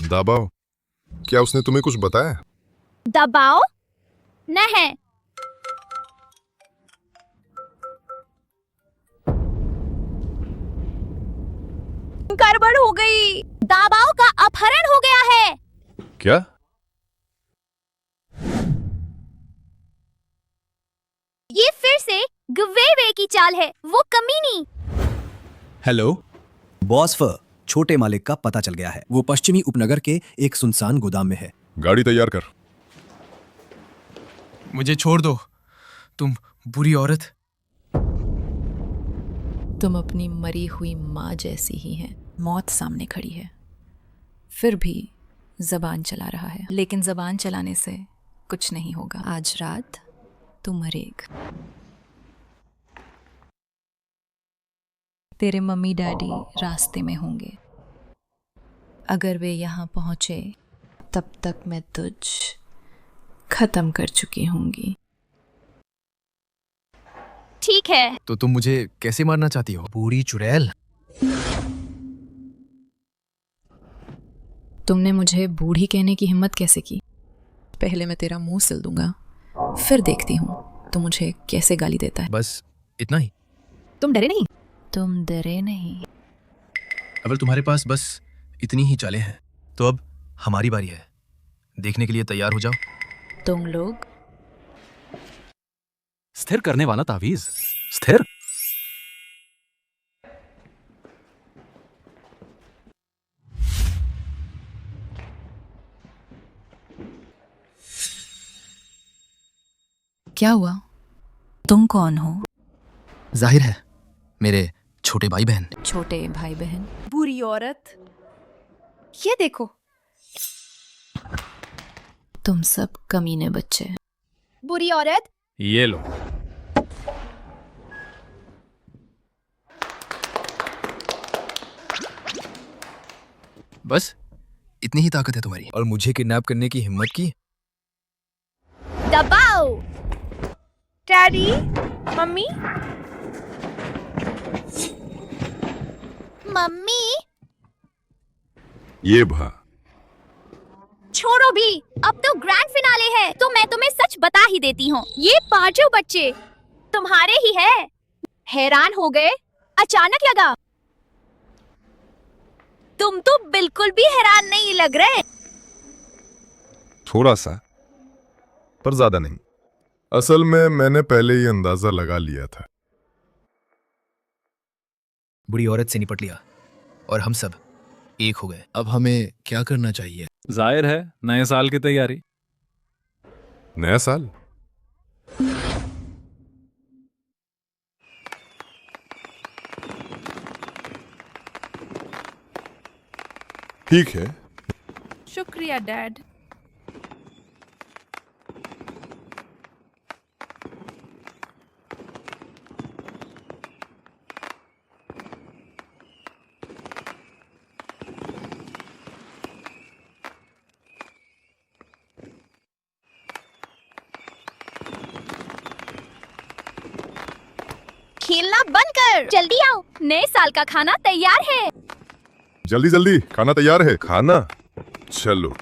दाबाओ, क्या उसने तुम्हें कुछ बताया? दबाओ? नहीं। गड़बड़ हो गई। दाबाओ का अपहरण हो गया है। क्या? ये फिर से गवेवे की चाल है, वो कमीनी। हेलो बॉस फू, छोटे मालिक का पता चल गया है। वो पश्चिमी उपनगर के एक सुनसान गोदाम में है। गाड़ी तैयार कर। मुझे छोड़ दो, तुम बुरी औरत। तुम अपनी मरी हुई माँ जैसी ही हैं। मौत सामने खड़ी है, फिर भी जबान चला रहा है। लेकिन जबान चलाने से कुछ नहीं होगा। आज रात तू मरेगा। तेरे मम्मी डैडी रास्ते में होंगे। अगर वे यहाँ पहुंचे तब तक मैं तुझ खत्म कर चुकी होंगी। ठीक है। तो तुम मुझे कैसे मारना चाहती हो, बूढ़ी चुड़ैल? तुमने मुझे बूढ़ी कहने की हिम्मत कैसे की? पहले मैं तेरा मुंह सिल दूंगा, फिर देखती हूँ तू मुझे कैसे गाली देता है। बस इतना ही? तुम डरे नहीं? तुम डरे नहीं। अगर तुम्हारे पास बस इतनी ही चालें हैं तो अब हमारी बारी है। देखने के लिए तैयार हो जाओ। तुम लोग स्थिर करने वाला तावीज। स्थिर। क्या हुआ? तुम कौन हो? जाहिर है मेरे छोटे भाई बहन। छोटे भाई बहन? बुरी औरत। ये देखो। तुम सब कमीने बच्चे। बुरी औरत। ये लो। बस इतनी ही ताकत है तुम्हारी, और मुझे किडनैप करने की हिम्मत की? दबाओ। Daddy, mummy. मम्मी। ये भा। छोड़ो भी, अब तो ग्रैंड फिनाले है, तो मैं तुम्हें सच बता ही देती हूँ। ये पांचों बच्चे तुम्हारे ही है। हैरान हो गए? अचानक लगा? तुम तो बिल्कुल भी हैरान नहीं लग रहे। थोड़ा सा, पर ज्यादा नहीं। असल में मैंने पहले ही अंदाजा लगा लिया था। बुरी औरत से निपट लिया और हम सब एक हो गए। अब हमें क्या करना चाहिए? जाहिर है नए साल की तैयारी। नया साल? ठीक है। शुक्रिया डैड। खेलना बंद कर, जल्दी आओ, नए साल का खाना तैयार है। जल्दी जल्दी, खाना तैयार है। खाना? चलो।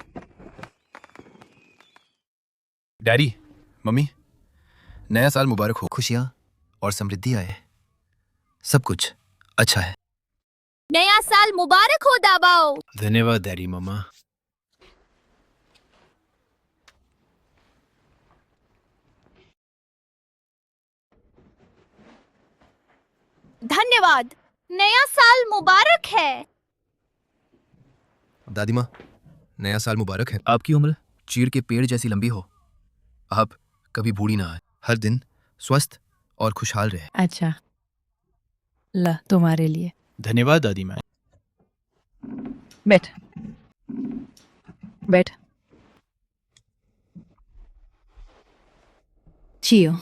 डैडी, मम्मी, नया साल मुबारक हो। खुशियाँ और समृद्धि आए। सब कुछ अच्छा है। नया साल मुबारक हो दाबाओ। धन्यवाद डैडी मम्मा। धन्यवाद। नया साल मुबारक है। दादी माँ, नया साल मुबारक है। आपकी उम्र चीड़ के पेड़ जैसी लंबी हो। आप कभी बूढ़ी ना आए। हर दिन स्वस्थ और खुशहाल रहे। अच्छा, ला तुम्हारे लिए। धन्यवाद दादी माँ। बैठ बैठ। जियो।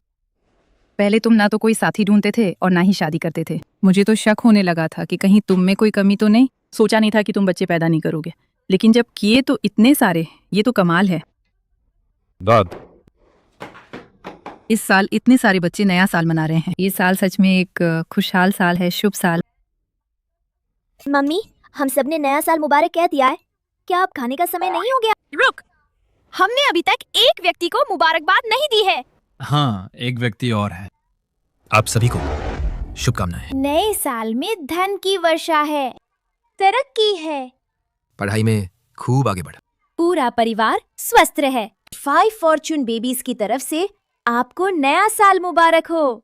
पहले तुम ना तो कोई साथी ढूंढते थे और ना ही शादी करते थे। मुझे तो शक होने लगा था कि कहीं तुम में कोई कमी तो नहीं। सोचा नहीं था कि तुम बच्चे पैदा नहीं करोगे, लेकिन जब किए तो इतने सारे। ये तो कमाल है। दाद, इस साल इतने सारे बच्चे नया साल मना रहे हैं। ये साल सच में एक खुशहाल साल है, शुभ साल। मम्मी, हम सब ने नया साल मुबारक कह दिया है, क्या अब खाने का समय नहीं हो गया? रुक, हमने अभी तक एक व्यक्ति को मुबारकबाद नहीं दी है। हाँ, एक व्यक्ति और है। आप सभी को शुभकामनाएं। नए साल में धन की वर्षा है, तरक्की है, पढ़ाई में खूब आगे बढ़ा, पूरा परिवार स्वस्थ रहे। 5 फॉर्चून बेबीज की तरफ से आपको नया साल मुबारक हो।